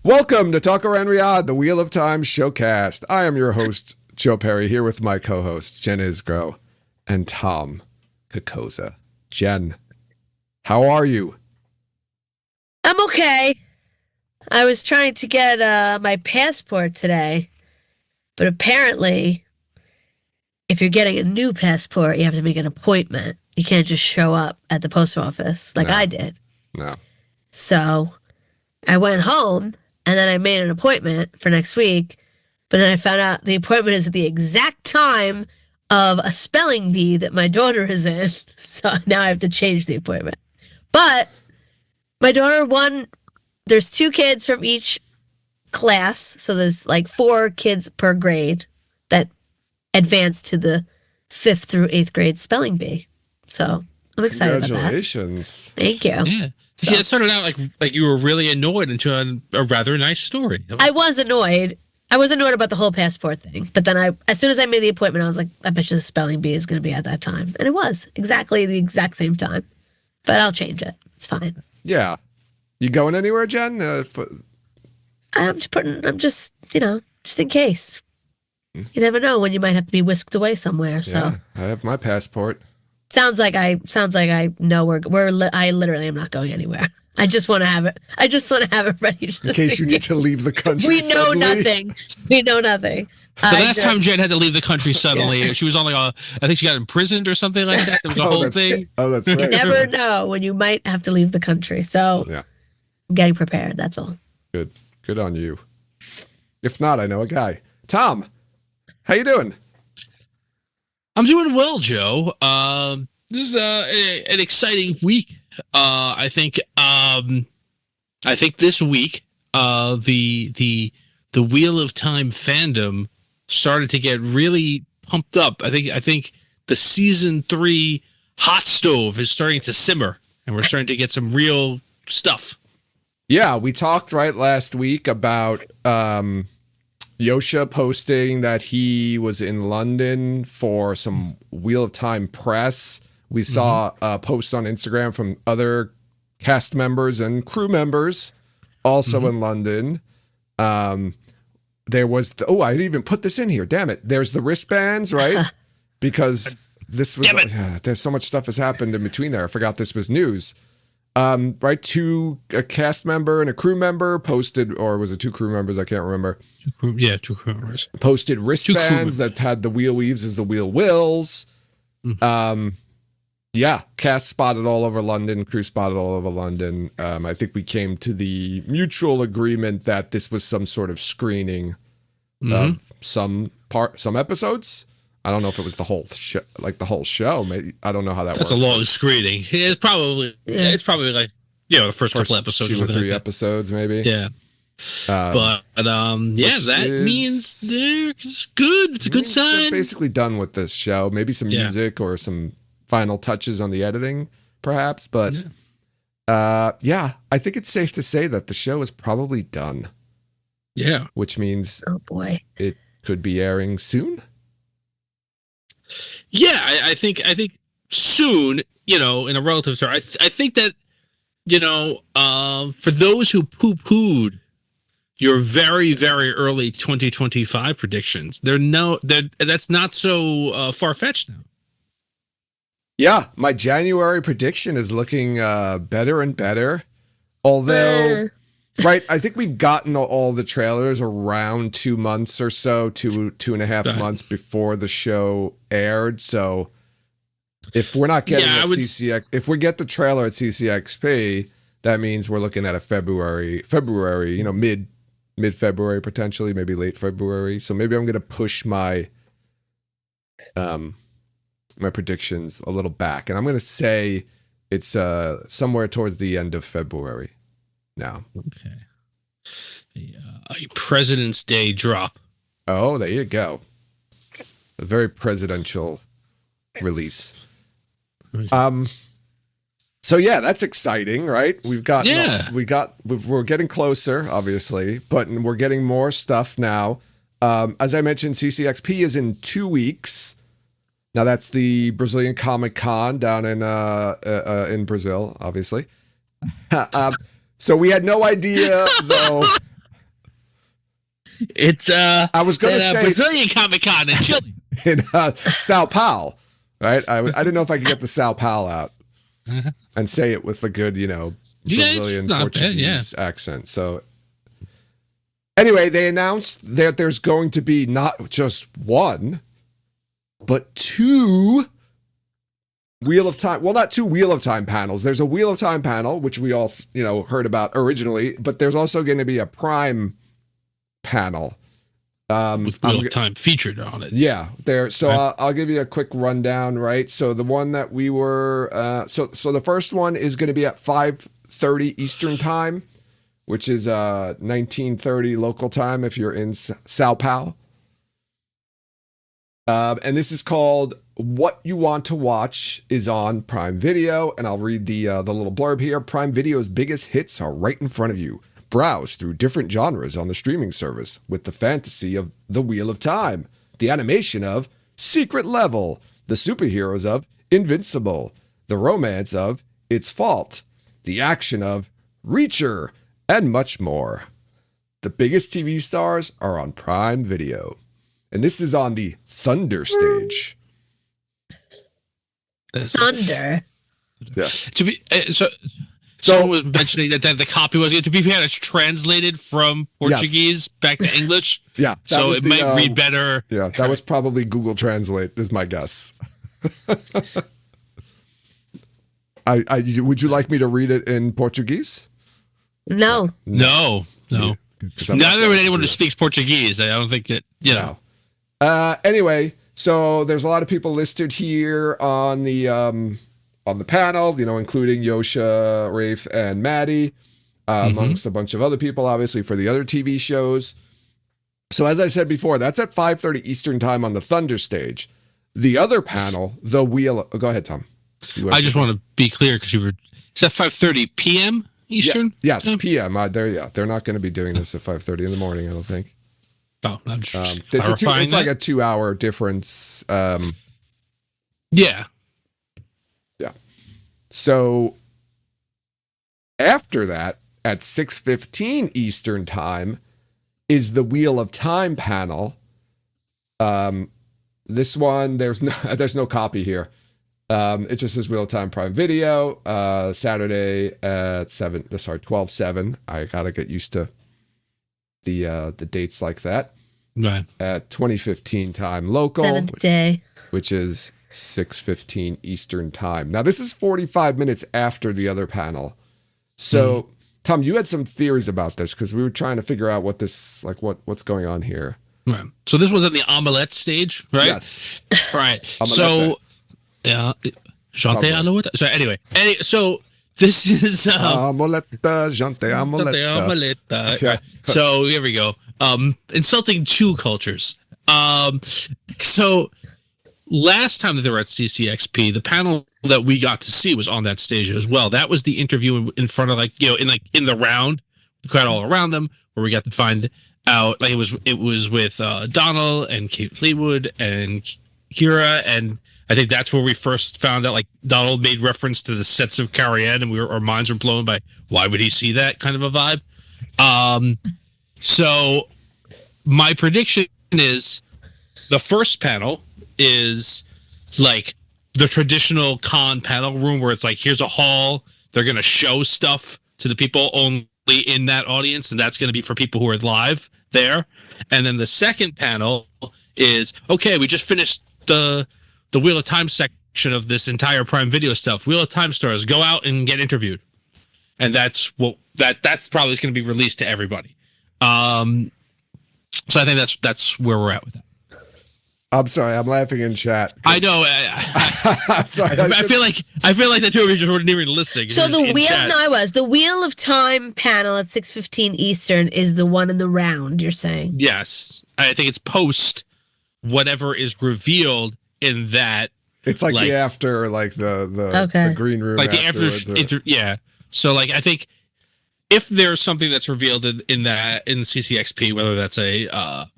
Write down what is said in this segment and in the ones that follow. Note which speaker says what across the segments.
Speaker 1: Welcome to Talk Around Riyadh, the Wheel of Time showcast. I am your host, Joe Perry, here with my co-hosts, Jen Isgro and Tom Kokoza. Jen, how are you?
Speaker 2: I'm okay. I was trying to get my passport today, but apparently, if you're getting a new passport, you have to make an appointment. You can't just show up at the post office like I did.
Speaker 1: No.
Speaker 2: So I went home, and then I made an appointment for next week, but then I found out the appointment is at the exact time of a spelling bee that my daughter is in, so now I have to change the appointment. But my daughter there's 2 kids from each class, so there's like 4 kids per grade that advance to the 5th through 8th grade spelling bee. So I'm excited about that.
Speaker 1: Congratulations.
Speaker 2: Thank you.
Speaker 3: Yeah. See, it started out like you were really annoyed into a rather nice story.
Speaker 2: I was annoyed. I was annoyed about the whole passport thing, but then as soon as I made the appointment, I was like, I bet you the spelling bee is going to be at that time. And it was exactly the exact same time, but I'll change it. It's fine.
Speaker 1: Yeah. You going anywhere, Jen?
Speaker 2: I'm just just in case. You never know when you might have to be whisked away somewhere. So
Speaker 1: Yeah, I have my passport.
Speaker 2: sounds like I know I literally am not going anywhere. I just want to have it. I just want to have it ready.
Speaker 1: In case you need to leave the country.
Speaker 2: We know
Speaker 1: suddenly.
Speaker 2: nothing. We know nothing.
Speaker 3: The last time Jen had to leave the country suddenly, she was on I think she got imprisoned or something like that. There was a whole thing.
Speaker 1: Oh, that's right.
Speaker 2: You never know when you might have to leave the country. So
Speaker 1: Yeah.
Speaker 2: I'm getting prepared. That's all.
Speaker 1: Good on you. If not, I know a guy. Tom, how you doing?
Speaker 3: I'm doing well, Joe. This is an exciting week. I think this week the Wheel of Time fandom started to get really pumped up. I think the season 3 hot stove is starting to simmer, and we're starting to get some real stuff.
Speaker 1: Yeah, we talked last week about Yosha posting that he was in London for some Wheel of Time press. We saw posts on Instagram from other cast members and crew members also in London. There was I didn't even put this in here. Damn it. There's the wristbands, right? Because this was there's so much stuff has happened in between there. I forgot this was news. Right, a cast member and a crew member posted, or was it 2 crew members? I can't remember.
Speaker 3: 2 crew members
Speaker 1: posted wristbands that had the wheel weaves as the wheel wills. Yeah, cast spotted all over London, crew spotted all over London. I think we came to the mutual agreement that this was some sort of screening of some episodes. I don't know if it was the whole show, Maybe I don't know how that works.
Speaker 3: That's a long screening. It's probably like the first couple episodes,
Speaker 1: 2 or 3 episodes, maybe.
Speaker 3: Yeah. That means it's good. It's a good sign.
Speaker 1: They're basically done with this show. Maybe some music or some final touches on the editing, perhaps. But I think it's safe to say that the show is probably done.
Speaker 3: Yeah.
Speaker 1: Which means it could be airing soon.
Speaker 3: Yeah, I think soon, in a relative term. I think that, for those who poo-pooed your very, very early 2025 predictions, that's not so far-fetched now.
Speaker 1: Yeah, my January prediction is looking better and better. Although, I think we've gotten all the trailers around 2 months or so, 2.5 months before the show aired. So if we're not getting if we get the trailer at CCXP, that means we're looking at a February, mid-February potentially, maybe late February. So maybe I'm going to push my my predictions a little back, and I'm going to say it's somewhere towards the end of February now.
Speaker 3: Okay. A President's Day drop.
Speaker 1: Oh, there you go. A very presidential release.
Speaker 3: Okay.
Speaker 1: So yeah, that's exciting, right? We're getting closer, obviously, but we're getting more stuff now. As I mentioned, CCXP is in 2 weeks. Now that's the Brazilian Comic Con down in Brazil, obviously. So we had no idea, though.
Speaker 3: It's
Speaker 1: I was going to say
Speaker 3: Brazilian Comic Con in Chile.
Speaker 1: in Sao Paulo, right? I didn't know if I could get the Sao Paulo out and say it with a good, Brazilian Portuguese accent. So anyway, they announced that there's going to be not just one, but two Wheel of Time. Well, not two Wheel of Time panels. There's a Wheel of Time panel, which we all, heard about originally, but there's also going to be a Prime panel.
Speaker 3: With Wheel of Time featured on it.
Speaker 1: Yeah, there. So I'll give you a quick rundown, right? So the one that we were, so the first one is going to be at 5:30 Eastern Time, which is 19:30 local time if you're in Sao Paulo. And this is called What You Want to Watch is on Prime Video. And I'll read the little blurb here. Prime Video's biggest hits are right in front of you. Browse through different genres on the streaming service with the fantasy of The Wheel of Time, the animation of Secret Level, the superheroes of Invincible, the romance of It's Fault, the action of Reacher, and much more. The biggest TV stars are on Prime Video. And this is on the Thunder stage.
Speaker 2: Thunder.
Speaker 1: Yeah.
Speaker 3: To be someone was mentioning that the copy was, to be fair, it's translated from Portuguese back to English.
Speaker 1: Yeah.
Speaker 3: So it might read better.
Speaker 1: Yeah, that was probably Google Translate, is my guess. Would you like me to read it in Portuguese?
Speaker 2: No.
Speaker 3: No. Neither would anyone who speaks Portuguese. I don't think that,
Speaker 1: Anyway, so there's a lot of people listed here on the panel, including Yosha, Rafe, and Maddie, amongst a bunch of other people, obviously, for the other TV shows. So as I said before, that's at 5:30 Eastern Time on the Thunder stage. The other panel, the Wheel... go ahead, Tom.
Speaker 3: I just want to be clear, because is that 5:30 p.m. Eastern?
Speaker 1: Yeah, yes, p.m. They're not going to be doing this at 5:30 in the morning, I don't think.
Speaker 3: Oh, I'm just
Speaker 1: it's like a 2-hour difference.
Speaker 3: Yeah.
Speaker 1: So after that, at 6:15 Eastern Time, is the Wheel of Time panel. This one, there's no copy here. It just says Wheel of Time Prime Video. Saturday at 12/7. I gotta get used to the dates like that.
Speaker 3: Right.
Speaker 1: At 2015 time local.
Speaker 2: 7th day.
Speaker 1: Which is 6:15 Eastern Time. Now, this is 45 minutes after the other panel. So, Tom, you had some theories about this because we were trying to figure out what's going on here.
Speaker 3: Right. So this was at the omelette stage, right?
Speaker 1: Yes.
Speaker 3: Right. So, yeah. Jante omelette. So anyway, so this is
Speaker 1: omelette, jante omelette.
Speaker 3: Right. So here we go. Insulting two cultures. So last time that they were at CCXP, the panel that we got to see was on that stage as well. That was the interview in front of in the round, the crowd all around them, where we got to find out it was with Donald and Kate Leewood and Kira, and I think that's where we first found out Donald made reference to the sets of Carrie Ann, and our minds were blown by why would he see that kind of a vibe. So my prediction is the first panel is the traditional con panel room where it's here's a hall. They're going to show stuff to the people only in that audience, and that's going to be for people who are live there. And then the second panel is, okay, we just finished the Wheel of Time section of this entire Prime Video stuff. Wheel of Time stars, go out and get interviewed. And that's probably going to be released to everybody. So I think that's where we're at with that.
Speaker 1: I'm sorry, I'm laughing in chat.
Speaker 3: I know.
Speaker 1: I'm sorry.
Speaker 3: I feel like the two of you just weren't even listening.
Speaker 2: So the Wheel of Time panel at 6:15 Eastern is the one in the round. You're saying?
Speaker 3: Yes, I think it's post whatever is revealed in that.
Speaker 1: It's the after, the green room,
Speaker 3: the after. Yeah. So I think if there's something that's revealed in CCXP, whether that's a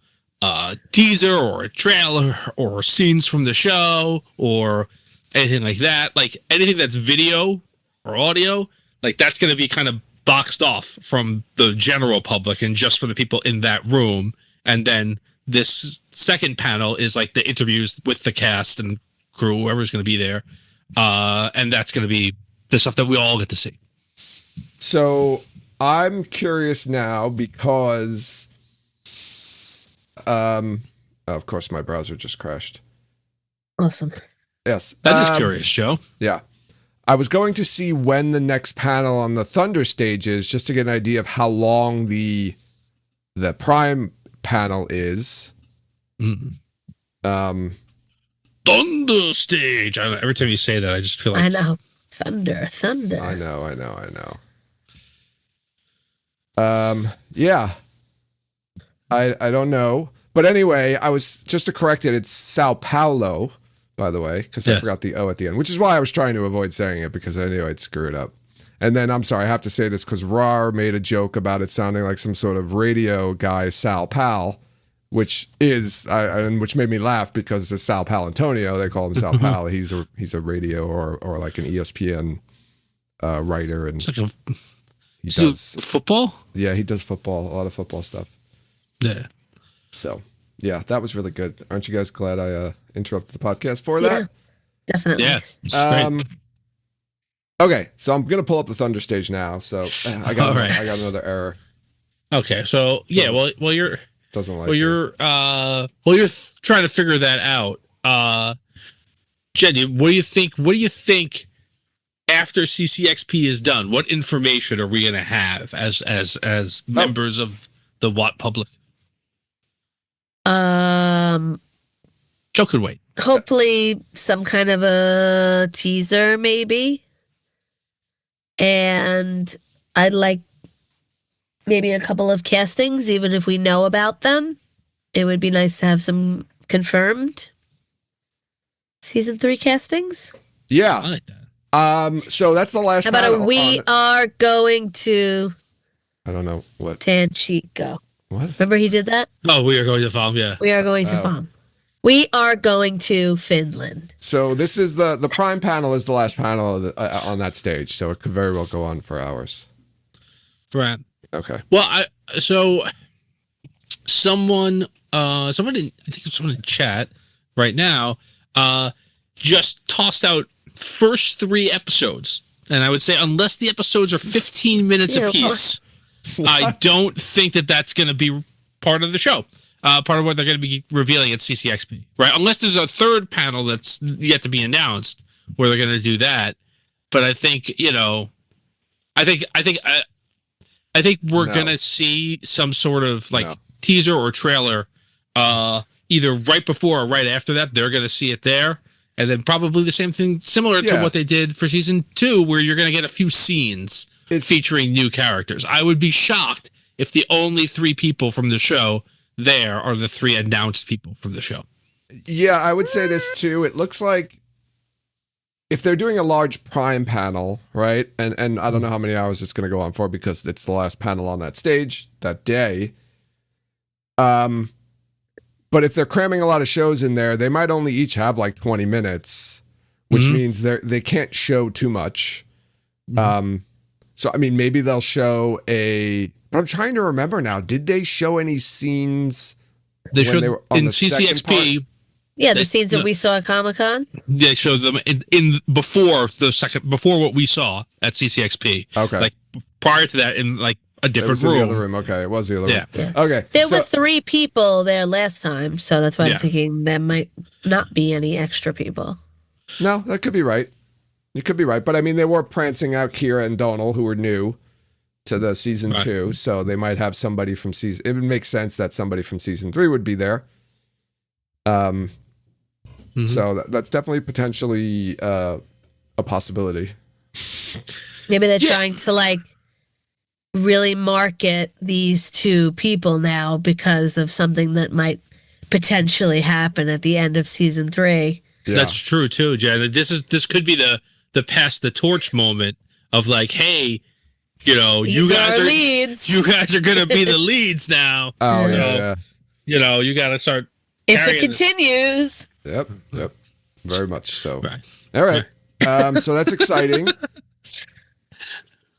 Speaker 3: teaser or a trailer or scenes from the show or anything like that, anything that's video or audio, that's going to be kind of boxed off from the general public and just for the people in that room. and then this second panel is like the interviews with the cast and crew, whoever's going to be there, and that's going to be the stuff that we all get to see.
Speaker 1: So I'm curious now because, of course, my browser just crashed.
Speaker 2: Awesome.
Speaker 1: Yes,
Speaker 3: That is curious, Joe.
Speaker 1: Yeah. I was going to see when the next panel on the Thunder stage is, just to get an idea of how long the Prime panel is.
Speaker 3: Thunder stage. I don't know, every time you say that, I just feel like
Speaker 2: I know. Thunder.
Speaker 1: I know. Yeah. I don't know. But anyway, I was just to correct it. It's Sao Paulo, by the way, because I forgot the O at the end, which is why I was trying to avoid saying it, because I knew I'd screw it up. And then I'm sorry, I have to say this because Rar made a joke about it sounding like some sort of radio guy, Sal Pal, which is, and which made me laugh because it's Sal Pal Antonio. They call him Sal Pal. He's a radio or like an ESPN writer, and
Speaker 3: it's like
Speaker 1: he does
Speaker 3: football.
Speaker 1: Yeah, he does football, a lot of football stuff.
Speaker 3: Yeah.
Speaker 1: So yeah, that was really good. Aren't you guys glad I interrupted the podcast for that?
Speaker 2: Yeah, definitely.
Speaker 3: Yeah. Great.
Speaker 1: Okay, so I'm gonna pull up the Thunder stage now. So I got another error.
Speaker 3: Okay, so yeah, well you're
Speaker 1: doesn't like.
Speaker 3: You're trying to figure that out. Jenny, what do you think? What do you think after CCXP is done? What information are we gonna have as members of the Watt public? Joe could wait.
Speaker 2: Hopefully some kind of a teaser, maybe. And I'd like maybe a couple of castings, even if we know about them. It would be nice to have some confirmed season 3 castings.
Speaker 1: Yeah.
Speaker 3: I like that.
Speaker 1: So that's the last.
Speaker 2: How about we are going to?
Speaker 1: I don't know what.
Speaker 2: Tanchico.
Speaker 1: What?
Speaker 2: Remember he did that?
Speaker 3: Oh, we are going to farm. Yeah.
Speaker 2: We are going to farm. We are going to Finland.
Speaker 1: So this is the Prime panel is the last panel on that stage, so it could very well go on for hours.
Speaker 3: Right.
Speaker 1: Okay.
Speaker 3: Well, someone in chat right now, just tossed out first 3 episodes, and I would say unless the episodes are 15 minutes apiece, I don't think that's going to be part of the show. Part of what they're going to be revealing at CCXP, right? Unless there's a third panel that's yet to be announced where they're going to do that. But I think, I think we're going to see some sort of teaser or trailer, either right before or right after that. They're going to see it there. And then probably the same thing, similar to what they did for season 2, where you're going to get a few scenes featuring new characters. I would be shocked if the only 3 people from the show there are the 3 announced people from the show.
Speaker 1: Yeah, I would say this too. It looks like if they're doing a large Prime panel, right? And I don't know how many hours it's going to go on for because it's the last panel on that stage that day. But if they're cramming a lot of shows in there, they might only each have like 20 minutes, which means they can't show too much. So I mean, maybe they'll show but I'm trying to remember now. Did they show any scenes?
Speaker 3: They showed
Speaker 1: they were on
Speaker 3: in
Speaker 1: the
Speaker 3: CCXP.
Speaker 2: Yeah, the scenes that we saw at Comic-Con.
Speaker 3: They showed them in before what we saw at CCXP.
Speaker 1: Okay,
Speaker 3: like prior to that, in like a different
Speaker 1: room.
Speaker 3: room.
Speaker 1: The other room. Okay, it was the other room.
Speaker 2: Yeah.
Speaker 1: Okay.
Speaker 2: There were 3 people there last time, so that's why I'm thinking there might not be any extra people.
Speaker 1: No, that could be right. You could be right, but I mean, they were prancing out Kira and Donal, who were new to the season 2, so they might have somebody from season. It would make sense that somebody from season 3 would be there. So that's definitely potentially a possibility.
Speaker 2: Maybe they're trying to really market these 2 people now because of something that might potentially happen at the end of season 3.
Speaker 1: Yeah.
Speaker 3: That's true too, Jen. This could be the pass the torch moment of like, hey, you guys are
Speaker 2: leads.
Speaker 3: You guys are gonna be the leads now.
Speaker 1: Oh yeah.
Speaker 3: You got to start.
Speaker 2: If it continues.
Speaker 1: Yep. Very much so.
Speaker 3: Right.
Speaker 1: All right. So that's exciting.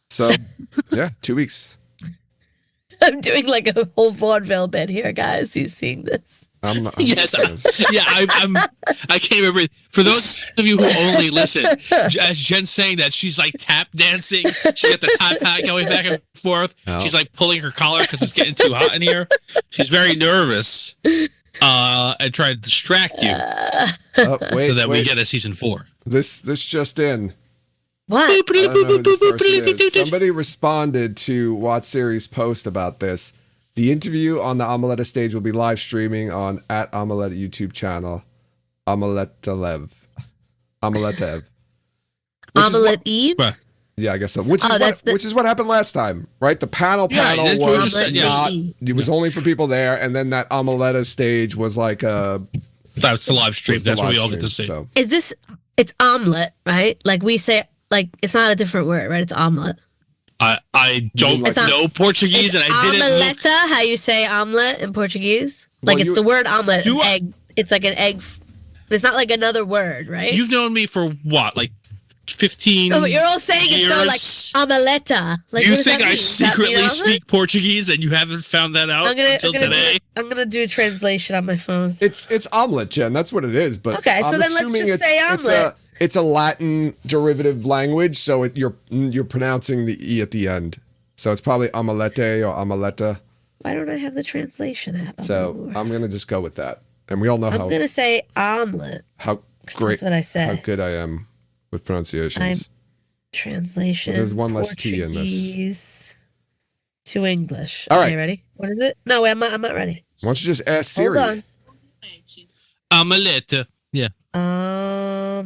Speaker 1: So, yeah, 2 weeks.
Speaker 2: I'm doing like a whole vaudeville bit here, guys. Who's seeing this?
Speaker 3: Yes, I can't remember. For those of you who only listen, as Jen's saying that, she's like tap dancing. She got the top hat going back and forth.
Speaker 1: Oh.
Speaker 3: She's like pulling her collar because it's getting too hot in here. She's very nervous and trying to distract you
Speaker 1: Wait,
Speaker 3: so that we get a season 4.
Speaker 1: This just in.
Speaker 2: What?
Speaker 1: I don't know who this person is. Somebody responded to Watt Series' post about this. The interview on the Amaleta stage will be live streaming on at Amaleta YouTube channel. Amaletev.
Speaker 2: Omelette Eve?
Speaker 1: Yeah, I guess so. Which is what happened last time, right? The panel
Speaker 3: that's what
Speaker 1: was
Speaker 3: just- yeah.
Speaker 1: not. It was only for people there, and then that Amaleta stage was like
Speaker 3: That's the live stream.
Speaker 1: was the
Speaker 3: That's what we
Speaker 1: live
Speaker 3: all get to
Speaker 1: stream,
Speaker 3: see.
Speaker 1: so.
Speaker 2: Is this? It's omelet, right? Like we say, like it's not a different word, right? It's omelet.
Speaker 3: I don't
Speaker 2: It's not-
Speaker 3: know Portuguese, and I didn't look.
Speaker 2: Omeletta, how you say omelet in Portuguese? Like
Speaker 1: Well,
Speaker 2: it's the word omelet,
Speaker 3: Do I-
Speaker 2: egg. It's like an egg. It's not like another word, right?
Speaker 3: You've known me for what, like 15
Speaker 2: No, but you're all saying it so like
Speaker 3: years?
Speaker 2: omeletta. Like,
Speaker 3: You
Speaker 2: what does
Speaker 3: think
Speaker 2: that
Speaker 3: I
Speaker 2: mean? Does that mean
Speaker 3: secretly
Speaker 2: omelet?
Speaker 3: speak Portuguese and you haven't found that out until today?
Speaker 2: I'm gonna do a translation on my phone.
Speaker 1: It's omelet, Jen. That's what it is. But
Speaker 2: Okay, so
Speaker 1: I'm
Speaker 2: then let's
Speaker 1: assuming
Speaker 2: just say omelet.
Speaker 1: It's a Latin derivative language, so you're pronouncing the e at the end. So it's probably omelette or omeletta.
Speaker 2: Why don't I have the translation app?
Speaker 1: So I'm gonna just go with that, and we all know
Speaker 2: I'm gonna say omelet.
Speaker 1: how great,
Speaker 2: That's what I said.
Speaker 1: how good I am with pronunciations.
Speaker 2: Translation.
Speaker 1: There's one less T in this.
Speaker 2: Portuguese to English.
Speaker 1: All
Speaker 2: Okay,
Speaker 1: right.
Speaker 2: ready? What is it? No, wait, I'm not ready.
Speaker 1: Why don't you just ask Siri?
Speaker 2: Hold on.
Speaker 3: Omelette. Yeah.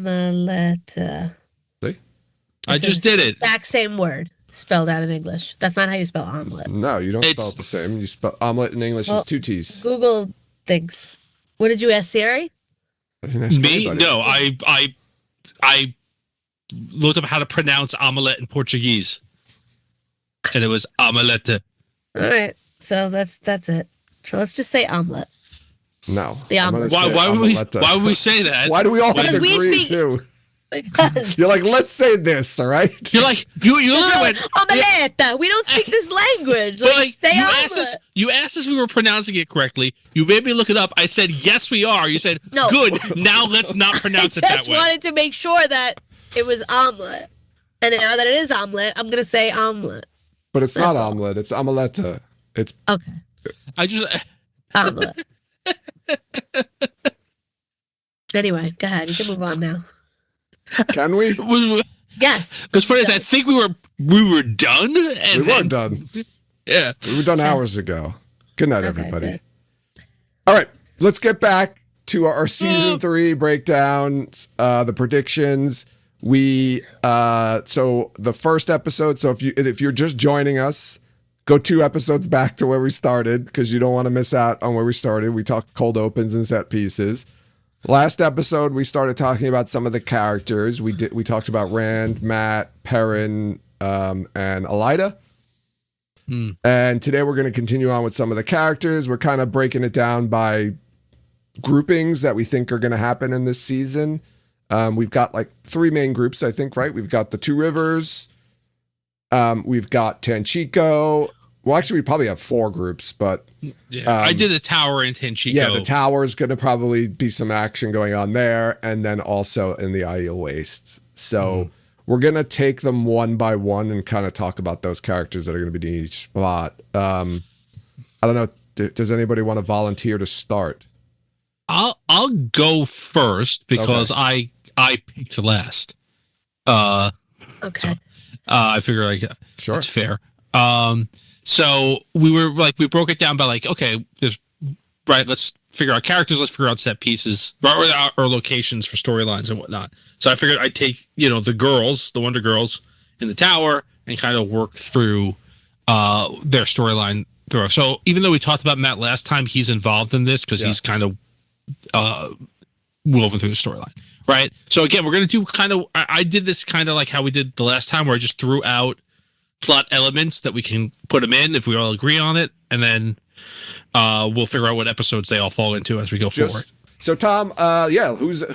Speaker 2: Omeletta.
Speaker 1: See?
Speaker 3: I just did it.
Speaker 2: Exact same word spelled out in English. That's not how you spell omelet.
Speaker 1: No, you don't spell
Speaker 3: It's-
Speaker 1: it the same. You spell omelet in English
Speaker 2: Well,
Speaker 1: is 2 T's.
Speaker 2: Google thinks. What did you ask Siri?
Speaker 1: I didn't ask
Speaker 3: Me?
Speaker 1: anybody.
Speaker 3: No, I looked up how to pronounce omelette in Portuguese. And it was omelette.
Speaker 2: All right. So that's it. So let's just say omelet.
Speaker 1: No.
Speaker 2: The
Speaker 1: I'm gonna
Speaker 2: omelet.
Speaker 3: Why
Speaker 1: say
Speaker 3: why would we say that?
Speaker 1: Why do we all have to
Speaker 2: Because we
Speaker 1: agree
Speaker 2: speak-
Speaker 1: too?
Speaker 2: Because
Speaker 1: You're like, let's say this, all right?
Speaker 3: You're like you look at it.
Speaker 2: omeletta. We don't speak this language.
Speaker 3: But
Speaker 2: Like,
Speaker 3: like
Speaker 2: say
Speaker 3: you asked us if we were pronouncing it correctly. You made me look it up. I said yes, we are. You said
Speaker 2: No.
Speaker 3: good. Now let's not
Speaker 2: I
Speaker 3: pronounce it that
Speaker 2: just
Speaker 3: way.
Speaker 2: wanted to make sure that it was omelet. And now that it is omelet, I'm gonna say omelet.
Speaker 1: But it's not
Speaker 2: That's all.
Speaker 1: omelet. It's omeletta. It's
Speaker 2: Okay.
Speaker 3: I just
Speaker 2: Omelet. Anyway, go ahead. You can move on now.
Speaker 1: can we?
Speaker 2: Yes.
Speaker 3: because funny is I think we were done. And
Speaker 1: We weren't done.
Speaker 3: Yeah.
Speaker 1: We were done hours ago. Good night,
Speaker 2: Okay,
Speaker 1: everybody.
Speaker 2: good.
Speaker 1: All right, let's get back to our season 3 breakdowns, the predictions. So the first episode. So if you're just joining us, go 2 episodes back to where we started because you don't want to miss out on where we started. We talked cold opens and set pieces. Last episode, we started talking about some of the characters. We talked about Rand, Matt, Perrin, and Elida. And today we're going to continue on with some of the characters. We're kind of breaking it down by groupings that we think are going to happen in this season. We've got like 3 main groups, I think, right? We've got the 2 Rivers. We've got Tanchico. Well, actually, we probably have 4 groups, but
Speaker 3: Yeah. I did the tower in Tenchico.
Speaker 1: yeah, the tower is going to probably be some action going on there, and then also in the Ideal Wastes. So we're going to take them one by one and kind of talk about those characters that are going to be in each spot. I don't know. Does anybody want to volunteer to start?
Speaker 3: I'll go first because I picked last.
Speaker 2: Okay.
Speaker 3: I figure like
Speaker 1: Sure.
Speaker 3: that's fair. So we were like we broke it down by like okay, there's right. Let's figure out characters. Let's figure out set pieces or locations for storylines and whatnot. So I figured I'd take the girls, the Wonder Girls in the tower, and kind of work through their storyline through. So even though we talked about Matt last time, he's involved in this because he's kind of woven through the storyline. Right. So again, we're going to do kind of, I did this kind of like how we did the last time where I just threw out plot elements that we can put them in if we all agree on it. And then we'll figure out what episodes they all fall into as we go forward.
Speaker 1: So Tom,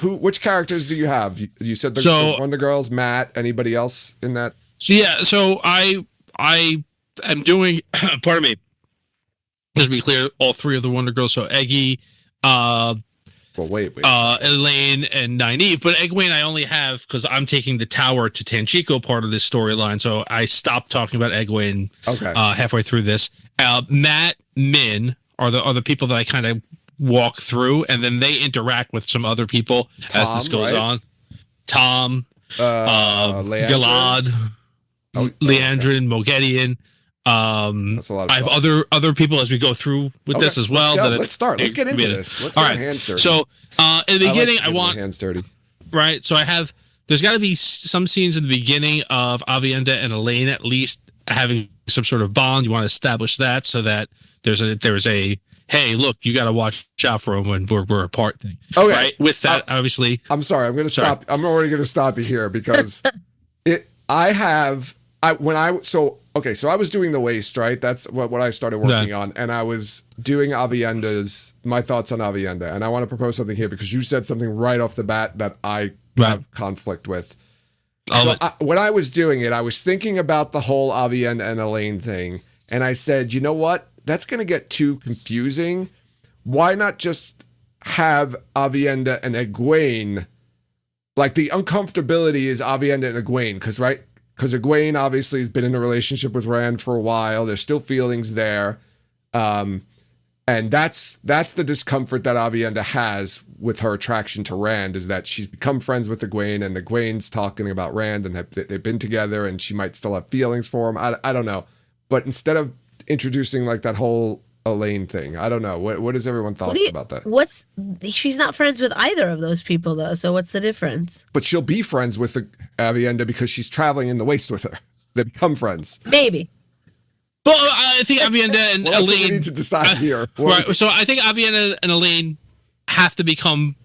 Speaker 1: which characters do you have? You said the Wonder Girls, Matt, anybody else in that?
Speaker 3: So yeah, so I am doing, pardon me, Just to be clear, all three of the Wonder Girls. So Eggy,
Speaker 1: Well, wait.
Speaker 3: Elaine, and Nynaeve. But Egwene I only have because I'm taking the Tower to Tanchico part of this storyline. So I stopped talking about Egwene halfway through this. Matt, Min are the people that I kind of walk through, and then they interact with some other people as this goes on. Tom, Gilad, Leandrin, Mogedion.
Speaker 1: That's a lot of
Speaker 3: I have other people as we go through with this as well.
Speaker 1: Let's start. Let's get into this. Let's get our hands dirty.
Speaker 3: So in the beginning, I want
Speaker 1: hands dirty.
Speaker 3: Right. So there's got to be some scenes in the beginning of Aviendha and Elaine at least having some sort of bond. You want to establish that so that there's a hey, look, you got to watch out for him when we're apart thing.
Speaker 1: Okay.
Speaker 3: Right. With that, obviously.
Speaker 1: I'm sorry. I'm going to stop. I'm already going to stop you here because so I was doing the waist, right? That's what I started working on. And I was doing my thoughts on Aviendha. And I want to propose something here because you said something right off the bat that I have conflict with. When I was doing it, I was thinking about the whole Aviendha and Elaine thing. And I said, you know what? That's going to get too confusing. Why not just have Aviendha and Egwene? Like the uncomfortability is Aviendha and Egwene, because Egwene obviously has been in a relationship with Rand for a while. There's still feelings there. And that's the discomfort that Aviendha has with her attraction to Rand, is that she's become friends with Egwene, and Egwene's talking about Rand, and they've been together, and she might still have feelings for him. I don't know. But instead of introducing like that whole Elaine thing, I don't know. What is everyone's thoughts about that?
Speaker 2: She's not friends with either of those people though, so what's the difference?
Speaker 1: But she'll be friends with Aviendha because she's traveling in the waist with her. They become friends.
Speaker 2: Maybe.
Speaker 3: Well, I think Aviendha and Elaine.
Speaker 1: We need to decide here.
Speaker 3: Right. So I think Aviendha and Elaine have to become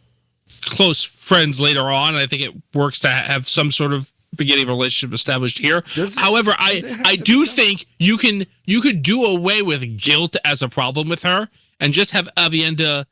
Speaker 3: close friends later on. I think it works to have some sort of beginning relationship established here. However, I do think you could do away with guilt as a problem with her and just have Aviendha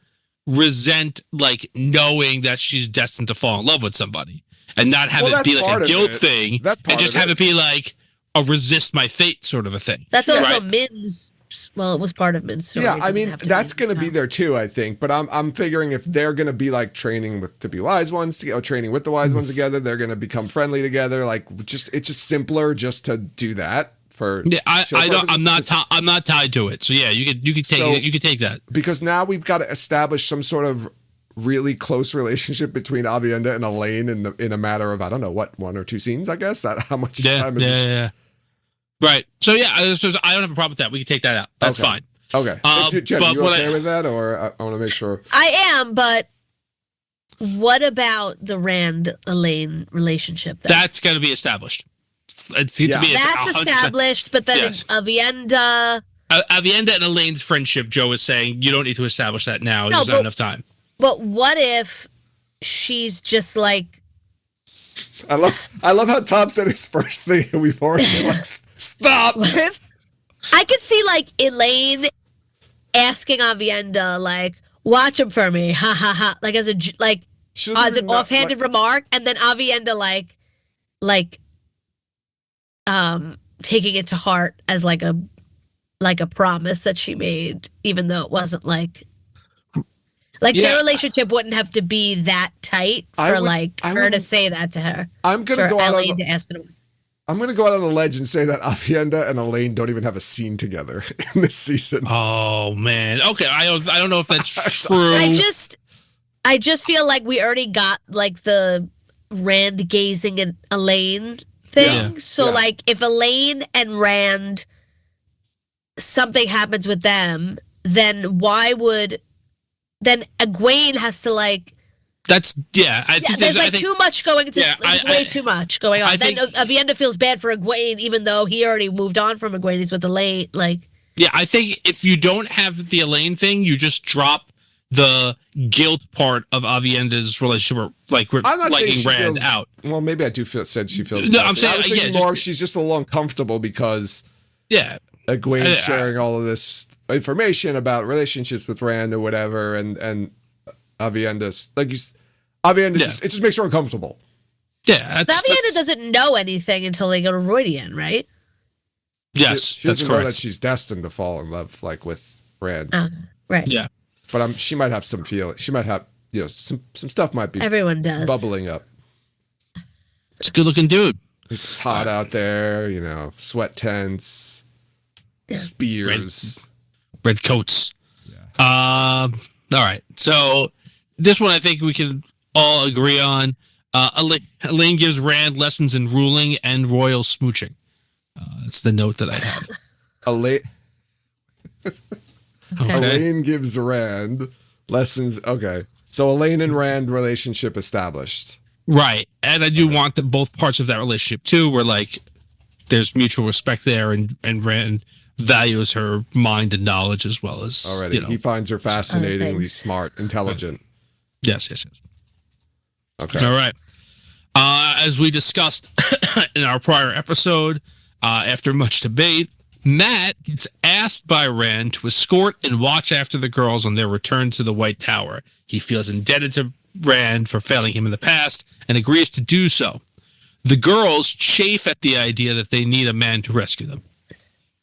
Speaker 3: resent like knowing that she's destined to fall in love with somebody, and not have it be like a guilt thing, and just have it be like a resist my fate sort of a thing.
Speaker 2: That's also Min's. Well, it was part of Min's story.
Speaker 1: Yeah, I mean that's going to be there too, I think. But I'm figuring if they're going to be like training to be wise ones together, training with the wise ones together, they're going to become friendly together. Like it's just simpler just to do that for.
Speaker 3: Yeah, I'm not tied to it. So yeah, you could take that
Speaker 1: because now we've got to establish some sort of really close relationship between Aviendha and Elaine in a matter of, I don't know, what, 1 or 2 scenes, I guess. How much time is
Speaker 3: yeah. Right. So yeah, I don't have a problem with that. We can take that out. That's fine.
Speaker 1: Okay. Jen, are you okay with that, or I want to make sure?
Speaker 2: I am, but what about the Rand-Elaine relationship?
Speaker 3: That's going to be established. That's
Speaker 2: established, but then Aviendha
Speaker 3: and Elaine's friendship, Joe is saying, you don't need to establish that now. There's not enough time.
Speaker 2: But what if she's just like...
Speaker 1: I love how Tom said his first thing, and we've already been like, stop!
Speaker 2: What if I could see like Elaine asking Aviendha, like, watch him for me, ha ha ha, like as an offhanded remark, and then Aviendha like taking it to heart as like a promise that she made, even though it wasn't like their relationship wouldn't have to be that tight for her to say that to her.
Speaker 1: I'm gonna go out on a ledge and say that Aviendha and Elaine don't even have a scene together in this season.
Speaker 3: Oh man. Okay, I don't know if that's true.
Speaker 2: I just feel like we already got like the Rand gazing at Elaine thing. Like if Elaine and Rand, something happens with them, then then Egwene has to like.
Speaker 3: That's I think
Speaker 2: there's too much going into way too much going on. Then Aviendha feels bad for Egwene, even though he already moved on from Egwene. He's with Elaine.
Speaker 3: I think if you don't have the Elaine thing, you just drop the guilt part of Aviendha's relationship, liking Rand out.
Speaker 1: Well, maybe I do said she feels.
Speaker 3: No,
Speaker 1: bad.
Speaker 3: I'm saying
Speaker 1: I was thinking more. She's just a little uncomfortable because Egwene's sharing all of this information about relationships with Rand or whatever, and Aviendha's it just makes her uncomfortable.
Speaker 2: Yeah, Aviendha doesn't know anything until they go to Rhuidean, right?
Speaker 3: Yes,
Speaker 1: she doesn't know that she's destined to fall in love with Rand.
Speaker 2: Okay. Right.
Speaker 3: Yeah.
Speaker 1: But she might have some feel. She might have, some stuff might be
Speaker 2: Everyone does.
Speaker 1: bubbling up.
Speaker 3: It's a good looking dude.
Speaker 1: It's hot out there, sweat tents, spears.
Speaker 3: Red coats. Yeah. All right. So this one I think we can all agree on. Elaine gives Rand lessons in ruling and royal smooching. That's the note that I have.
Speaker 1: Elaine gives Rand lessons. Okay. So Elaine and Rand relationship established.
Speaker 3: Right. And I do want both parts of that relationship too, where like there's mutual respect there and Rand values her mind and knowledge as well as
Speaker 1: already. He finds her fascinatingly smart, intelligent.
Speaker 3: Yes.
Speaker 1: Okay.
Speaker 3: All right. As we discussed in our prior episode, after much debate, Matt gets asked by Rand to escort and watch after the girls on their return to the White Tower. He feels indebted to Rand for failing him in the past and agrees to do so. The girls chafe at the idea that they need a man to rescue them.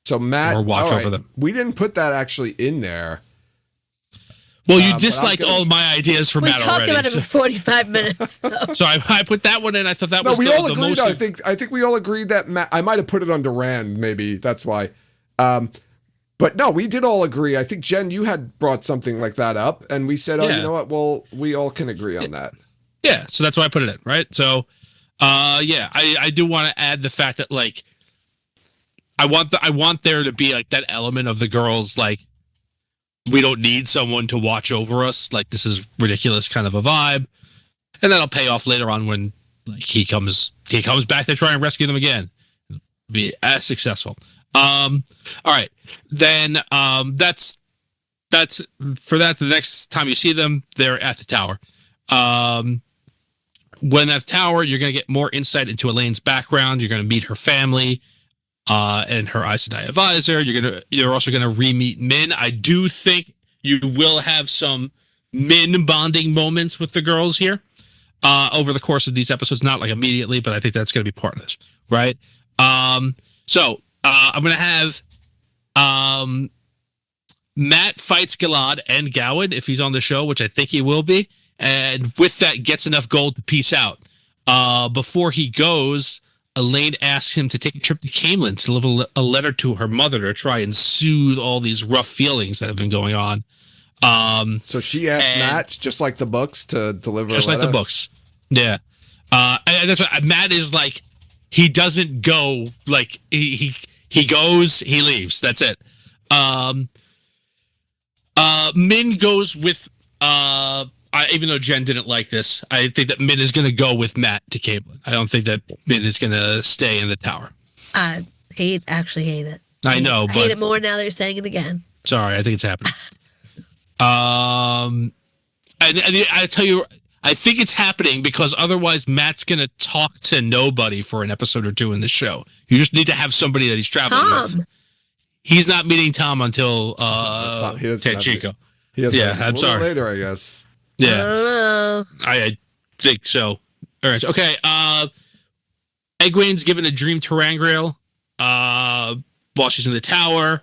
Speaker 1: So Matt,
Speaker 3: or watch over them.
Speaker 1: We didn't put that actually in there.
Speaker 3: Well, you disliked all my ideas for Matt already.
Speaker 2: We talked about it for 45 minutes.
Speaker 3: So I put that one in. I thought that was
Speaker 1: we all
Speaker 3: the
Speaker 1: agreed.
Speaker 3: most.
Speaker 1: I think we all agreed that Matt. I might have put it under Rand. Maybe that's why. But no, we did all agree. I think Jen, you had brought something like that up, and we said, "Oh, you know what? Well, we all can agree on that."
Speaker 3: Yeah. So that's why I put it in. Right. So, I do want to add the fact that like, I want there to be like that element of the girls like. We don't need someone to watch over us. Like this is ridiculous kind of a vibe. And that'll pay off later on when like he comes back to try and rescue them again. It'll be as successful. All right. Then that's for that. The next time you see them, they're at the tower. When at the tower, you're going to get more insight into Elaine's background. You're going to meet her family. And her Aes Sedai advisor. You're also gonna re-meet Min. I do think you will have some Min bonding moments with the girls here over the course of these episodes. Not like immediately, but I think that's gonna be part of this, right? So I'm gonna have Matt fights Gilad and Gowan if he's on the show, which I think he will be, and with that gets enough gold to peace out. Before he goes. Elaine asks him to take a trip to Camelin to deliver a letter to her mother to try and soothe all these rough feelings that have been going on.
Speaker 1: So she asked Matt, just like the books, to deliver
Speaker 3: just
Speaker 1: a letter?
Speaker 3: like the books. Yeah. And that's what Matt is like. He doesn't go like he goes, he leaves. That's it. Min goes with even though Jen didn't like this, I think that Min is going to go with Matt to Camelin. I don't think that Min is going to stay in the tower.
Speaker 2: I actually hate it.
Speaker 3: I know, but
Speaker 2: I hate it more now that you're saying it again.
Speaker 3: Sorry, I think it's happening. And I tell you, I think it's happening because otherwise Matt's going to talk to nobody for an episode or two in the show. You just need to have somebody that he's traveling with. He's not meeting Tom until Tanchico. I'm sorry.
Speaker 1: Later, I guess.
Speaker 3: Yeah,
Speaker 2: I don't know.
Speaker 3: I think so. All right, okay. Egwene's given a dream terangrial while she's in the tower.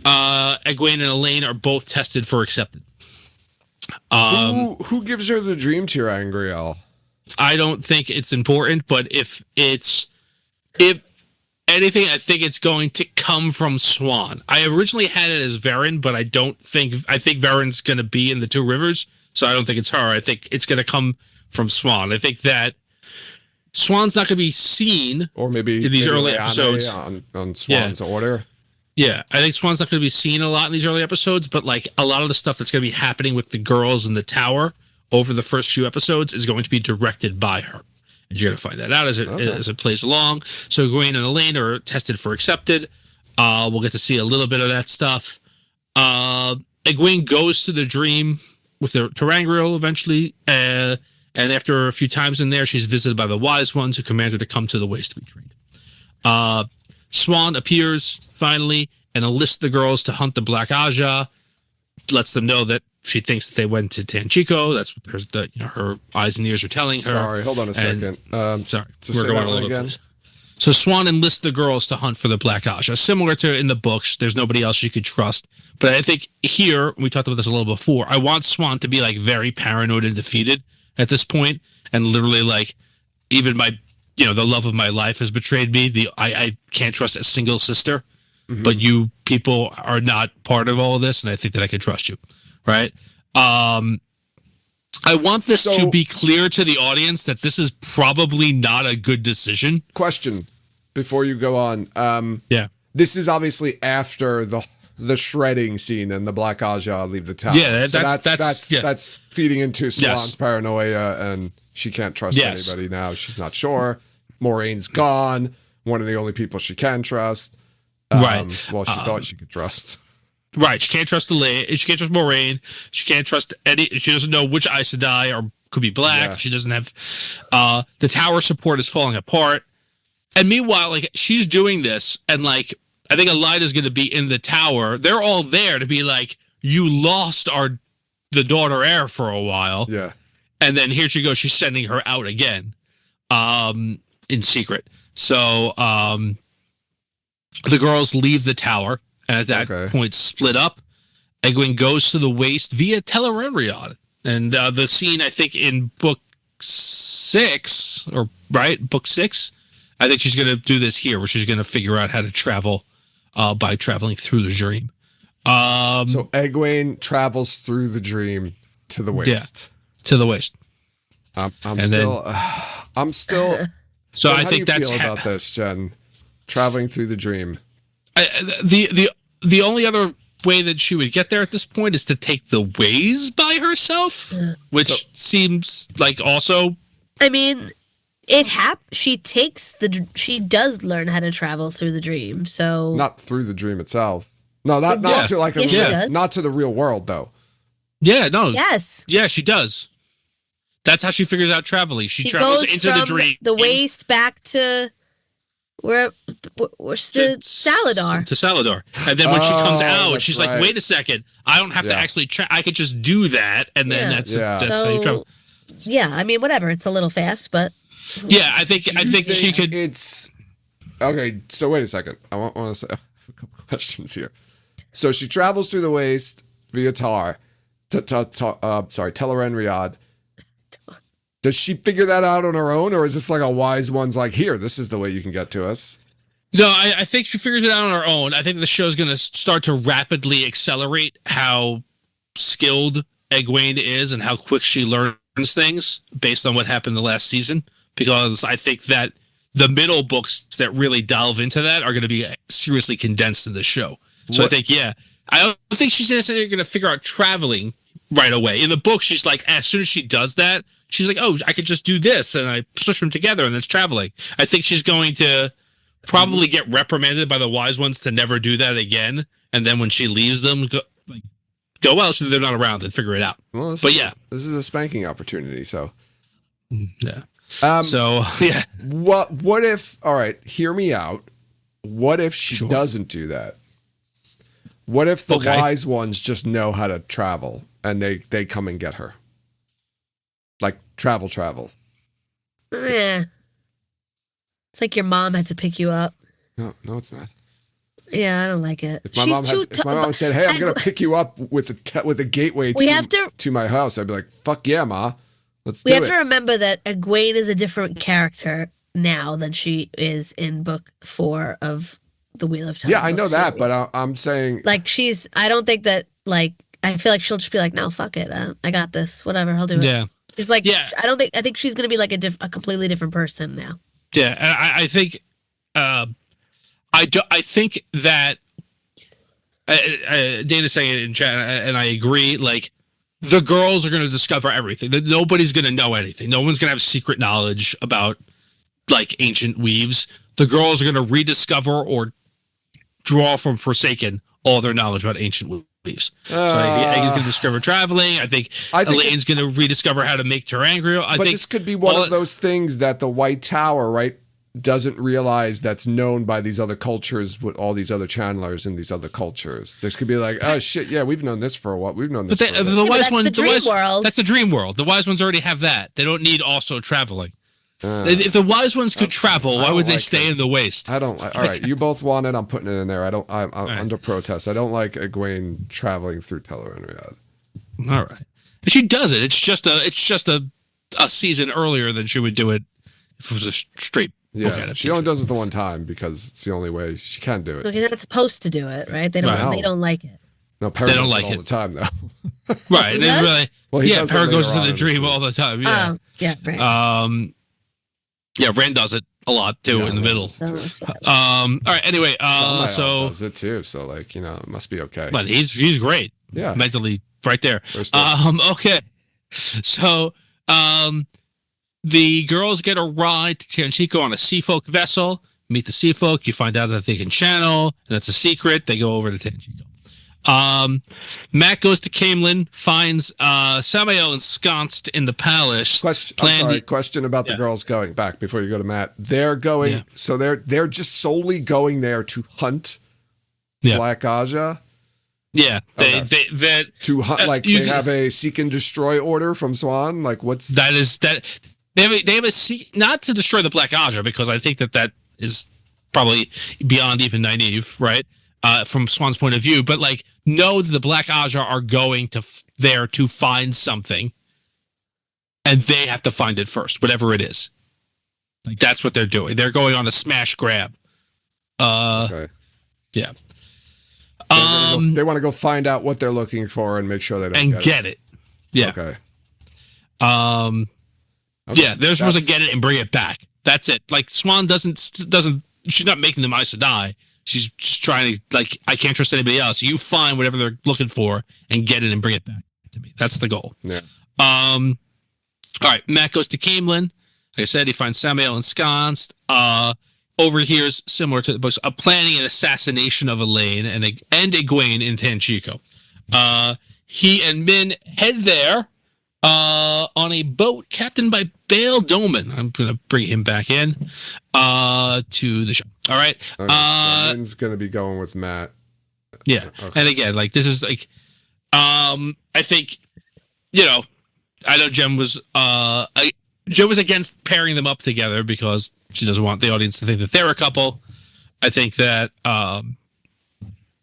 Speaker 3: Egwene and Elaine are both tested for accepted.
Speaker 1: Who gives her the dream terangrial?
Speaker 3: I don't think it's important, but if anything, I think it's going to come from Swan. I originally had it as Varen, but I think Varen's going to be in the Two Rivers. So I don't think it's her. I think it's going to come from Swan. I think that Swan's not going to be seen,
Speaker 1: or maybe
Speaker 3: in these early
Speaker 1: Leane
Speaker 3: episodes
Speaker 1: on Swan's order.
Speaker 3: Yeah, I think Swan's not going to be seen a lot in these early episodes, but like a lot of the stuff that's going to be happening with the girls in the tower over the first few episodes is going to be directed by her. And you're going to find that out as it plays along. So Egwene and Elaine are tested for accepted. We'll get to see a little bit of that stuff. Egwene goes to the dream with the terangrial eventually, and after a few times in there, she's visited by the wise ones who command her to come to the ways to be trained. Swan appears finally and enlists the girls to hunt the Black Aja, lets them know that she thinks that they went to Tanchico. That's what her eyes and ears are telling her.
Speaker 1: Sorry, hold on a second.
Speaker 3: Sorry,
Speaker 1: we're going on again.
Speaker 3: So Swan enlists the girls to hunt for the Black Aja. Similar to in the books, there's nobody else she could trust. But I think here, we talked about this a little before, I want Swan to be like very paranoid and defeated at this point, and literally like, even my, the love of my life has betrayed me. I can't trust a single sister, but you people are not part of all of this, and I think that I can trust you, right? I want this to be clear to the audience that this is probably not a good decision.
Speaker 1: Question before you go on.
Speaker 3: Yeah.
Speaker 1: This is obviously after the shredding scene and the Black Aja leave the town.
Speaker 3: Yeah,
Speaker 1: so that's feeding into Swan's paranoia, and she can't trust anybody now. She's not sure. Moraine's gone. One of the only people she can trust.
Speaker 3: Right.
Speaker 1: Well, she thought she could trust.
Speaker 3: Right. She can't trust she can't trust Moraine. She can't trust any. She doesn't know which Aes Sedai or could be black. Yeah. She doesn't have. The tower support is falling apart. And meanwhile, like, she's doing this, and like, I think Elida's going to be in the tower. They're all there to be like, you lost the daughter heir for a while.
Speaker 1: Yeah.
Speaker 3: And then here she goes. She's sending her out again, in secret. So the girls leave the tower, and at that point split up. Egwene goes to the waste via Tel'aran'rhiod. And the scene, I think, in book 6, book 6, I think she's going to do this here, where she's going to figure out how to travel by traveling through the dream.
Speaker 1: So Egwene travels through the dream to the waste.
Speaker 3: Yeah, to the waste.
Speaker 1: I'm still.
Speaker 3: So
Speaker 1: Jen,
Speaker 3: I
Speaker 1: how
Speaker 3: think
Speaker 1: do you
Speaker 3: that's
Speaker 1: feel about this, Jen. Traveling through the dream.
Speaker 3: The only other way that she would get there at this point is to take the ways by herself, which seems like also.
Speaker 2: I mean, she does learn how to travel through the dream. So
Speaker 1: not through the dream itself. No, not to like not to the real world though.
Speaker 3: Yeah, no.
Speaker 2: Yes.
Speaker 3: Yeah, she does. That's how she figures out traveling. She travels into the dream.
Speaker 2: The waste back to where's the Saladar.
Speaker 3: To Saladar. And then when she comes out, she's like, wait a second. I don't have to actually I could just do that, and then that's how you travel.
Speaker 2: Yeah, I mean, whatever. It's a little fast, but
Speaker 3: yeah, I think she could.
Speaker 1: It's okay. So wait a second. I want to say a couple questions here. So she travels through the waste via Tel'aran'rhiod. Does she figure that out on her own, or is this like a wise one's like, here, this is the way you can get to us?
Speaker 3: No, I think she figures it out on her own. I think the show's going to start to rapidly accelerate how skilled Egwene is and how quick she learns things based on what happened the last season, because I think that the middle books that really delve into that are going to be seriously condensed in the show. So I think, I don't think she's necessarily going to figure out traveling right away. In the book, she's like, as soon as she does that, she's like, oh, I could just do this, and I switch them together, and it's traveling. I think she's going to probably get reprimanded by the wise ones to never do that again, and then when she leaves them, go well, so they're not around, and figure it out.
Speaker 1: Well, this is a spanking opportunity, so.
Speaker 3: Yeah.
Speaker 1: What if, all right, hear me out. What if she doesn't do that? What if the wise ones just know how to travel, and they come and get her? Like travel.
Speaker 2: Yeah. It's like your mom had to pick you up.
Speaker 1: No, it's not.
Speaker 2: Yeah, I don't like it.
Speaker 1: If my mom said, "Hey, I'm going to pick you up with a gateway to my house," I'd be like, "Fuck yeah, ma, let's do it." We
Speaker 2: have to remember that Egwene is a different character now than she is in book 4 of the Wheel of Time.
Speaker 1: Yeah, I know that, but I'm saying,
Speaker 2: like, I don't think that, like, I feel like she'll just be like, "No, fuck it, I got this. Whatever, I'll do it."
Speaker 3: Yeah.
Speaker 2: It's like, I think she's going to be like a completely different person now.
Speaker 3: Yeah, I think, I think that Dana's saying it in chat, and I agree. Like, the girls are going to discover everything. Nobody's going to know anything. No one's going to have secret knowledge about like ancient weaves. The girls are going to rediscover or draw from Forsaken all their knowledge about ancient weaves. So I think he's going to discover traveling. I think Elaine's going to rediscover how to make Terangrial. But
Speaker 1: this could be one of those things that the White Tower, right, doesn't realize that's known by these other cultures with all these other channelers in these other cultures. This could be like, oh shit, yeah, we've known this for a while. We've known this.
Speaker 2: The wise ones, that's the dream world.
Speaker 3: That's the dream world. The wise ones already have that. They don't need also traveling. If the wise ones could travel, why would they
Speaker 1: like
Speaker 3: stay
Speaker 1: it.
Speaker 3: in the waste?
Speaker 1: I don't like. All right, you both want it. I'm putting it in there. I'm under protest. I don't like Egwene traveling through Tel'aran'rhiod.
Speaker 3: All right, but she does it. It's just a season earlier than she would do it if it was a straight.
Speaker 1: Yeah, she only does it the one time because it's the only way she can do it.
Speaker 2: Look, you're not supposed to do it, right? They don't. They don't like it.
Speaker 1: No, Perry
Speaker 3: they don't
Speaker 1: does
Speaker 3: like
Speaker 1: it all
Speaker 3: it
Speaker 1: the time though.
Speaker 3: Right? And really,
Speaker 1: well,
Speaker 3: Perry goes into the dream all the time. Yeah,
Speaker 2: yeah, right.
Speaker 3: Yeah, Ren does it a lot too in the middle. All right. Anyway, so
Speaker 1: does it too. So like it must be okay.
Speaker 3: But he's great.
Speaker 1: Yeah,
Speaker 3: mentally right there. Okay. So the girls get a ride to Tanchico on a Seafolk vessel. Meet the Seafolk. You find out that they can channel, and that's a secret. They go over to Tanchico. Matt goes to Camelin, finds Samael ensconced in the palace.
Speaker 1: Question about the girls going back before you go to Matt. They're going, so they're just solely going there to hunt Black Aja.
Speaker 3: Yeah, they
Speaker 1: to hunt, like they have a seek and destroy order from Swan. Like what's
Speaker 3: that? Is that they have a seek not to destroy the Black Aja, because I think that is probably beyond even naive, right? From Swan's point of view, but like know that the Black Aja are going to there to find something, and they have to find it first, whatever it is. Like that's what they're doing. They're going on a smash grab.
Speaker 1: Okay.
Speaker 3: Yeah.
Speaker 1: They want to go find out what they're looking for and make sure they don't
Speaker 3: get it. Yeah.
Speaker 1: Okay.
Speaker 3: Yeah, they're supposed to get it and bring it back. That's it. Like Swan doesn't. She's not making them Aes Sedai. She's just trying to, like, I can't trust anybody else. You find whatever they're looking for and get it and bring it back to me. That's the goal.
Speaker 1: Yeah.
Speaker 3: All right. Matt goes to Camelin. Like I said, he finds Samael ensconced. Overhears, similar to the books, planning an assassination of Elaine and Egwene in Tanchico. He and Min head there on a boat captained by Bail Doman. I'm going to bring him back in to the show. All right.
Speaker 1: Okay. Min's going to be going with Matt.
Speaker 3: Yeah. Okay. And again, like this is like, I think, I know Jen was against pairing them up together because she doesn't want the audience to think that they're a couple. I think that,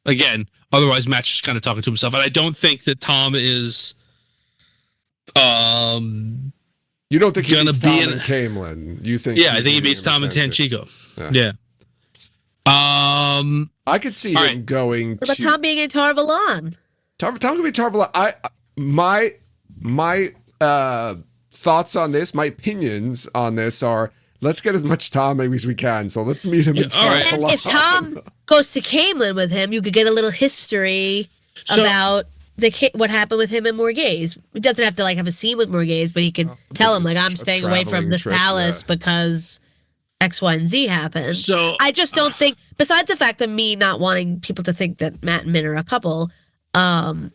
Speaker 3: again, otherwise Matt's just kind of talking to himself. And I don't think that Tom is,
Speaker 1: you don't think he beats Tom and Camelin? You think?
Speaker 3: Yeah, I think he beats Tom and Tanchico. Yeah.
Speaker 1: I could see him going.
Speaker 2: What about Tom being in Tar Valon?
Speaker 1: Tom could be Tar Valon. My thoughts on this, my opinions on this are: let's get as much Tom maybe as we can. So let's meet him in Tar Valon.
Speaker 2: And if Tom goes to Camelin with him, you could get a little history about what happened with him and Morghese. He doesn't have to have a scene with Morghese, but he can tell him I'm staying away from the palace because X, Y, and Z happened. So I just don't think, besides the fact of me not wanting people to think that Matt and Min are a couple, I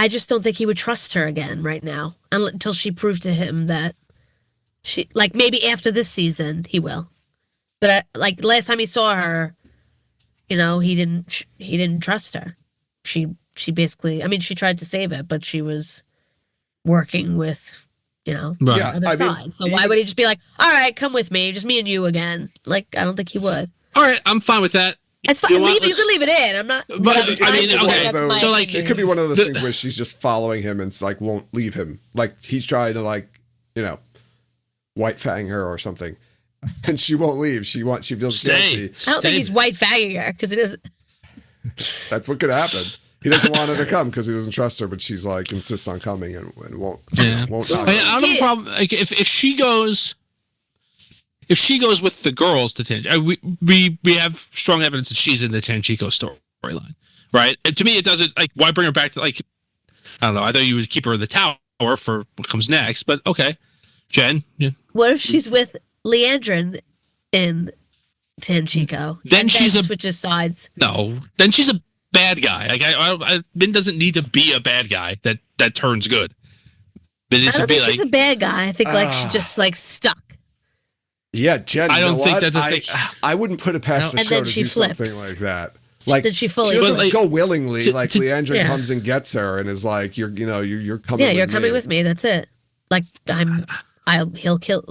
Speaker 2: just don't think he would trust her again right now until she proved to him that she, maybe after this season he will. But last time he saw her, he didn't trust her. She basically, she tried to save it, but she was working with, the other side. So why would he just be like, all right, come with me, just me and you again? I don't think he would.
Speaker 3: All right, I'm fine with that.
Speaker 2: It's fine. You can leave it in. I'm not.
Speaker 3: But okay. So
Speaker 1: it could be one of those things where she's just following him and won't leave him. He's trying to white fang her or something, and she won't leave. She feels guilty.
Speaker 2: I don't think he's white fanging her because it is.
Speaker 1: That's what could happen. He doesn't want her to come because he doesn't trust her, but she's insists on coming and won't. Won't.
Speaker 3: I don't have a problem. If she goes with the girls to Tanchico, we have strong evidence that she's in the Tanchico storyline, right? And to me, it doesn't why bring her back to I don't know. I thought you would keep her in the tower for what comes next, but okay, Jen. Yeah.
Speaker 2: What if she's with Leandrin in Tanchico?
Speaker 3: Then
Speaker 2: switches sides.
Speaker 3: No, then she's a bad guy. Min doesn't need to be a bad guy that turns good. But it needs to be
Speaker 2: she's a bad guy. I think she's just stuck.
Speaker 1: Yeah, Jen.
Speaker 3: I don't think that
Speaker 1: I wouldn't put it past the show to do something like that.
Speaker 2: Then she fully
Speaker 1: doesn't go willingly. Leandrin comes and gets her and is you're coming.
Speaker 2: Yeah, you're coming with me. That's it. He'll kill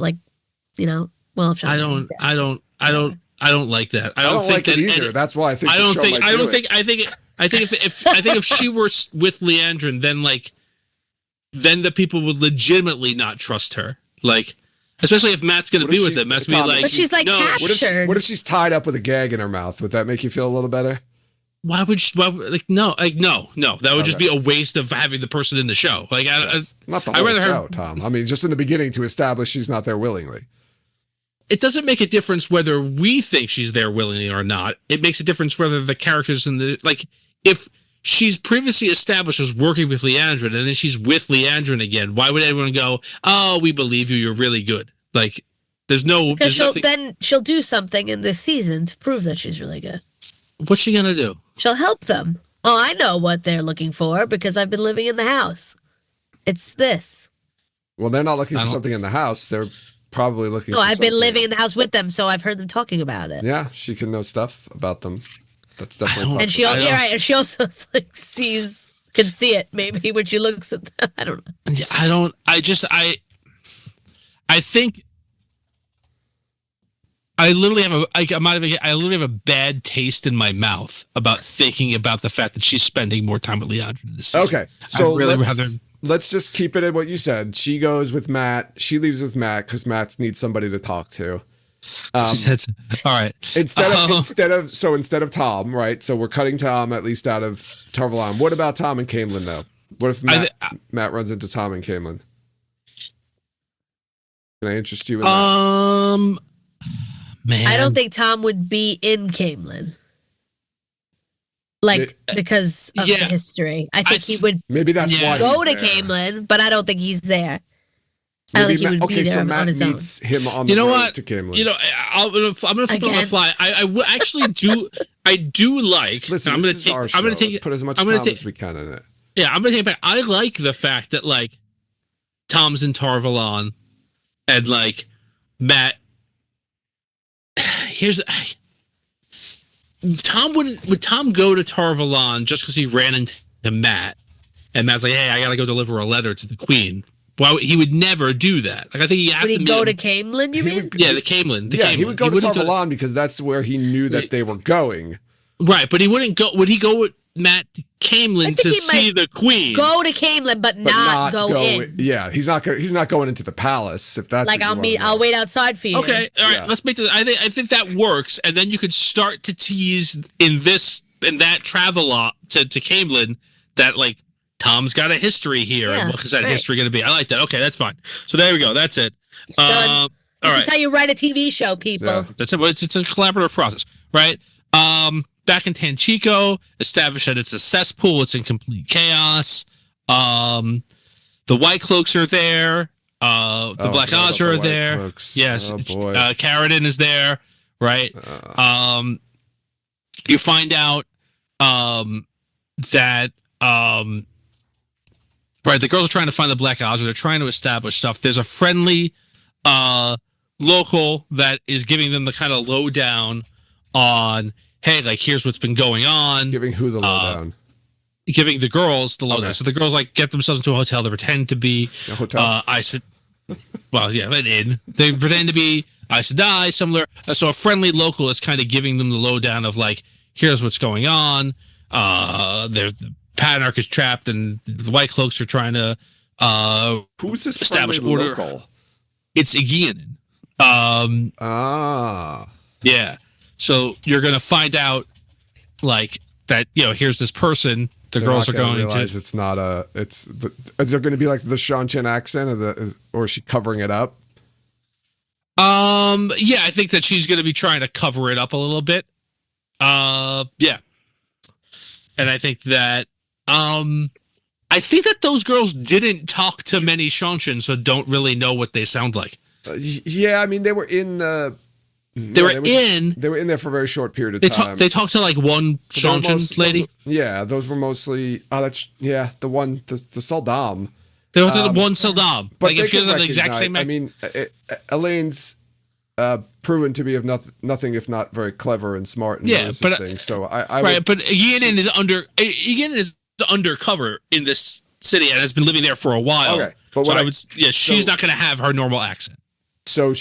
Speaker 2: you know, well, if
Speaker 3: I
Speaker 2: Sean is
Speaker 3: don't,
Speaker 2: dead.
Speaker 3: I don't, I don't, I don't like that. I
Speaker 1: I
Speaker 3: don't
Speaker 1: don't
Speaker 3: think
Speaker 1: like it
Speaker 3: that
Speaker 1: either. That's why I think
Speaker 3: I
Speaker 1: the
Speaker 3: don't
Speaker 1: show
Speaker 3: think,
Speaker 1: might
Speaker 3: I
Speaker 1: do
Speaker 3: don't
Speaker 1: it.
Speaker 3: think, I think if she were with Leandrin, then like, then the people would legitimately not trust her. Like, especially if Matt's going to
Speaker 1: What
Speaker 3: be
Speaker 1: if
Speaker 3: with
Speaker 1: she's-
Speaker 3: him. That's
Speaker 1: Tom,
Speaker 3: be like,
Speaker 2: But she's like
Speaker 3: no,
Speaker 2: captured.
Speaker 1: What if she's tied up with a gag in her mouth? Would that make you feel a little better?
Speaker 3: why would she, no. That would just
Speaker 1: Okay.
Speaker 3: be a waste of having the person in the show. Like,
Speaker 1: Not the
Speaker 3: I'd
Speaker 1: whole
Speaker 3: rather
Speaker 1: show,
Speaker 3: her-
Speaker 1: Tom. I mean, just in the beginning to establish she's not there willingly.
Speaker 3: it doesn't make a difference whether we think she's there willingly or not. It makes a difference whether the characters in the, like, if she's previously established as working with Leandrin and then she's with Leandrin again, why would anyone go, oh, we believe you, you're really good? Like, there's no,
Speaker 2: Because
Speaker 3: there's nothing.
Speaker 2: she'll do something in this season to prove that she's really good.
Speaker 3: What's she gonna do?
Speaker 2: She'll help them. Oh, I know what they're looking for because I've been living in the house. It's this.
Speaker 1: Well, they're not looking
Speaker 3: I
Speaker 1: for
Speaker 3: don't-
Speaker 1: something in the house. They're probably looking
Speaker 2: No,
Speaker 1: for
Speaker 2: I've been
Speaker 1: something.
Speaker 2: living in the house with them, so I've heard them talking about it.
Speaker 1: Yeah, she can know stuff about them. That's
Speaker 3: I
Speaker 1: definitely
Speaker 3: don't-
Speaker 2: And
Speaker 1: possible.
Speaker 2: you're right. And she also like can see it maybe when she looks at them. I don't know.
Speaker 3: I think I literally have a bad taste in my mouth about thinking about the fact that she's spending more time with Leandrin this season.
Speaker 1: Okay, so
Speaker 3: I'd really rather.
Speaker 1: let's just keep it at what you said. She goes with Matt. She leaves with Matt because Matt needs somebody to talk to.
Speaker 3: That's all right.
Speaker 1: Instead of Tom, right? So we're cutting Tom at least out of Tarvalon. What about Tom and Camelin though? What if Matt runs into Tom and Camelin? Can I interest you in that?
Speaker 3: Man,
Speaker 2: I don't think Tom would be in Camelin. Like, because of the
Speaker 3: Yeah.
Speaker 2: history. I think he would
Speaker 1: Maybe that's
Speaker 3: Yeah.
Speaker 1: why
Speaker 2: go
Speaker 1: he's
Speaker 2: to
Speaker 1: there.
Speaker 2: Camelin, but I don't think he's there. I don't
Speaker 1: Maybe
Speaker 2: think he would be there
Speaker 1: so
Speaker 2: on
Speaker 1: Matt
Speaker 2: his own.
Speaker 1: meets him on the
Speaker 3: You know
Speaker 1: road
Speaker 3: what?
Speaker 1: to Camelin.
Speaker 3: You know, I'm gonna flip on the
Speaker 2: Again.
Speaker 3: fly. Actually do. I do like.
Speaker 1: Listen,
Speaker 3: I'm
Speaker 1: this
Speaker 3: gonna
Speaker 1: is
Speaker 3: take.
Speaker 1: our show.
Speaker 3: I'm gonna take.
Speaker 1: Let's put as much
Speaker 3: I'm
Speaker 1: time
Speaker 3: gonna take-
Speaker 1: as we can in it.
Speaker 3: Yeah, I'm gonna take it back. I like the fact that like Tom's in Tarvalon, and like Matt. Would Tom go to Tarvalon just because he ran into Matt, and Matt's like, hey, I gotta go deliver a letter to the Queen. Well, he would never do that. Like, I think he has
Speaker 2: Would he
Speaker 3: to
Speaker 2: go
Speaker 3: meet
Speaker 2: to
Speaker 3: him.
Speaker 2: Camelin, you
Speaker 1: He
Speaker 2: mean?
Speaker 1: would-
Speaker 3: Yeah, the Camelin.
Speaker 1: He would go to
Speaker 3: wouldn't
Speaker 1: Tarvalon because that's where he knew that they were going.
Speaker 3: Right, but he wouldn't go. Would he go with Matt to
Speaker 2: I
Speaker 3: Camelin
Speaker 2: think
Speaker 3: to
Speaker 2: he
Speaker 3: see
Speaker 2: might
Speaker 3: the Queen?
Speaker 2: Go to Camelin, but not go in.
Speaker 1: Yeah, he's not going into the palace if that's
Speaker 2: Like,
Speaker 1: what you
Speaker 2: I'll
Speaker 1: wanna
Speaker 2: wait outside for you.
Speaker 3: Okay, all right.
Speaker 1: Yeah.
Speaker 3: Let's make this. I think that works, and then you could start to tease in that travel to Camelin that like Tom's got a history here,
Speaker 2: Yeah,
Speaker 3: and what is that
Speaker 2: right.
Speaker 3: history going to be? I like that. Okay, that's fine. So there we go. That's it.
Speaker 2: Done.
Speaker 3: All
Speaker 2: This
Speaker 3: right,
Speaker 2: is how you write a TV show, people.
Speaker 1: Yeah.
Speaker 3: that's it. It's a collaborative process, right? Back in Tanchico, established that it's a cesspool. It's in complete chaos. The White Cloaks are there. The Black
Speaker 1: forgot
Speaker 3: Oz
Speaker 1: about the
Speaker 3: are
Speaker 1: White
Speaker 3: there.
Speaker 1: Cloaks.
Speaker 3: Yes.
Speaker 1: Oh, boy.
Speaker 3: Carradine is there, right? You find out that right, the girls are trying to find the Black Oz. They're trying to establish stuff. There's a friendly local that is giving them the kind of lowdown on, hey, like, here's what's been going on.
Speaker 1: Giving who the lowdown?
Speaker 3: Giving the girls the lowdown.
Speaker 1: Okay.
Speaker 3: So the girls like get themselves into a hotel. They pretend to be
Speaker 1: A hotel?
Speaker 3: I said, well, yeah, an inn. They pretend to be Aes Sedai, similar. So a friendly local is kind of giving them the lowdown of like, here's what's going on. There's the Patriarch is trapped, and the White Cloaks are trying to
Speaker 1: Who's this
Speaker 3: establish
Speaker 1: friendly
Speaker 3: order.
Speaker 1: local?
Speaker 3: It's Aegeanin. Yeah. So you're gonna find out like that. Here's this person. The
Speaker 1: They're
Speaker 3: girls
Speaker 1: not
Speaker 3: are
Speaker 1: gonna
Speaker 3: going
Speaker 1: realize
Speaker 3: to.
Speaker 1: it's not a. Is there going to be like the Sean Chen accent, or is she covering it up?
Speaker 3: Yeah, I think that she's gonna be trying to cover it up a little bit. Yeah. And I think that those girls didn't talk to many Shanshan, so don't really know what they sound like.
Speaker 1: Yeah, I mean they were in the.
Speaker 3: They were in
Speaker 1: there for a very short period of
Speaker 3: They
Speaker 1: time.
Speaker 3: they talked to like one
Speaker 1: But they were
Speaker 3: Shanshan lady.
Speaker 1: Those were mostly. Oh, that's the one, the Saldam.
Speaker 3: They talked to the one Saddam.
Speaker 1: But
Speaker 3: Like
Speaker 1: they
Speaker 3: if she
Speaker 1: could
Speaker 3: doesn't have the exact
Speaker 1: recognize-
Speaker 3: same.
Speaker 1: I mean, Elaine's proven to be of nothing if not very clever and smart and knows
Speaker 3: but
Speaker 1: his things. So I
Speaker 3: right,
Speaker 1: would,
Speaker 3: but Aegeanin is undercover in this city and has been living there for a while.
Speaker 1: Okay, but
Speaker 3: so
Speaker 1: what
Speaker 3: she's not going to have her normal accent.
Speaker 1: So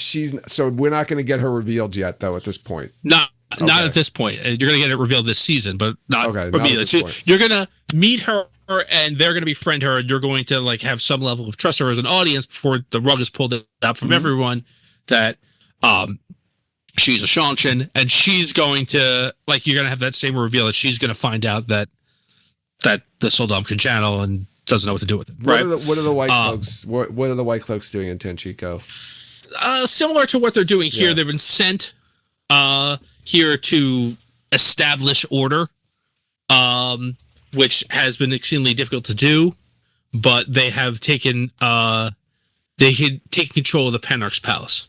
Speaker 1: we're not going to get her revealed yet, though. At this point,
Speaker 3: Not at this point. You're going to get it revealed this season, but not
Speaker 1: not at
Speaker 3: revealed.
Speaker 1: this
Speaker 3: So
Speaker 1: point.
Speaker 3: you're going to meet her, and they're going to befriend her, and you're going to like have some level of trust her as an audience before the rug is pulled out from everyone that she's a Shanshan, and she's going to like you're going to have that same reveal that she's going to find out that the Soldam can channel and doesn't know what to do with it. Right?
Speaker 1: What are the white cloaks? What are the white cloaks doing in Tenchico?
Speaker 3: Similar to what they're doing here,
Speaker 1: Yeah.
Speaker 3: they've been sent here to establish order, which has been extremely difficult to do, but they have taken control of the Panarch's palace,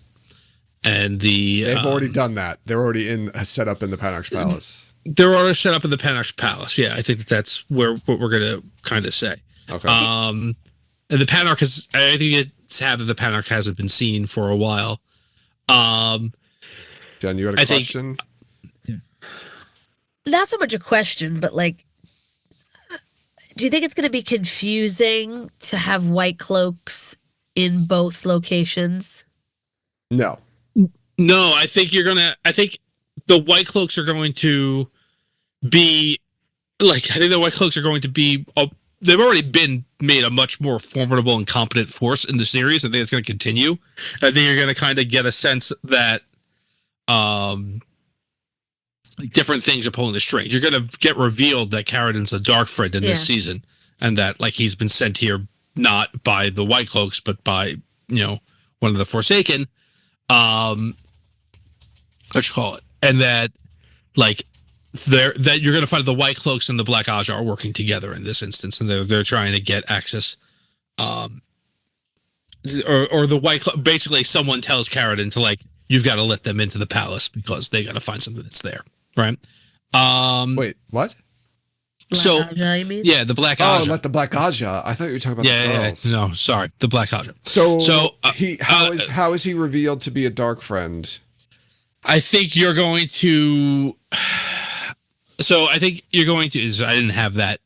Speaker 3: and
Speaker 1: They've already done that. They're already set up in the Panarch's palace.
Speaker 3: they're already set up in the Panarch's palace. Yeah, I think that's what we're gonna kind of say.
Speaker 1: Okay.
Speaker 3: And the Panarch has. I think it's had that the Panarch hasn't been seen for a while.
Speaker 1: Jen, you had a
Speaker 3: I think-
Speaker 1: question?
Speaker 2: Not so much a question, but like, do you think it's going to be confusing to have white cloaks in both locations?
Speaker 1: No.
Speaker 3: No, I think the White Cloaks are going to be like. I think the White Cloaks are going to be. They've already been made a much more formidable and competent force in the series. I think it's going to continue. I think you're going to kind of get a sense that different things are pulling the strings. You're going to get revealed that Carradin's a dark friend in this season, and that like he's been sent here not by the White Cloaks, but by one of the Forsaken. What you call it, and that like that you're going to find the White Cloaks and the Black Aja are working together in this instance, and they're trying to get access. Or the White Cloak, basically someone tells Carradin to like you've got to let them into the palace because they got to find something that's there, right?
Speaker 1: Wait, what?
Speaker 2: Black Aja, you mean?
Speaker 3: Yeah, the Black
Speaker 1: Oh,
Speaker 3: Aja.
Speaker 1: not the Black Aja. I thought you were talking about the girls.
Speaker 3: No, sorry, the Black Aja.
Speaker 1: So how is he revealed to be a dark friend?
Speaker 3: I think you're going to. So I think you're going to. I didn't have that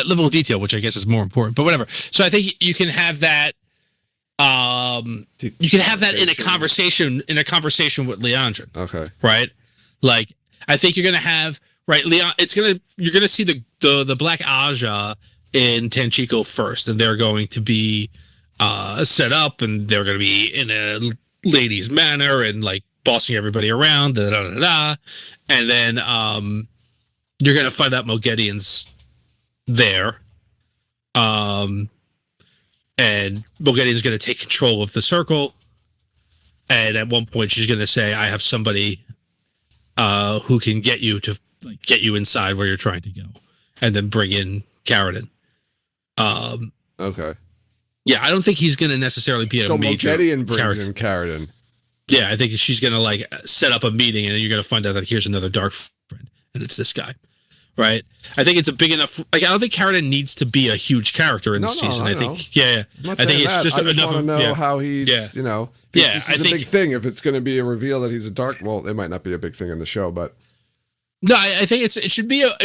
Speaker 3: level of detail, which I guess is more important. But whatever. So I think you can have that. You can have that in a conversation with Leandrin.
Speaker 1: Okay.
Speaker 3: Right. Like I think you're gonna have Leon. You're gonna see the Black Aja in Tenchico first, and they're going to be set up, and they're going to be in a lady's manner and like bossing everybody around, and then you're going to find out Mogedian's there, and Mogedian's going to take control of the circle, and at one point she's going to say, "I have somebody who can get you inside where you're trying to go," and then bring in Carradin.
Speaker 1: Okay.
Speaker 3: Yeah, I don't think he's going to necessarily be a major
Speaker 1: Mogedian brings
Speaker 3: character.
Speaker 1: in Carradin.
Speaker 3: Yeah, I think she's going to like set up a meeting, and then you're going to find out that here's another dark friend, and it's this guy, right? I think it's a big enough. Like, I don't think Carradin needs to be a huge character in this season. I think,
Speaker 1: I'm not
Speaker 3: I think
Speaker 1: saying
Speaker 3: it's
Speaker 1: that.
Speaker 3: just
Speaker 1: I just
Speaker 3: enough.
Speaker 1: want to know
Speaker 3: Yeah.
Speaker 1: how he's.
Speaker 3: Yeah.
Speaker 1: This is a big thing. If it's going to be a reveal that he's a dark, well, it might not be a big thing in the show, but.
Speaker 3: No, I think it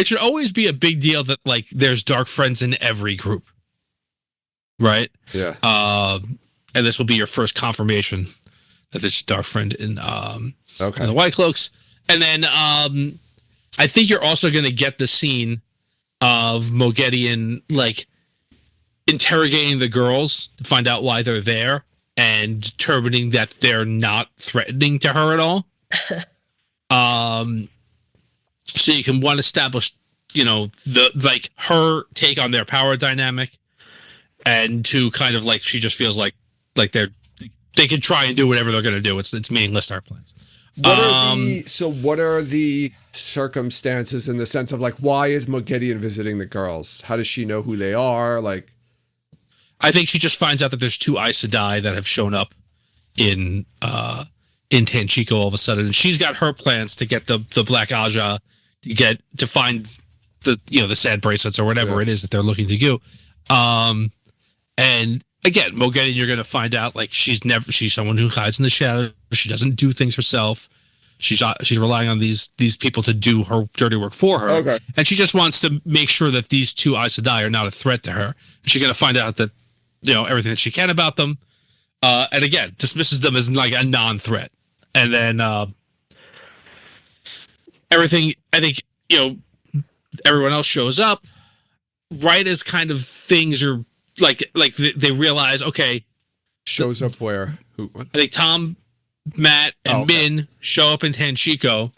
Speaker 3: should always be a big deal that like there's dark friends in every group, right?
Speaker 1: Yeah.
Speaker 3: And this will be your first confirmation that there's a dark friend in the White Cloaks, and then I think you're also going to get the scene of Mogedian like interrogating the girls to find out why they're there and determining that they're not threatening to her at all. So you can establish, the like her take on their power dynamic, and to kind of like she just feels like they can try and do whatever they're going to do. It's meaningless, our plans.
Speaker 1: What are the circumstances in the sense of like why is Mogedian visiting the girls? How does she know who they are? Like,
Speaker 3: I think she just finds out that there's two Aes Sedai that have shown up in Tenchico all of a sudden, and she's got her plans to get the Black Aja to find the sad bracelets or whatever it is that they're looking to do. And again, Mogedian, you're going to find out like she's someone who hides in the shadows. She doesn't do things herself. She's relying on these people to do her dirty work for her.
Speaker 1: Okay.
Speaker 3: And she just wants to make sure that these two Aes Sedai are not a threat to her. She's going to find out that everything that she can about them. and again dismisses them as like a non-threat. And then everything, I think, everyone else shows up right as kind of things are like they realize, okay,
Speaker 1: Shows up where? Who? What?
Speaker 3: I think Tom, Matt, and Min show up in Tanchico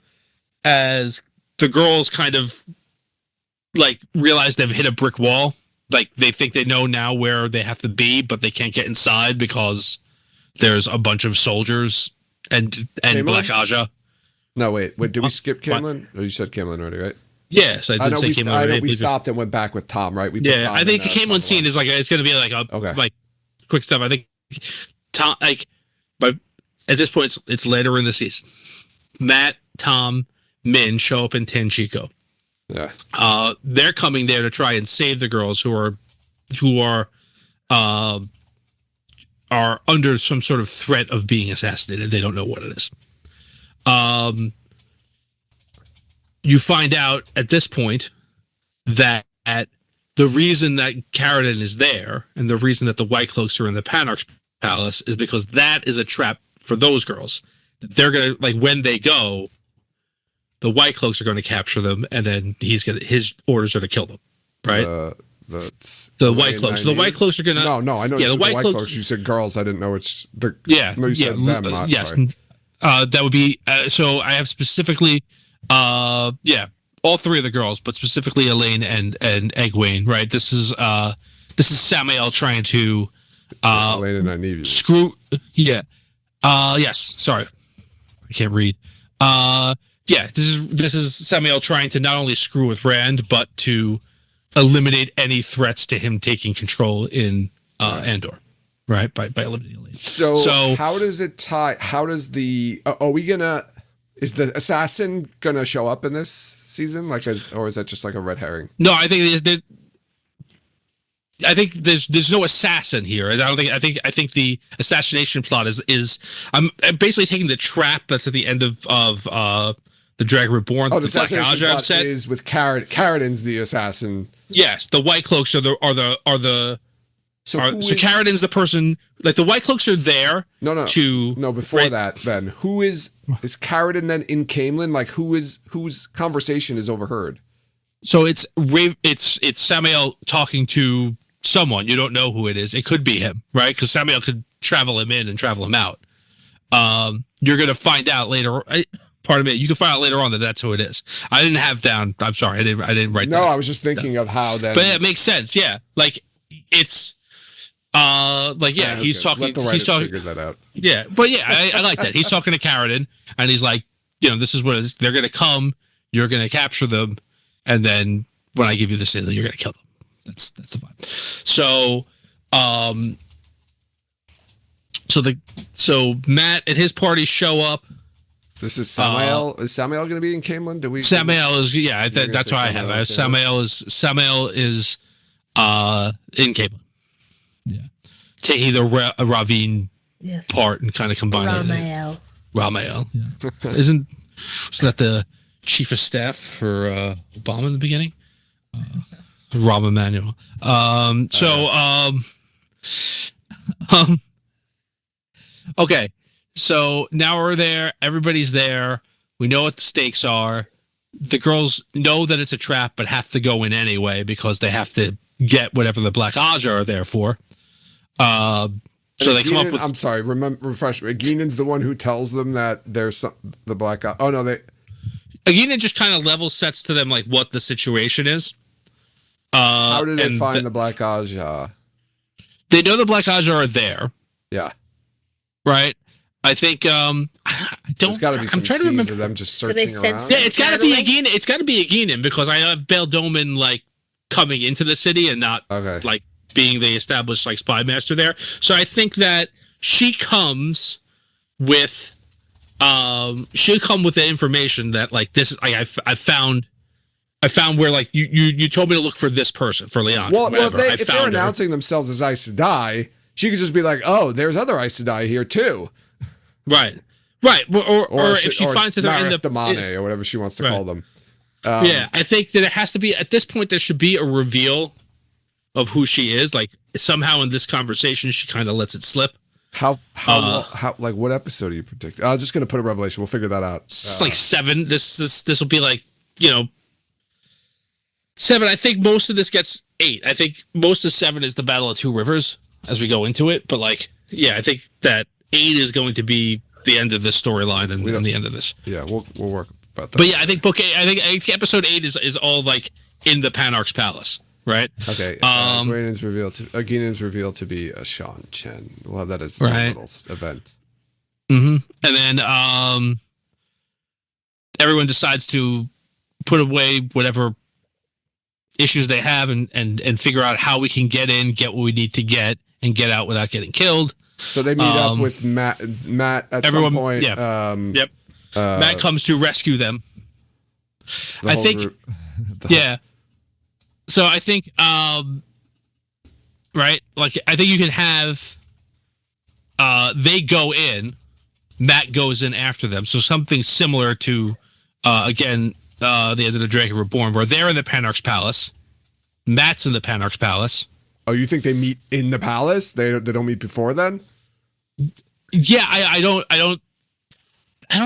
Speaker 3: as the girls kind of like realize they've hit a brick wall. Like they think they know now where they have to be, but they can't get inside because there's a bunch of soldiers and Black Aja.
Speaker 1: No, wait. Did we skip Camelin? Or you said Camelin already, right?
Speaker 3: Yes, I did say Camelin.
Speaker 1: I know we stopped and went back with Tom, right?
Speaker 3: I think the Camelin scene is like it's going to be like like quick stuff. I think Tom, like, but at this point it's later in the season. Matt, Tom, Min show up in Tanchico.
Speaker 1: Yeah.
Speaker 3: They're coming there to try and save the girls who are under some sort of threat of being assassinated. They don't know what it is. You find out at this point that the reason that Carradine is there and the reason that the White Cloaks are in the Panarch's palace is because that is a trap for those girls. They're gonna, like, when they go, the White Cloaks are going to capture them, and then his orders are to kill them, right? The White Cloaks. So the White Cloaks are going to.
Speaker 1: No, I know. Yeah, the White Cloaks. You said girls. I didn't know it's the.
Speaker 3: Yeah,
Speaker 1: no, you said them.
Speaker 3: Yes, that would be. So I have specifically, all three of the girls, but specifically Elaine and Egwene. Right. This is Samael trying to.
Speaker 1: Elaine and Nynaeve.
Speaker 3: Screw. Yeah. Yes. Sorry, I can't read. This is Samael trying to not only screw with Rand, but to eliminate any threats to him taking control in Andor, right? By eliminating Elaine.
Speaker 1: So how does it tie? How does the? Is the assassin gonna show up in this season? Or is that just like a red herring?
Speaker 3: No, I think there's no assassin here. I think the assassination plot is I'm basically taking the trap that's at the end of the Dragon Reborn.
Speaker 1: Oh, the assassination plot set is with Carradine's the assassin.
Speaker 3: Yes, the White Cloaks are the. So Carradine's the person. Like the White Cloaks are there.
Speaker 1: No. Before that, then who is Carradine then in Camelin? Like whose conversation is overheard?
Speaker 3: So it's Samael talking to someone. You don't know who it is. It could be him, right? Because Samael could travel him in and travel him out. You're gonna find out later. Pardon me. You can find out later on that that's who it is. I didn't have down. I'm sorry. I didn't write.
Speaker 1: No, I was just thinking of how then.
Speaker 3: But it makes sense. Yeah, like it's. He's talking.
Speaker 1: Let the writers figure that out.
Speaker 3: Yeah, but yeah, I like that. He's talking to Carradine, and he's like, this is what it is. They're gonna come. You're gonna capture them, and then when I give you the signal, you're gonna kill them. That's the vibe. So Matt and his party show up.
Speaker 1: This is Samael. Is Samael going to be in Camelin?
Speaker 3: Samael is that's what I have. Samael is in Camelin. Yeah, taking the Ravine part and kind of combining it. Ramael. Yeah. Isn't that the chief of staff for Obama in the beginning? Rahm Emanuel. Okay. So now we're there. Everybody's there. We know what the stakes are. The girls know that it's a trap, but have to go in anyway because they have to get whatever the Black Aja are there for. So they come up with.
Speaker 1: I'm sorry. Refresh me. Aeginen's the one who tells them that there's the Black Aja. Oh no,
Speaker 3: Aeginen just kind of level sets to them like what the situation is.
Speaker 1: How did they find the Black Aja?
Speaker 3: They know the Black Aja are there.
Speaker 1: Yeah.
Speaker 3: Right. I think I don't.
Speaker 1: There's got to be some scenes of them just searching around.
Speaker 3: Yeah, it's got to be Aeginen. It's got to be Aeginen because I have Bail Doman like coming into the city and not like being the established like spy master there. So I think that she comes with she'll come with the information that like this is I found where like you told me to look for this person for Leon.
Speaker 1: Well, if they're announcing themselves as Aes Sedai, she could just be like, oh, there's other Aes Sedai here too.
Speaker 3: Right. Or if she finds that they're in the
Speaker 1: Damane or whatever she wants to call them.
Speaker 3: I think that it has to be at this point. There should be a reveal of who she is. Like somehow in this conversation, she kind of lets it slip.
Speaker 1: How like what episode are you predicting? I'm just gonna put a revelation. We'll figure that out.
Speaker 3: It's like 7. This will be like 7. I think most of this gets 8. I think most of 7 is the Battle of Two Rivers as we go into it. But like, yeah, I think that 8 is going to be the end of this storyline and the end of this.
Speaker 1: Yeah, we'll work about that.
Speaker 3: But yeah, I think book 8. I think episode 8 is all like in the Panarch's palace, right?
Speaker 1: Okay. Guinan's revealed to be a Sean Chen. We'll have that as a little event.
Speaker 3: Mm-hmm. And then everyone decides to put away whatever issues they have and figure out how we can get in, get what we need to get, and get out without getting killed.
Speaker 1: So they meet up with Matt at some point.
Speaker 3: Yeah. Yep. Matt comes to rescue them. I think. Yeah. So I think, right? Like, I think you can have. They go in, Matt goes in after them. So something similar to, again, the end of the Dragon Reborn, where they're in the Panarch's palace. Matt's in the Panarch's palace.
Speaker 1: Oh, you think they meet in the palace? They don't meet before then?
Speaker 3: Yeah, I don't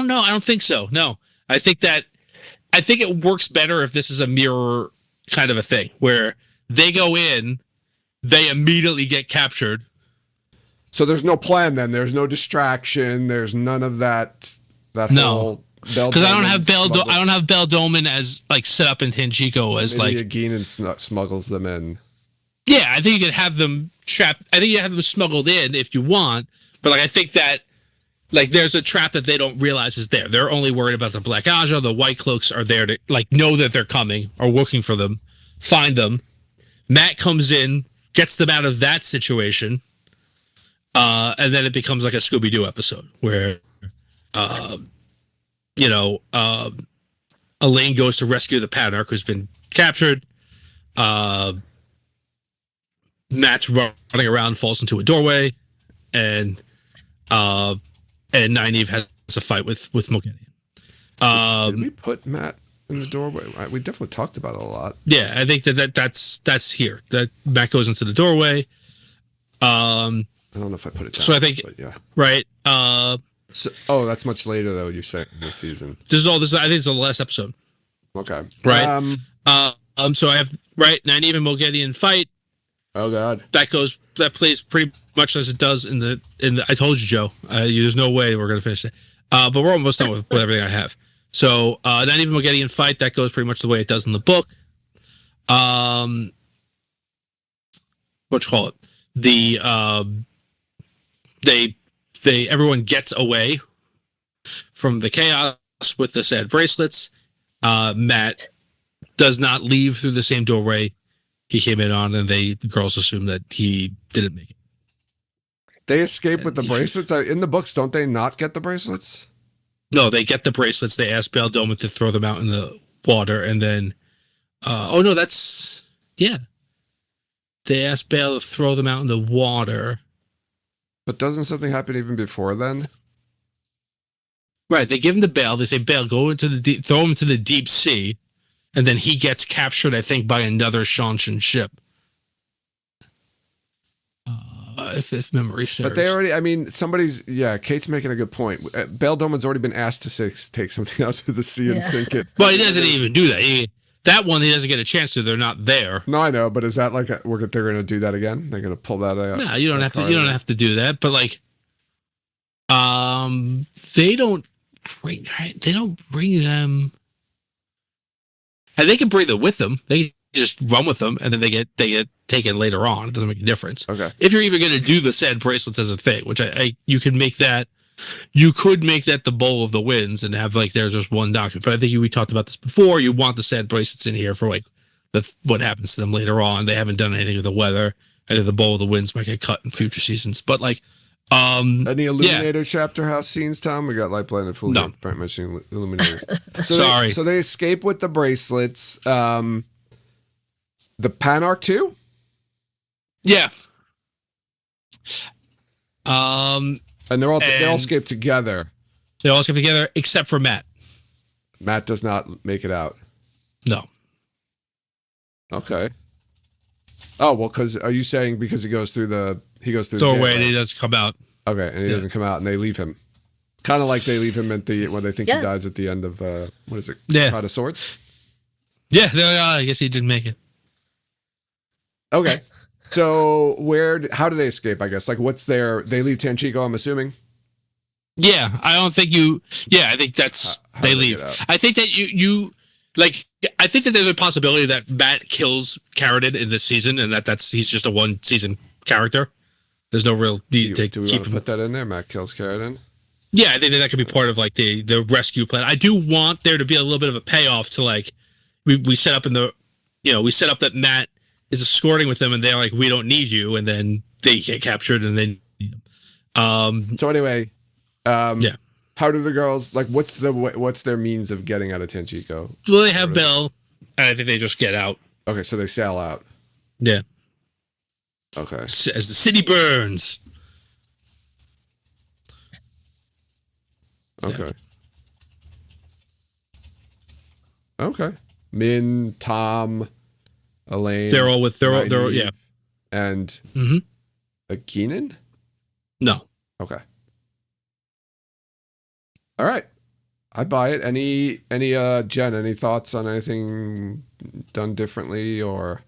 Speaker 3: know. I don't think so. No, I think it works better if this is a mirror kind of a thing where they go in, they immediately get captured.
Speaker 1: So there's no plan then. There's no distraction. There's none of that. Whole
Speaker 3: because I don't have Bell Dolman as like set up in Tenjiko as
Speaker 1: maybe
Speaker 3: like
Speaker 1: Guinan smuggles them in.
Speaker 3: Yeah, I think you could have them trapped. I think you have them smuggled in if you want, but like I think that like there's a trap that they don't realize is there. They're only worried about the Black Aja. The White Cloaks are there to like know that they're coming, are looking for them, find them. Matt comes in, gets them out of that situation, and then it becomes like a Scooby-Doo episode where, Elaine goes to rescue the Panarch who's been captured. Matt's running around, falls into a doorway, and Nynaeve has a fight with Moghedien.
Speaker 1: Did we put Matt in the doorway? We definitely talked about it a lot.
Speaker 3: Yeah, I think that's here. That Matt goes into the doorway.
Speaker 1: I don't know if I put it down.
Speaker 3: So I think,
Speaker 1: but yeah,
Speaker 3: right.
Speaker 1: That's much later though. You're saying this season.
Speaker 3: This is all. This I think it's the last episode.
Speaker 1: Okay.
Speaker 3: Right. So I have Nynaeve and Moghedien fight.
Speaker 1: Oh God.
Speaker 3: That plays pretty much as it does in the. I told you, Joe. There's no way we're gonna finish it. But we're almost done with everything I have. So Nynaeve and Moghedien fight. That goes pretty much the way it does in the book. What you call it? Everyone gets away from the chaos with the sad bracelets. Matt does not leave through the same doorway he came in on, and the girls assume that he didn't make it.
Speaker 1: They escape with the bracelets? In the books, don't they not get the bracelets?
Speaker 3: No, they get the bracelets. They ask Bail Doman to throw them out in the water, and then... They ask Bail to throw them out in the water.
Speaker 1: But doesn't something happen even before then?
Speaker 3: Right, they give him to Bail. They say, Bail, go into the throw him into the deep sea. And then he gets captured, I think, by another Shanshan ship. If memory serves.
Speaker 1: But they already, Kate's making a good point. Bail Doman's already been asked to take something out to the sea and sink it.
Speaker 3: But he doesn't even do that. He doesn't get a chance to. They're not there.
Speaker 1: No, I know, but is that like they're going to do that again? They're going to pull that out?
Speaker 3: No, you don't have to. You don't have to do that. But like, they don't bring them. And they can bring them with them. They just run with them, and then they get taken later on. It doesn't make a difference.
Speaker 1: Okay.
Speaker 3: If you're even going to do the sad bracelets as a thing, which you could make that. You could make that the bowl of the winds and have like there's just one document. But I think we talked about this before. You want the sad bracelets in here for like what happens to them later on. They haven't done anything with the weather. I think the bowl of the winds might get cut in future seasons. But like,
Speaker 1: any Illuminator chapter house scenes, Tom? We got Light Blinded Fool here, mentioning Illuminators.
Speaker 3: Sorry.
Speaker 1: So they escape with the bracelets. The Panarch too?
Speaker 3: Yeah.
Speaker 1: And they all escape together.
Speaker 3: They all escape together except for Matt.
Speaker 1: Matt does not make it out.
Speaker 3: No.
Speaker 1: Okay. Oh well, are you saying because he goes through the doorway
Speaker 3: and he doesn't come out?
Speaker 1: Okay, and he doesn't come out, and they leave him. Kind of like they leave him at the when they think he dies at the end of what is it?
Speaker 3: Yeah.
Speaker 1: Pride of Swords.
Speaker 3: Yeah, I guess he didn't make it.
Speaker 1: Okay, so how do they escape? I guess like they leave Tanchico. I'm assuming.
Speaker 3: Yeah, I don't think you. Yeah, I think that's they leave. I think that you like. I think that there's a possibility that Matt kills Carradine in this season, and he's just a one season character. There's no real need to keep him.
Speaker 1: Put that in there. Matt kills Carradine.
Speaker 3: Yeah, I think that could be part of like the rescue plan. I do want there to be a little bit of a payoff to like we set up we set up that Matt is escorting with them, and they're like, we don't need you, and then they get captured, and then.
Speaker 1: So anyway.
Speaker 3: Yeah.
Speaker 1: How do the girls like? What's their means of getting out of Tanchico?
Speaker 3: Well, they have Belle, and I think they just get out.
Speaker 1: Okay, so they sail out.
Speaker 3: Yeah.
Speaker 1: Okay.
Speaker 3: As the city burns.
Speaker 1: Okay. Yeah. Okay. Min, Tom, Elaine.
Speaker 3: They're all yeah.
Speaker 1: And Keenan?
Speaker 3: No.
Speaker 1: Okay. All right. I buy it. Any Jen, any thoughts on anything done differently or?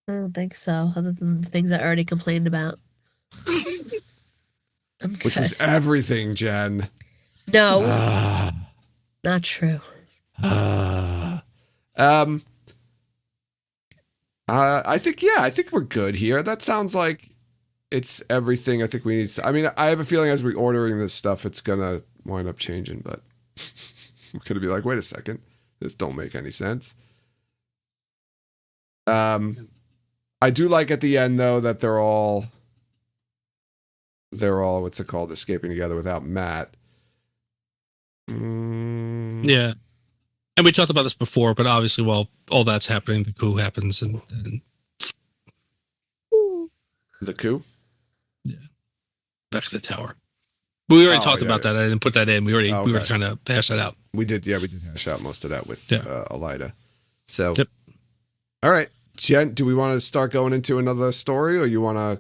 Speaker 2: I don't think so, other than the things I already complained about.
Speaker 1: Which was everything, Jen.
Speaker 2: No. Not true.
Speaker 1: I think we're good here. That sounds like it's everything I think we need. I mean, I have a feeling as we're ordering this stuff, it's gonna wind up changing, but we're gonna be like, wait a second, this don't make any sense. I do like at the end though that they're all what's it called, escaping together without Matt.
Speaker 3: Yeah. And we talked about this before, but obviously while all that's happening, the coup happens and
Speaker 1: the coup?
Speaker 3: Yeah. Back at the tower. We already talked about that. I didn't put that in. We were kind of hashed that out.
Speaker 1: We did hash out most of that with Elida. So all right. Jen, do we want to start going into another story or you want to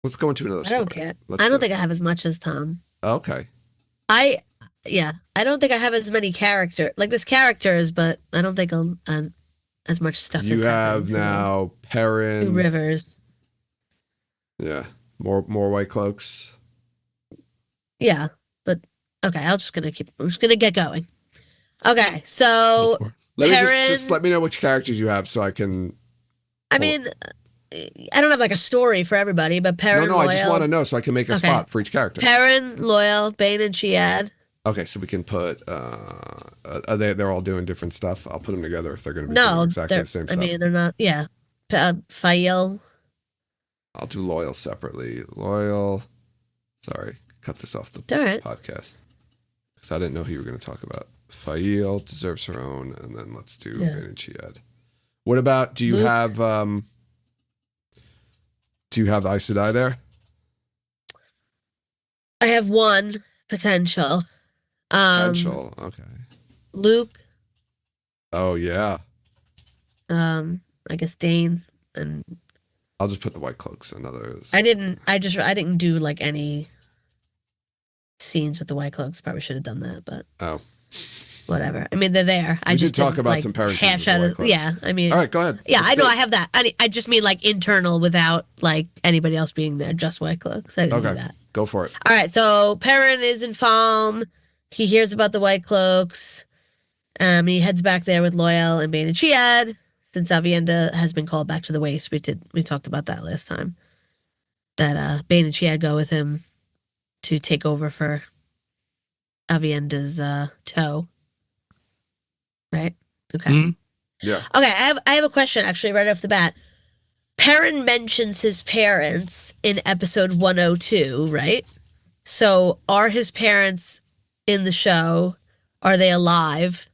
Speaker 1: let's go into another story.
Speaker 2: I don't care. I don't think I have as much as Tom.
Speaker 1: Okay.
Speaker 2: I don't think I have as many there's characters, but I don't think as much stuff.
Speaker 1: You have now Perrin,
Speaker 2: 2 Rivers.
Speaker 1: Yeah, more White Cloaks.
Speaker 2: Yeah, but okay, we're just gonna get going. Okay, so
Speaker 1: let me know which characters you have so I can.
Speaker 2: I mean, I don't have like a story for everybody, but Perrin.
Speaker 1: No,
Speaker 2: Loyal,
Speaker 1: I just want to know so I can make a spot for each character.
Speaker 2: Perrin, Loyal, Bane, and Chiad.
Speaker 1: Okay, so we can put. They're all doing different stuff. I'll put them together if they're going to be doing exactly the same stuff.
Speaker 2: I mean, they're not. Yeah, Fael.
Speaker 1: I'll do Loyal separately. Loyal. Sorry, cut this off the podcast because I didn't know who you were going to talk about. Fael deserves her own, and then let's do Bane and Chiad. What about? Do you have? Do you have Aes Sedai there?
Speaker 2: I have one potential.
Speaker 1: Okay.
Speaker 2: Luke.
Speaker 1: Oh yeah.
Speaker 2: I guess Dane and.
Speaker 1: I'll just put the White Cloaks and others.
Speaker 2: I didn't do like any scenes with the White Cloaks. Probably should have done that, but whatever. I mean, they're there.
Speaker 1: I just talk about some parents.
Speaker 2: Yeah, I mean.
Speaker 1: All right, go ahead.
Speaker 2: Yeah, I know I have that. I just mean like internal without like anybody else being there. Just White Cloaks. I didn't do that.
Speaker 1: Go for it.
Speaker 2: All right, so Perrin is in Falm. He hears about the White Cloaks. He heads back there with Loyal and Bane and Chiad. Since Avienda has been called back to the waste, we talked about that last time. That Bane and Chiad go with him to take over for Avienda's toe. Right? Okay.
Speaker 3: Mm-hmm.
Speaker 1: Yeah.
Speaker 2: Okay, I have a question actually right off the bat. Perrin mentions his parents in episode 102, right? So are his parents in the show? Are they alive?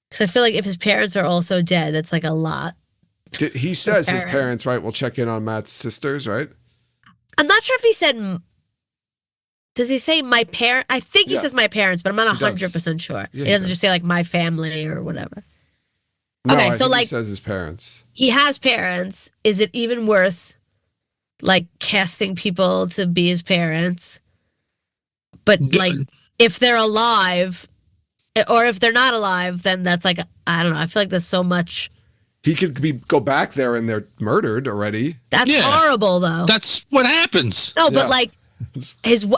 Speaker 2: Because I feel like if his parents are also dead, that's like a lot.
Speaker 1: He says his parents, right? We'll check in on Matt's sisters, right?
Speaker 2: I'm not sure if he said. Does he say my parent? I think he says my parents, but I'm not 100% sure.
Speaker 1: Yeah,
Speaker 2: he doesn't just say like my family or whatever.
Speaker 1: No,
Speaker 2: okay,
Speaker 1: I
Speaker 2: so
Speaker 1: think
Speaker 2: like
Speaker 1: he says his parents.
Speaker 2: He has parents. Is it even worth like casting people to be his parents. But like, if they're alive, or if they're not alive, then that's like, I don't know. I feel like there's so much.
Speaker 1: He could go back there and they're murdered already.
Speaker 2: That's horrible, though.
Speaker 3: That's what happens.
Speaker 2: No, but like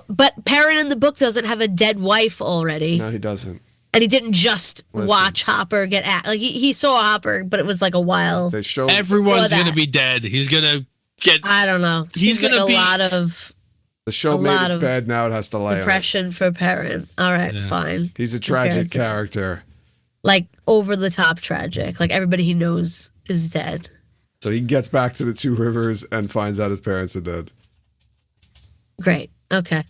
Speaker 2: but Perrin in the book doesn't have a dead wife already.
Speaker 1: No, he doesn't.
Speaker 2: And he didn't just watch Hopper get like he saw Hopper, but it was like a while.
Speaker 1: They show
Speaker 3: everyone's gonna be dead. He's gonna get.
Speaker 2: I don't know.
Speaker 3: He's
Speaker 2: Seems
Speaker 3: gonna
Speaker 2: like
Speaker 3: be
Speaker 2: a lot of.
Speaker 1: The show made its bed. Now it has to lay
Speaker 2: depression for Perrin. All right, fine.
Speaker 1: He's a tragic character.
Speaker 2: Like over the top tragic. Like everybody he knows is dead.
Speaker 1: So he gets back to the Two Rivers and finds out his parents are dead.
Speaker 2: Great. Okay.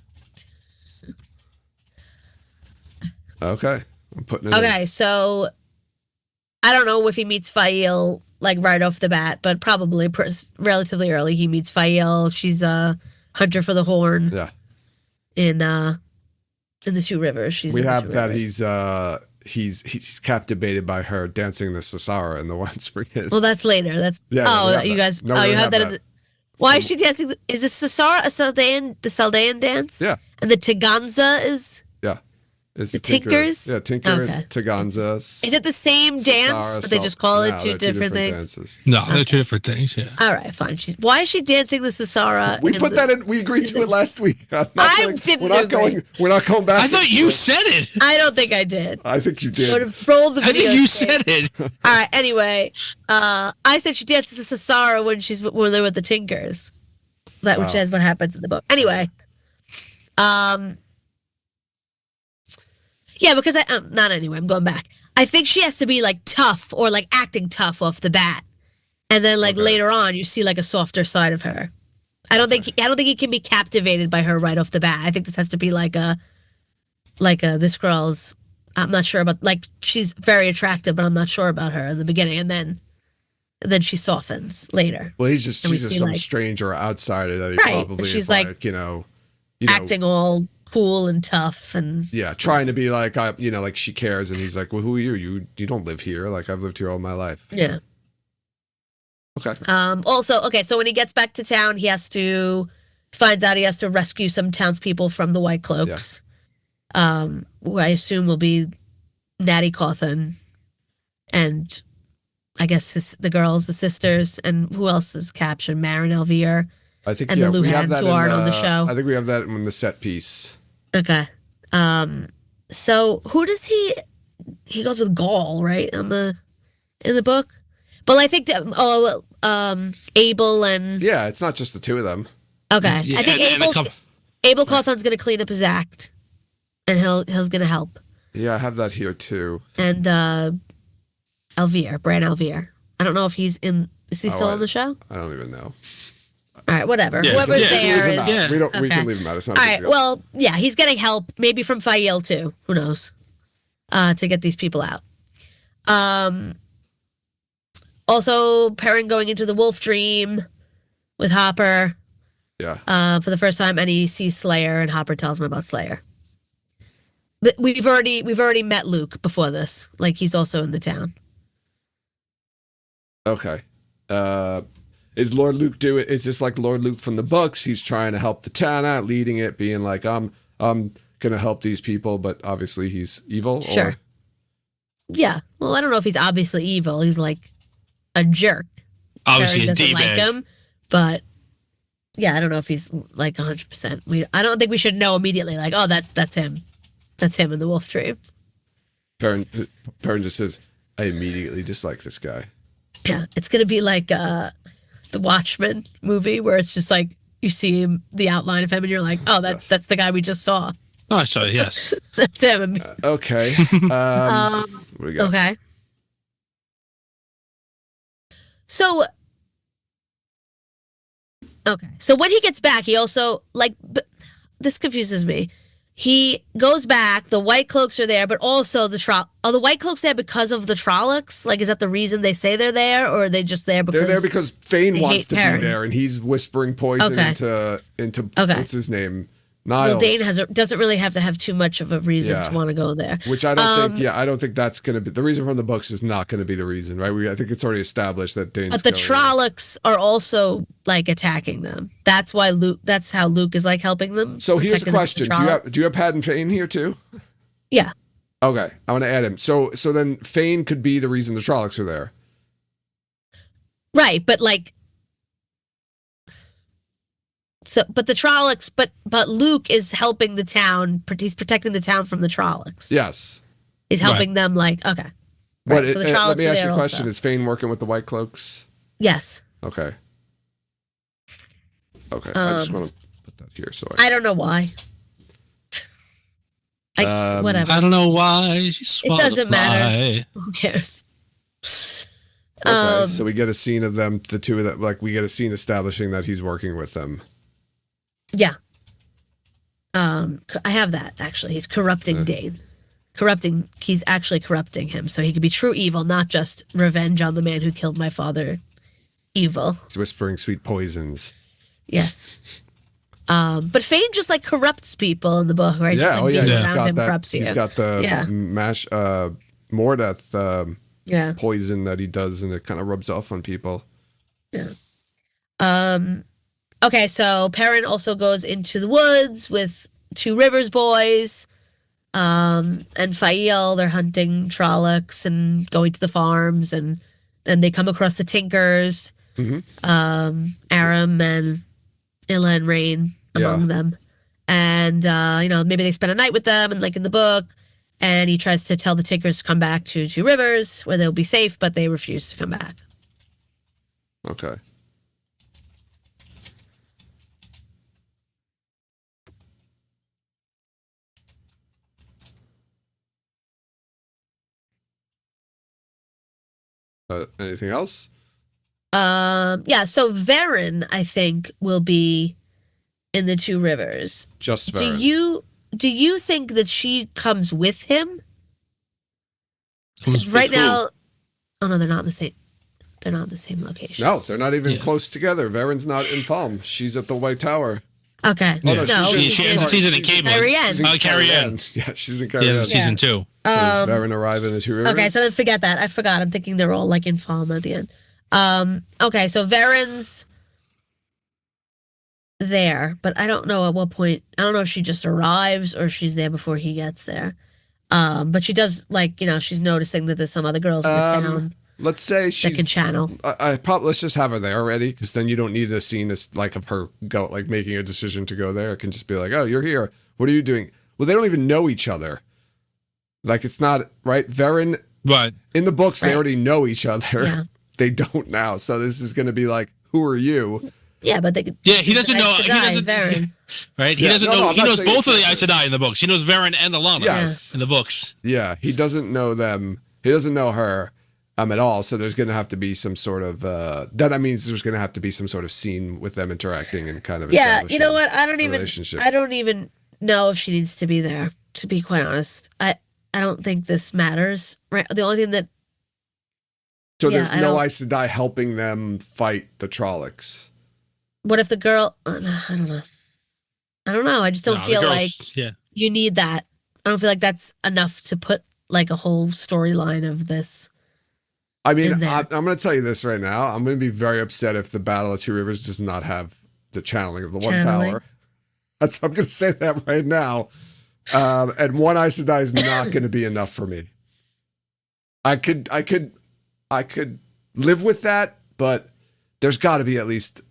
Speaker 1: Okay. I'm putting it
Speaker 2: in. So I don't know if he meets Fael like right off the bat, but probably relatively early he meets Fael. She's a hunter for the horn.
Speaker 1: Yeah.
Speaker 2: In the Two Rivers.
Speaker 1: We have that he's captivated by her dancing the Sassara in the one spring.
Speaker 2: Well, that's later. That's you guys. You have that. Why is she dancing? Is the Sassara the Saldean dance?
Speaker 1: Yeah.
Speaker 2: And the Taganza is.
Speaker 1: It's
Speaker 2: the Tinkers?
Speaker 1: Yeah, Tinker, Taganza.
Speaker 2: Is it the same dance, but they just call it two different things?
Speaker 3: Dances. No, they're two different things, yeah.
Speaker 2: All right, fine. Why is she dancing the Sassara?
Speaker 1: We put that in. We agreed to it last week.
Speaker 2: We're not
Speaker 1: going back.
Speaker 3: I thought you said it.
Speaker 2: I don't think I did.
Speaker 1: I think you did.
Speaker 2: I would have rolled the
Speaker 3: video. I think you said it.
Speaker 2: All right, anyway. I said she dances the Sassara when they're with the Tinkers. Which is what happens in the book. Anyway. Yeah, because not anyway. I'm going back. I think she has to be like tough or like acting tough off the bat, and then like later on you see like a softer side of her. I don't think he can be captivated by her right off the bat. I think this has to be like a this girl's. I'm not sure about like she's very attractive, but I'm not sure about her in the beginning, and then she softens later.
Speaker 1: Well, she's just some stranger outsider that he probably
Speaker 2: she's
Speaker 1: is like you know
Speaker 2: acting all cool and tough and
Speaker 1: trying to be like like she cares, and he's like, well, who are you don't live here, like I've lived here all my life. Okay.
Speaker 2: Also, so when he gets back to town, finds out he has to rescue some townspeople from the White Cloaks, who I assume will be Natty Cawthon and I guess the girls, the sisters, and who else is captured? Marin Elvier.
Speaker 1: I think
Speaker 2: and the Luhans who aren't on the show.
Speaker 1: I think we have that in the set piece.
Speaker 2: Okay. So who does he goes with Gaul, right? In the book? But I think that Abel and
Speaker 1: it's not just the two of them.
Speaker 2: Okay. Yeah, I think Abel Cawthon's gonna clean up his act. And he's gonna help.
Speaker 1: Yeah, I have that here too.
Speaker 2: And Elvier, Bran Elvier. I don't know if is he still on the show?
Speaker 1: I don't even know.
Speaker 2: All right, whatever. Whoever's there is.
Speaker 1: We can leave him out. It's not
Speaker 2: all right. Well, he's getting help, maybe from Fael too. Who knows? To get these people out. Also, Perrin going into the Wolf Dream with Hopper.
Speaker 1: Yeah.
Speaker 2: For the first time, and he sees Slayer, and Hopper tells him about Slayer. But we've already met Luke before this. Like he's also in the town.
Speaker 1: Okay. Is Lord Luke is this like Lord Luke from the books? He's trying to help the town out, leading it, being like, I'm gonna help these people, but obviously he's evil.
Speaker 2: Sure.
Speaker 1: Or?
Speaker 2: Yeah. Well, I don't know if he's obviously evil. He's like a jerk.
Speaker 3: Obviously
Speaker 2: doesn't like him, but I don't know if he's like 100%. I don't think we should know immediately. Like, oh, that's him. That's him in the Wolf Dream.
Speaker 1: Perrin just says, I immediately dislike this guy.
Speaker 2: Yeah, it's gonna be like the Watchmen movie where it's just like you see the outline of him and you're like, oh, that's the guy we just saw.
Speaker 3: Oh, I saw it. Yes,
Speaker 2: that's him.
Speaker 1: Okay. What do we got?
Speaker 2: Okay. So when he gets back, he also this confuses me. He goes back. The White Cloaks are there, but also are the White Cloaks there because of the Trollocs? Like, is that the reason they say they're there, or are they just there because
Speaker 1: they're there because Thane wants to be there, and he's whispering poison into what's his name, Niles.
Speaker 2: Well, Dane doesn't really have to have too much of a reason to want to go there.
Speaker 1: Which I don't think. Yeah, I don't think that's going to be the reason from the books. Is not going to be the reason, right? I think it's already established that Dane's.
Speaker 2: But the Trollocs are also like attacking them. That's why Luke. That's how Luke is like helping them.
Speaker 1: So here's a question: Do you have Pat and Fane here too?
Speaker 2: Yeah.
Speaker 1: Okay, I want to add him. So then Fane could be the reason the Trollocs are there.
Speaker 2: Right, but like. So, but the Trollocs, but Luke is helping the town. He's protecting the town from the Trollocs.
Speaker 1: Yes,
Speaker 2: he's helping them. Like, okay.
Speaker 1: Right, so the Trollocs let me ask you a question: Is Fane working with the White Cloaks?
Speaker 2: Yes.
Speaker 1: Okay. Okay, I just want to put that here. So
Speaker 2: I don't know why. Whatever.
Speaker 3: I don't know why. It
Speaker 2: doesn't matter. Who cares?
Speaker 1: Okay, so we get a scene of them, the two of them. Like we get a scene establishing that he's working with them.
Speaker 2: Yeah. I have that actually. He's corrupting Dane. He's actually corrupting him, so he could be true evil, not just revenge on the man who killed my father. Evil.
Speaker 1: He's whispering sweet poisons.
Speaker 2: Yes. But Fane just like corrupts people in the book, right?
Speaker 1: Yeah,
Speaker 2: just, like,
Speaker 1: He's
Speaker 2: got
Speaker 1: got that.
Speaker 2: Corrupts you.
Speaker 1: He's got the Mordeath poison that he does, and it kind of rubs off on people.
Speaker 2: Yeah. Okay, so Perrin also goes into the woods with Two Rivers boys, and Fael. They're hunting Trollocs and going to the farms, and then they come across the Tinkers, Aram and Illa and Rain among them, and maybe they spend a night with them, and like in the book, and he tries to tell the Tinkers to come back to Two Rivers where they'll be safe, but they refuse to come back.
Speaker 1: Okay. Anything else?
Speaker 2: Yeah, so Varen, I think, will be in the Two Rivers.
Speaker 1: Just Varen.
Speaker 2: Do you think that she comes with him?
Speaker 3: Comes
Speaker 2: right
Speaker 3: with
Speaker 2: now, oh no, they're not in the same. They're not in the same location.
Speaker 1: No, they're not even close together. Varen's not in Falm. She's at the White Tower.
Speaker 2: Okay.
Speaker 3: Oh, no, she ends the season in Camelot.
Speaker 1: Carrie Ann. Yeah, she's in Carrie Ann.
Speaker 3: Season 2.
Speaker 1: So does Varen arrive in the Two Rivers?
Speaker 2: Okay, so then forget that. I forgot. I'm thinking they're all like in Falm at the end. Okay, so Varen's there, but I don't know at what point. I don't know if she just arrives or if she's there before he gets there. But she does, like, she's noticing that there's some other girls in the town.
Speaker 1: Let's say she
Speaker 2: can channel.
Speaker 1: Let's just have her there already, because then you don't need a scene of her making a decision to go there. It can just be like, oh, you're here. What are you doing? Well, they don't even know each other. Like, it's not right. Varen,
Speaker 3: right? In
Speaker 1: the books, they already know each other.
Speaker 2: Yeah.
Speaker 1: They don't now. So this is going to be like, who are you?
Speaker 2: Yeah, but they could.
Speaker 3: Yeah, he doesn't know. He doesn't.
Speaker 2: Varen.
Speaker 3: Right? He doesn't know. He knows both of the Aes Sedai in the books. He knows Varen and Alana in the books.
Speaker 1: Yeah, he doesn't know them. He doesn't know her at all. So there's going to have to be some sort of that means there's going to have to be some sort of scene with them interacting and kind of
Speaker 2: you know what? I don't even know if she needs to be there. To be quite honest, I don't think this matters. Right? The only thing that.
Speaker 1: So there's no Aes Sedai helping them fight the Trollocs.
Speaker 2: What if the girl? I don't know. I just don't feel like you need that. I don't feel like that's enough to put like a whole storyline of this.
Speaker 1: I mean, I'm going to tell you this right now. I'm going to be very upset if the Battle of Two Rivers does not have the channeling of the One Power. I'm going to say that right now. And one Aes Sedai is not going to be enough for me. I could live with that, but there's got to be at least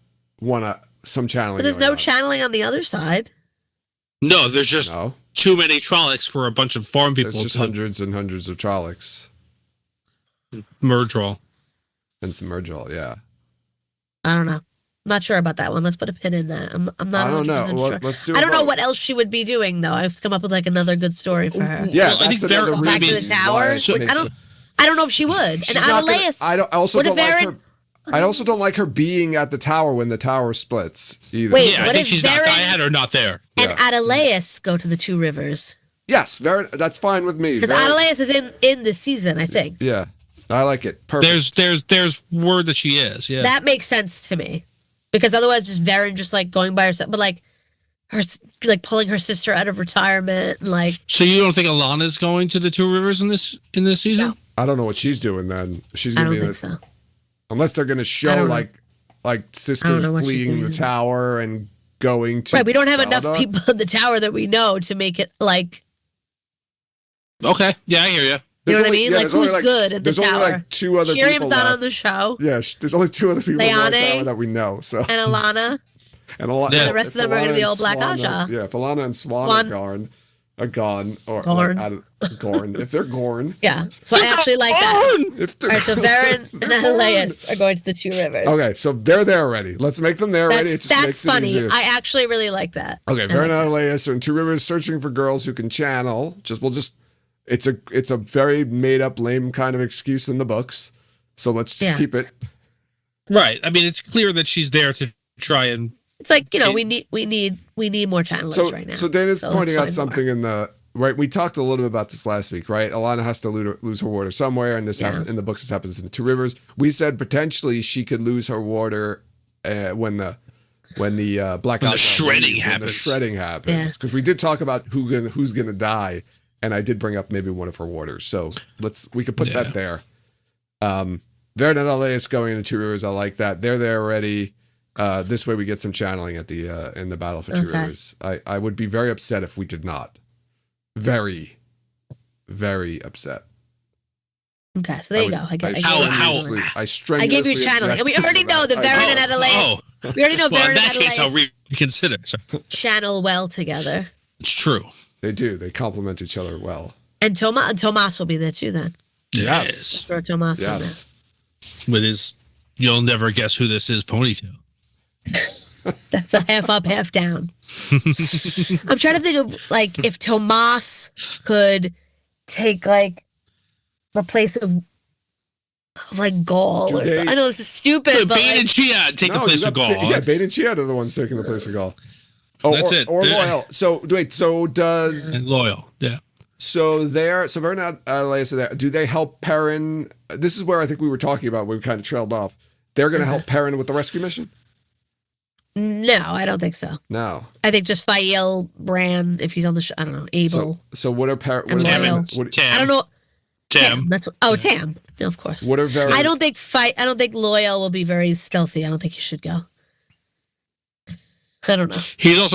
Speaker 1: some channeling.
Speaker 2: But there's no channeling on the other side.
Speaker 3: No, there's just too many Trollocs for a bunch of farm people.
Speaker 1: There's just hundreds and hundreds of Trollocs.
Speaker 3: Murdral.
Speaker 1: And some Murdral, yeah.
Speaker 2: I don't know. I'm not sure about that one. Let's put a pin in that. I'm not. I don't know. Sure.
Speaker 1: Let's do
Speaker 2: I don't know what else she would be doing though. I have to come up with like another good story for her.
Speaker 1: Yeah, I think
Speaker 2: back to the tower. I don't know if she would. And Adelaus.
Speaker 1: I also don't like her being at the tower when the tower splits either.
Speaker 2: Wait,
Speaker 3: I think she's not. I had her not there.
Speaker 2: And Adelaus go to the Two Rivers.
Speaker 1: Yes, that's fine with me.
Speaker 2: Because Adelaus is in this season, I think.
Speaker 1: Yeah, I like it. Perfect.
Speaker 3: There's word that she is. Yeah,
Speaker 2: that makes sense to me. Because otherwise, just Varen just like going by herself, but like like pulling her sister out of retirement, and like.
Speaker 3: So you don't think Alana's going to the Two Rivers in this season?
Speaker 2: No.
Speaker 1: I don't know what she's doing then. She's
Speaker 2: I
Speaker 1: gonna
Speaker 2: don't
Speaker 1: be
Speaker 2: think so.
Speaker 1: unless they're gonna show like sisters fleeing the tower and going to.
Speaker 2: Right, we don't have
Speaker 1: Zelda.
Speaker 2: enough people in the tower that we know to make it like.
Speaker 3: Okay, yeah, I hear you.
Speaker 2: You know what I mean? Like, who's good at the tower?
Speaker 1: There's only like 2 other people
Speaker 2: Shiriam's not
Speaker 1: left.
Speaker 2: on the show.
Speaker 1: Yeah, there's only 2 other people in the
Speaker 2: Leane
Speaker 1: tower that we know. So
Speaker 2: and Alana.
Speaker 1: And
Speaker 2: the rest of them are going to be all Black
Speaker 1: Aja.
Speaker 2: Aja.
Speaker 1: Yeah, if Alana and Swan are gone, or Gorn, if they're Gorn.
Speaker 2: Yeah, so I actually like that. All right, so Varen and Adelaus are going to the Two Rivers.
Speaker 1: Okay, so they're there already. Let's make them there already.
Speaker 2: That's funny. I actually really like that.
Speaker 1: Okay, Varen and Adelaus are in Two Rivers searching for girls who can channel. It's a very made up, lame kind of excuse in the books. So let's just keep it.
Speaker 3: Right. I mean, it's clear that she's there to try and.
Speaker 2: It's like, we need more channelers right now.
Speaker 1: So Dana's pointing out something in the right. We talked a little bit about this last week, right? Alana has to lose her water somewhere, and this in the books. This happens in the Two Rivers. We said potentially she could lose her water when the Black Aja
Speaker 3: shredding happens.
Speaker 1: The shredding happens, because we did talk about who's gonna die, and I did bring up maybe one of her waters. So we could put that there. Varen and Adelaus going into Two Rivers. I like that. They're there already. This way we get some channeling at the in the battle for Two Rivers. I would be very upset if we did not. Very, very upset.
Speaker 2: Okay, so there you go. I
Speaker 1: gave
Speaker 2: you channeling. And we already know that Varen and Adelaus. We already know Varen and Adelaus.
Speaker 3: In that case, I'll reconsider.
Speaker 2: Channel well together.
Speaker 3: It's true.
Speaker 1: They do. They complement each other well.
Speaker 2: And Tomas will be there too then.
Speaker 3: Yes.
Speaker 2: Throw Tomas in there.
Speaker 3: With his, you'll never guess who this is, ponytail.
Speaker 2: That's a half up, half down. I'm trying to think of like if Tomas could take like the place of like Gaul. I know this is stupid, but
Speaker 3: Bane and Chia take the place of Gaul.
Speaker 1: Yeah, Bane and Chia are the ones taking the place of Gaul.
Speaker 3: That's it.
Speaker 1: Or Loyal. So wait. So does
Speaker 3: and Loyal? Yeah.
Speaker 1: So Varen and Adelaus are there. Do they help Perrin? This is where I think we were talking about. We kind of trailed off. They're going to help Perrin with the rescue mission.
Speaker 2: No, I don't think so.
Speaker 1: No,
Speaker 2: I think just Fael, Bran, if he's on the show. I don't know. Abel.
Speaker 1: So what are Tam?
Speaker 2: I don't know.
Speaker 3: Tam.
Speaker 2: That's Tam. No, of course.
Speaker 1: What are Varen?
Speaker 2: I don't think Loyal will be very stealthy. I don't think he should go. I don't know.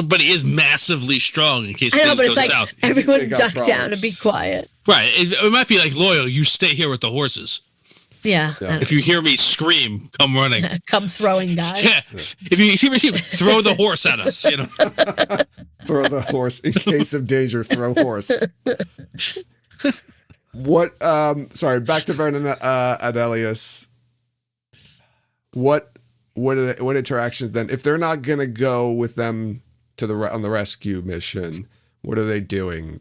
Speaker 3: But he is massively strong in case things go south.
Speaker 2: Everyone duck down and be quiet.
Speaker 3: Right. It might be like Loyal. You stay here with the horses.
Speaker 2: Yeah.
Speaker 3: If you hear me scream, come running.
Speaker 2: Come throwing, guys.
Speaker 3: Yeah. If you hear me scream, throw the horse at us.
Speaker 1: Throw the horse in case of danger. Throw horse. What? Sorry. Back to Varen and Adelaus. What interactions then? If they're not gonna go with them to on the rescue mission, what are they doing?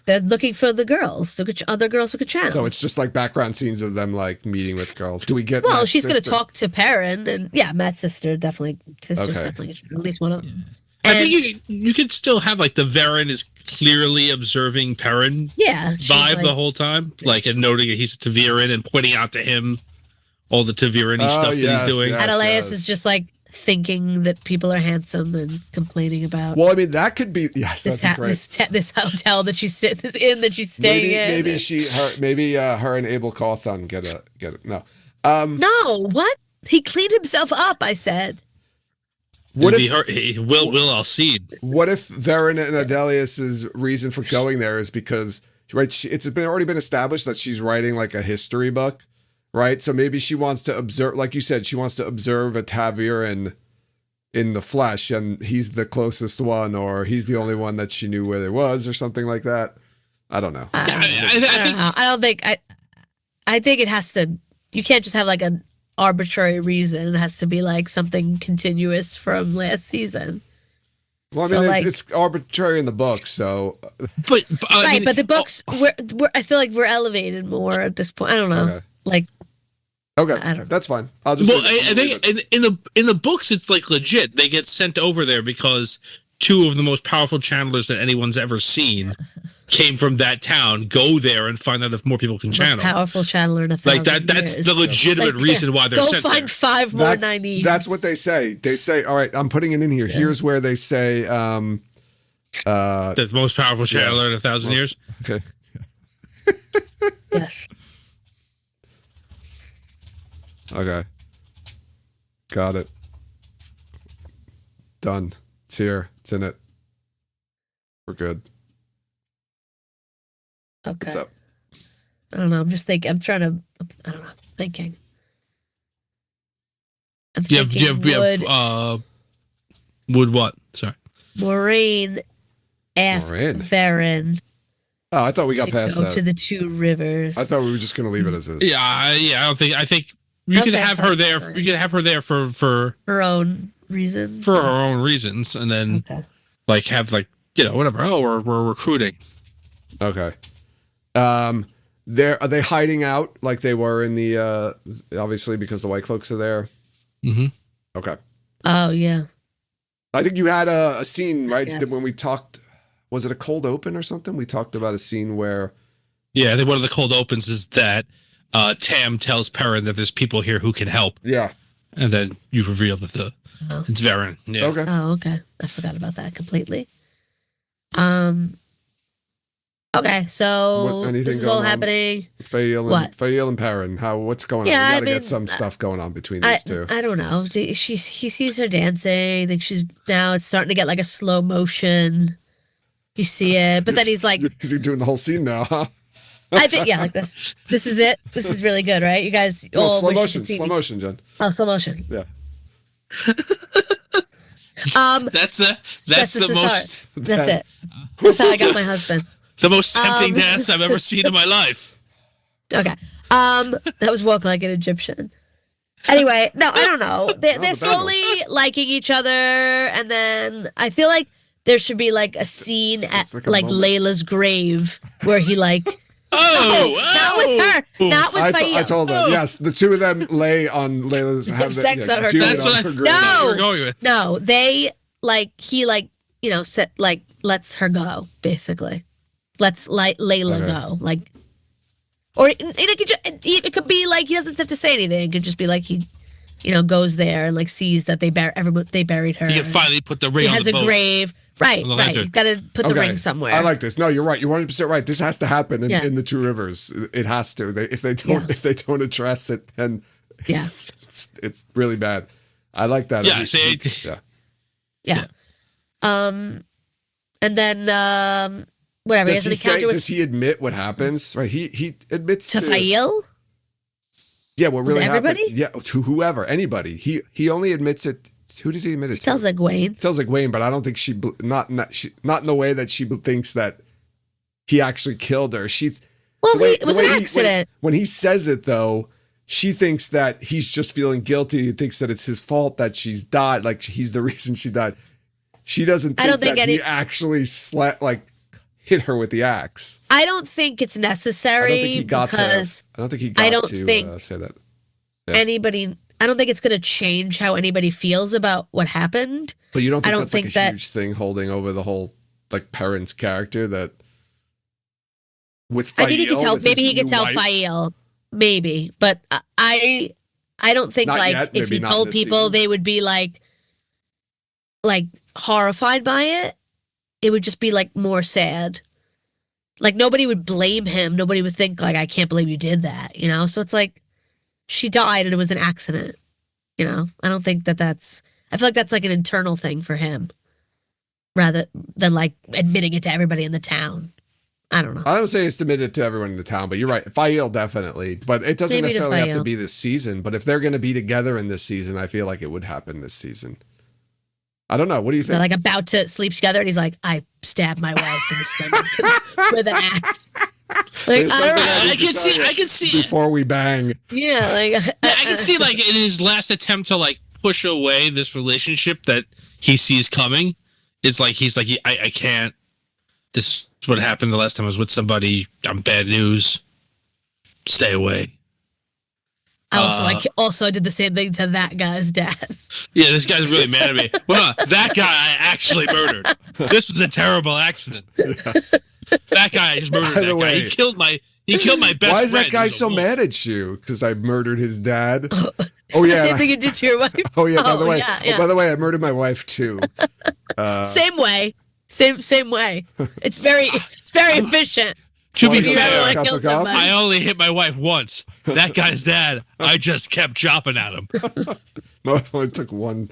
Speaker 1: They're looking for the girls, other girls who could channel. So it's just like background scenes of them like meeting with girls. Do we get?
Speaker 2: Well, she's going to talk to Perrin, and Matt's sister definitely. Definitely at least one of them.
Speaker 3: I think you could still have like the Varen is clearly observing Perrin. Vibe the whole time, and noting that he's a Taviran and pointing out to him all the Taviran stuff that he's doing.
Speaker 2: Adelaus is just like thinking that people are handsome and complaining about.
Speaker 1: Well, I mean, that could be this
Speaker 2: hotel that she's staying in.
Speaker 1: Maybe her and Abel Cawthon get it. No.
Speaker 2: No, what? He cleaned himself up, I said.
Speaker 3: What if Will Alcide?
Speaker 1: What if Varen and Adelaus's reason for going there is because it's already been established that she's writing like a history book. Right, so maybe she wants to observe, like you said, she wants to observe a Taviran in the flesh, and he's the closest one, or he's the only one that she knew where there was, or something like that. I don't know.
Speaker 2: I think it has to. You can't just have like an arbitrary reason. It has to be like something continuous from last season.
Speaker 1: Well, I mean, it's arbitrary in the book, so.
Speaker 2: But the books, I feel like we're elevated more at this point. I don't know,
Speaker 1: Okay,
Speaker 2: I don't know.
Speaker 1: That's fine.
Speaker 3: I think in the books it's like legit. They get sent over there because two of the most powerful channelers that anyone's ever seen came from that town. Go there and find out if more people can
Speaker 2: Most
Speaker 3: channel.
Speaker 2: powerful channeler in 1,000
Speaker 3: Like that's
Speaker 2: years.
Speaker 3: the legitimate reason why they're
Speaker 2: Go
Speaker 3: sent
Speaker 2: find
Speaker 3: there.
Speaker 2: 5 more 90s.
Speaker 1: That's what they say. They say, all right, I'm putting it in here.
Speaker 2: Yeah.
Speaker 1: Here's where they say,
Speaker 3: The most powerful channeler in 1,000 years.
Speaker 1: okay.
Speaker 2: Yes.
Speaker 1: Okay. Got it. Done. It's here. It's in it. We're good.
Speaker 2: Okay.
Speaker 1: What's up?
Speaker 2: I don't know. I'm just thinking. I'm trying to. I don't know. Thinking. I'm
Speaker 3: You have,
Speaker 2: thinking.
Speaker 3: Wood what? Sorry.
Speaker 2: Maureen asked
Speaker 1: Moraine.
Speaker 2: Varen
Speaker 1: Oh, I thought we got
Speaker 2: to
Speaker 1: past
Speaker 2: go
Speaker 1: that.
Speaker 2: to the 2 rivers.
Speaker 1: I thought we were just going to leave it as is.
Speaker 3: Yeah, I think you could
Speaker 2: Okay,
Speaker 3: have her there.
Speaker 2: fine.
Speaker 3: You could have her there for
Speaker 2: her own reasons.
Speaker 3: her own reasons, and then
Speaker 2: Okay.
Speaker 3: like have like whatever. Oh, we're recruiting.
Speaker 1: Okay. Are they hiding out like they were in the obviously because the White Cloaks are there?
Speaker 3: Mm-hmm.
Speaker 1: Okay.
Speaker 2: Oh yeah.
Speaker 1: I think you had a scene, right?
Speaker 2: Yes.
Speaker 1: When we talked, was it a cold open or something? We talked about a scene where
Speaker 3: Yeah, I think one of the cold opens is that Tam tells Perrin that there's people here who can help,
Speaker 1: yeah.
Speaker 3: and then you reveal that
Speaker 2: Oh.
Speaker 3: it's Varen. Yeah.
Speaker 1: Okay.
Speaker 2: Oh, okay. I forgot about that completely. Okay, so
Speaker 1: What- anything
Speaker 2: this is all
Speaker 1: going on?
Speaker 2: happening.
Speaker 1: Fael
Speaker 2: What?
Speaker 1: and Fael and Perrin. What's going
Speaker 2: Yeah,
Speaker 1: on? We
Speaker 2: I
Speaker 1: gotta
Speaker 2: mean,
Speaker 1: get some stuff going on between
Speaker 2: I
Speaker 1: these two.
Speaker 2: I don't know. He sees her dancing. I think she's now it's starting to get like a slow motion. You see it, but then he's like,
Speaker 1: Because you're doing the whole scene now, huh?
Speaker 2: I think yeah, like this. This is it. This is really good, right? You guys
Speaker 1: No,
Speaker 2: all
Speaker 1: slow
Speaker 2: wish you
Speaker 1: motion,
Speaker 2: could see
Speaker 1: slow
Speaker 2: me.
Speaker 1: motion, Jen.
Speaker 2: Oh, slow motion.
Speaker 1: Yeah.
Speaker 3: That's the
Speaker 2: That's
Speaker 3: most
Speaker 2: That's it. That's how I got my husband.
Speaker 3: the most tempting dance I've ever seen in my life.
Speaker 2: Okay. That was walk like an Egyptian. Anyway, no, I don't know. They're
Speaker 1: the
Speaker 2: slowly liking each other, and then I feel like there should be like a scene at
Speaker 1: like a
Speaker 2: like
Speaker 1: moment.
Speaker 2: Layla's grave where he like not with her, not with
Speaker 1: I
Speaker 2: Fael.
Speaker 1: told them, yes, the two of them lay on Layla's
Speaker 2: Have sex on her
Speaker 1: do
Speaker 2: grave.
Speaker 1: it
Speaker 3: That's
Speaker 1: on
Speaker 3: what
Speaker 1: her
Speaker 3: I-
Speaker 1: grave.
Speaker 2: No.
Speaker 3: we're going with.
Speaker 2: No, they like he like set like lets her go basically. Let's like Layla
Speaker 1: Okay.
Speaker 2: go like, or it could be like he doesn't have to say anything. It could just be like he, goes there and like sees that they buried her.
Speaker 3: You can finally put the ring
Speaker 2: He
Speaker 3: on
Speaker 2: has
Speaker 3: the
Speaker 2: a
Speaker 3: boat.
Speaker 2: grave. Right,
Speaker 3: On the
Speaker 2: right.
Speaker 3: lantern.
Speaker 2: He's got to put the ring somewhere.
Speaker 1: I like this. No, you're right. You're 100% right. This has to happen in,
Speaker 2: Yeah.
Speaker 1: in the Two Rivers. It has to. If they don't address it, then
Speaker 2: Yeah.
Speaker 1: it's really bad. I like that.
Speaker 3: Yeah, see,
Speaker 2: Yeah. And then whatever. He
Speaker 1: Does
Speaker 2: has an
Speaker 1: he
Speaker 2: encounter
Speaker 1: say?
Speaker 2: with
Speaker 1: Does he admit what happens? Right. He admits to.
Speaker 2: Fael.
Speaker 1: Yeah. What really happened?
Speaker 2: everybody?
Speaker 1: Yeah. To whoever, anybody. He only admits it. Who does he admit it to?
Speaker 2: Tells Egwene.
Speaker 1: Tells Egwene, but I don't think not in the way that she thinks that he actually killed her.
Speaker 2: Well,
Speaker 1: the way-
Speaker 2: it was
Speaker 1: the
Speaker 2: an
Speaker 1: way he-
Speaker 2: accident.
Speaker 1: when he says it, though, she thinks that he's just feeling guilty. He thinks that it's his fault that she's died. Like he's the reason she died. She doesn't think,
Speaker 2: I don't think
Speaker 1: that he actually hit her with the axe.
Speaker 2: I don't think it's
Speaker 1: I don't
Speaker 2: necessary
Speaker 1: think he got
Speaker 2: because
Speaker 1: to. I don't think he got
Speaker 2: I don't
Speaker 1: to
Speaker 2: think
Speaker 1: say that.
Speaker 2: anybody. I don't think it's going to change how anybody feels about what happened.
Speaker 1: But you don't
Speaker 2: I
Speaker 1: think
Speaker 2: don't
Speaker 1: that's
Speaker 2: think
Speaker 1: like a
Speaker 2: that-
Speaker 1: huge thing holding over the whole Perrin's character that with
Speaker 2: I mean, he could
Speaker 1: Fael,
Speaker 2: tell.
Speaker 1: with
Speaker 2: Maybe
Speaker 1: his
Speaker 2: he could
Speaker 1: new
Speaker 2: tell
Speaker 1: wife?
Speaker 2: Fael. Maybe, but I don't think
Speaker 1: Not
Speaker 2: like
Speaker 1: yet,
Speaker 2: if
Speaker 1: maybe
Speaker 2: he
Speaker 1: not
Speaker 2: told
Speaker 1: this
Speaker 2: people,
Speaker 1: season.
Speaker 2: they would be like horrified by it. It would just be like more sad. Like nobody would blame him. Nobody would think like, I can't believe you did that. So it's like she died and it was an accident. I don't think that's. I feel like that's like an internal thing for him, rather than like admitting it to everybody in the town. I don't know.
Speaker 1: I don't say it's admitted to everyone in the town, but you're right. Fael definitely, but it doesn't
Speaker 2: Maybe to
Speaker 1: necessarily have to
Speaker 2: Fael.
Speaker 1: be this season. But if they're going to be together in this season, I feel like it would happen this season. I don't know. What do you
Speaker 2: They're
Speaker 1: think?
Speaker 2: like about to sleep together, and he's like, "I stabbed my wife in the stomach with an axe." Like,
Speaker 1: There's
Speaker 2: all
Speaker 1: something
Speaker 2: right.
Speaker 3: I can see it.
Speaker 1: before we bang.
Speaker 2: Yeah, like
Speaker 3: I can see like in his last attempt to like push away this relationship that he sees coming, it's like he's like I can't. This is what happened the last time I was with somebody. I'm bad news. Stay away.
Speaker 2: I also did the same thing to that guy's dad.
Speaker 3: Yeah, this guy's really mad at me. Well, that guy I actually murdered. This was a terrible accident.
Speaker 1: Yes.
Speaker 3: That guy I just murdered.
Speaker 1: By the
Speaker 3: That guy.
Speaker 1: way-
Speaker 3: He killed my best friend.
Speaker 1: Why is that guy
Speaker 3: He's a
Speaker 1: so
Speaker 3: wolf.
Speaker 1: mad at you? Because I murdered his dad.
Speaker 2: It's the same thing you did to your wife.
Speaker 1: Oh yeah. By the way,
Speaker 2: yeah.
Speaker 1: by the way, I murdered my wife too.
Speaker 2: Same way. Same way. It's very efficient.
Speaker 3: To be
Speaker 1: Well, you
Speaker 3: fair,
Speaker 2: gotta
Speaker 1: cup
Speaker 2: kill
Speaker 1: of gum?
Speaker 2: somebody.
Speaker 3: I only hit my wife once. That guy's dad, I just kept chopping at him.
Speaker 1: No, I only took one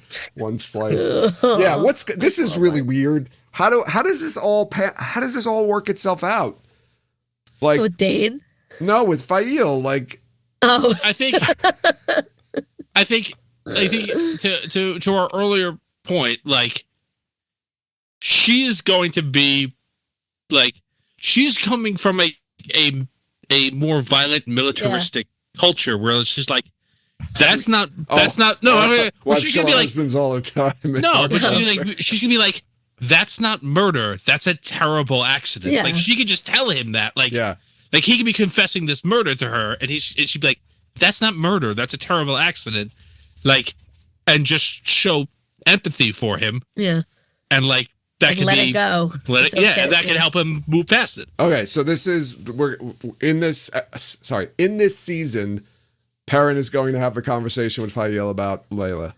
Speaker 1: slice. Yeah, this is really weird. How does this all work itself out? Like
Speaker 2: With Dane.
Speaker 1: no, with Fail, like
Speaker 2: Oh,
Speaker 3: I think to our earlier point, like she is going to be like she's coming from a more violent militaristic culture where it's just like that's not no. I mean,
Speaker 1: wives
Speaker 3: she's
Speaker 1: kill
Speaker 3: gonna be like
Speaker 1: husbands all the time.
Speaker 3: no, but she's gonna be like that's not murder. That's a terrible accident.
Speaker 2: Yeah.
Speaker 3: Like she could just tell him that. Like
Speaker 1: yeah,
Speaker 3: like he could be confessing this murder to her, and she'd be like, "That's not murder. That's a terrible accident." Like, and just show empathy for him,
Speaker 2: yeah.
Speaker 3: and like that could
Speaker 2: Let
Speaker 3: be
Speaker 2: it go.
Speaker 3: Let
Speaker 2: It's
Speaker 3: it, yeah,
Speaker 2: okay,
Speaker 3: and that can help him move past it.
Speaker 1: okay. So we're in this. In this season, Perrin is going to have the conversation with Fael about Layla.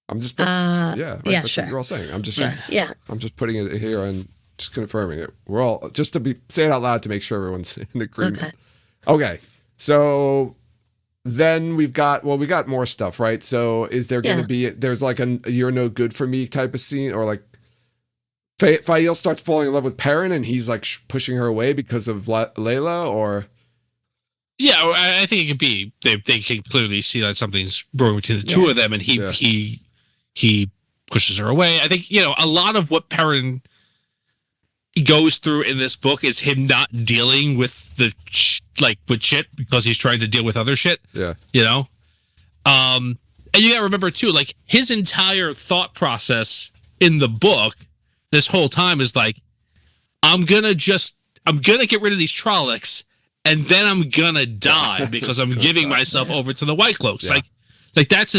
Speaker 1: I'm just
Speaker 2: Yeah,
Speaker 1: that's
Speaker 2: sure.
Speaker 1: what you're all saying. I'm just
Speaker 2: Yeah.
Speaker 1: I'm just putting it here and just confirming it. We're all just to say it out loud to make sure everyone's in agreement. Okay. So then we got more stuff, right? So is there going to be there's like a "you're no good for me" type of scene, or like Fael starts falling in love with Perrin and he's like pushing her away because of Layla, or
Speaker 3: Yeah, I think it could be they can clearly see that something's brewing between the two of them, and he pushes her away. I think a lot of what Perrin goes through in this book is him not dealing with with shit because he's trying to deal with other shit.
Speaker 1: yeah,
Speaker 3: And you gotta remember too, like his entire thought process in the book this whole time is like, I'm gonna get rid of these Trollocs and then I'm gonna die because I'm giving myself over to the White Cloaks.
Speaker 1: Yeah.
Speaker 3: Like that's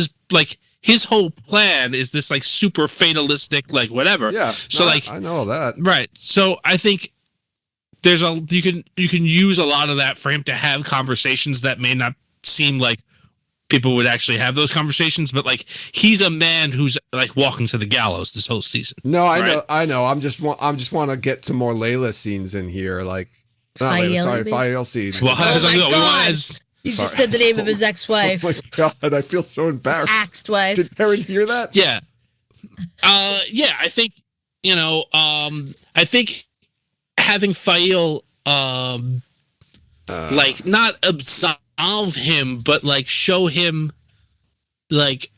Speaker 3: his whole plan is this like super fatalistic, like whatever.
Speaker 1: yeah.
Speaker 3: So
Speaker 1: No,
Speaker 3: like
Speaker 1: I know all that.
Speaker 3: right. So I think you can use a lot of that for him to have conversations that may not seem like people would actually have those conversations, but like he's a man who's like walking to the gallows this whole season.
Speaker 1: No,
Speaker 3: right?
Speaker 1: I know. I'm just want to get some more Layla scenes in here, like not
Speaker 2: Fael,
Speaker 1: Layla, sorry,
Speaker 2: you mean?
Speaker 1: Fael scenes.
Speaker 3: Well,
Speaker 2: Oh my
Speaker 3: we
Speaker 2: God.
Speaker 3: want
Speaker 2: You just
Speaker 1: Sorry.
Speaker 2: said the name of his
Speaker 1: Oh
Speaker 2: ex-wife.
Speaker 1: my god, I feel so embarrassed.
Speaker 2: Axed wife.
Speaker 1: Did Perrin hear that?
Speaker 3: yeah. I think, I think having Fael, like not absolve him, but like show him, like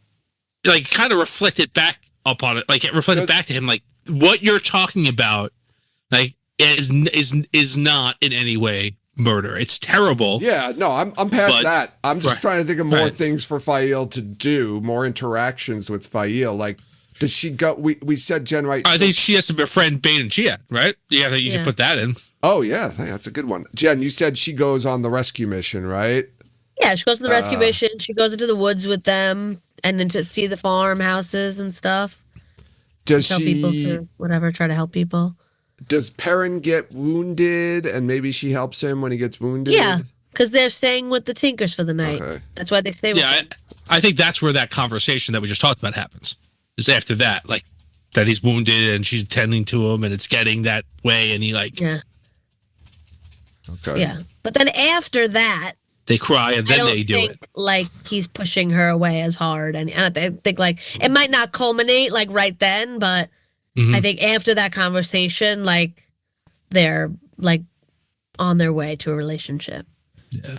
Speaker 3: kind of reflect it back upon it, like reflect it back to him, like what you're talking about, like is not in any way murder. It's terrible.
Speaker 1: Yeah, no, I'm past
Speaker 3: But-
Speaker 1: that. I'm just
Speaker 3: right,
Speaker 1: trying to think of more
Speaker 3: right.
Speaker 1: things for Fael to do, more interactions with Fael. Like, does she go? We said Jen, right?
Speaker 3: I think she has to befriend Bane and Chia, right? Yeah, you
Speaker 2: Yeah.
Speaker 3: can put that in.
Speaker 1: Oh yeah, that's a good one. Jen, you said she goes on the rescue mission, right?
Speaker 2: Yeah, she goes to the rescue mission. She goes into the woods with them and then to see the farmhouses and stuff.
Speaker 1: Does
Speaker 2: Tell people
Speaker 1: she?
Speaker 2: to whatever, try to help people.
Speaker 1: Does Perrin get wounded, and maybe she helps him when he gets wounded?
Speaker 2: Yeah, because they're staying with the Tinkers for the night.
Speaker 1: Okay.
Speaker 2: That's why they stay with
Speaker 3: Yeah,
Speaker 2: them.
Speaker 3: I think that's where that conversation that we just talked about happens. Is after that, like that he's wounded and she's tending to him, and it's getting that way, and he like
Speaker 2: Yeah,
Speaker 1: Okay.
Speaker 2: yeah. But then after that,
Speaker 3: they cry and
Speaker 2: I
Speaker 3: then
Speaker 2: don't
Speaker 3: they do
Speaker 2: think
Speaker 3: it.
Speaker 2: like he's pushing her away as hard, and I think like it might not culminate like right then, but
Speaker 3: Mhm.
Speaker 2: I think after that conversation, like they're like on their way to a relationship.
Speaker 3: Yeah.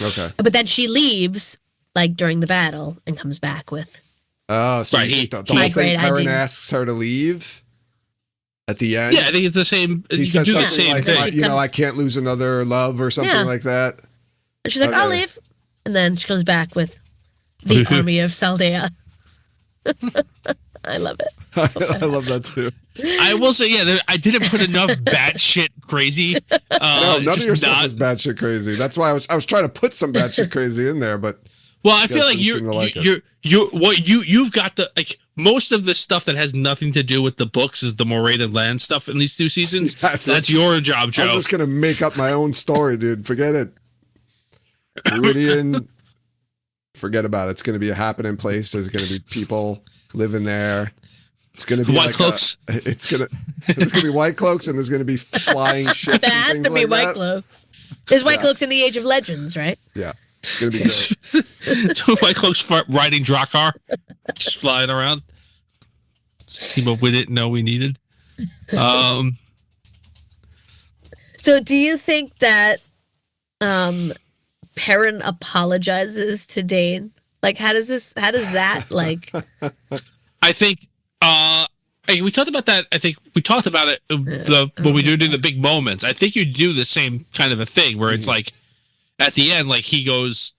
Speaker 1: Okay.
Speaker 2: But then she leaves like during the battle and comes back with
Speaker 1: Oh, so
Speaker 3: Right,
Speaker 1: you
Speaker 3: he-
Speaker 1: think the
Speaker 3: he-
Speaker 1: whole
Speaker 2: My great
Speaker 1: thing Perrin
Speaker 2: idea.
Speaker 1: asks her to leave at the end?
Speaker 3: Yeah, I think it's the same.
Speaker 1: He
Speaker 3: You can
Speaker 1: says
Speaker 3: do the
Speaker 1: something
Speaker 3: same
Speaker 1: like,
Speaker 3: thing.
Speaker 1: I can't lose another love or something
Speaker 2: Yeah.
Speaker 1: like that.
Speaker 2: and she's like, I'll
Speaker 1: Okay.
Speaker 2: leave. And then she comes back with the army of Saldea. I love it.
Speaker 1: I love that too.
Speaker 3: I will say, yeah, I didn't put enough batshit crazy.
Speaker 1: No, none of your stuff is batshit crazy. That's why I was trying to put some batshit crazy in there, but
Speaker 3: well, I feel like you've got the like most of the stuff that has nothing to do with the books is the Moraine land stuff in these 2 seasons.
Speaker 1: Yeah, so
Speaker 3: that's your job, Joe.
Speaker 1: I'm just gonna make up my own story, dude. Forget it. Meridian. Forget about it. It's gonna be a happening place. There's gonna be people living there. It's gonna be
Speaker 3: white cloaks.
Speaker 1: It's gonna be white cloaks, and there's gonna be flying ships.
Speaker 2: There has to be white cloaks. There's white cloaks in the Age of Legends, right?
Speaker 1: Yeah, it's gonna be great.
Speaker 3: White cloaks riding Drakkar, just flying around. See what we didn't know we needed.
Speaker 2: So, do you think that Perrin apologizes to Dane? Like, how does that like?
Speaker 3: I think. We talked about that. I think we talked about it when we do the big moments. I think you do the same kind of a thing where it's like at the end, like he goes,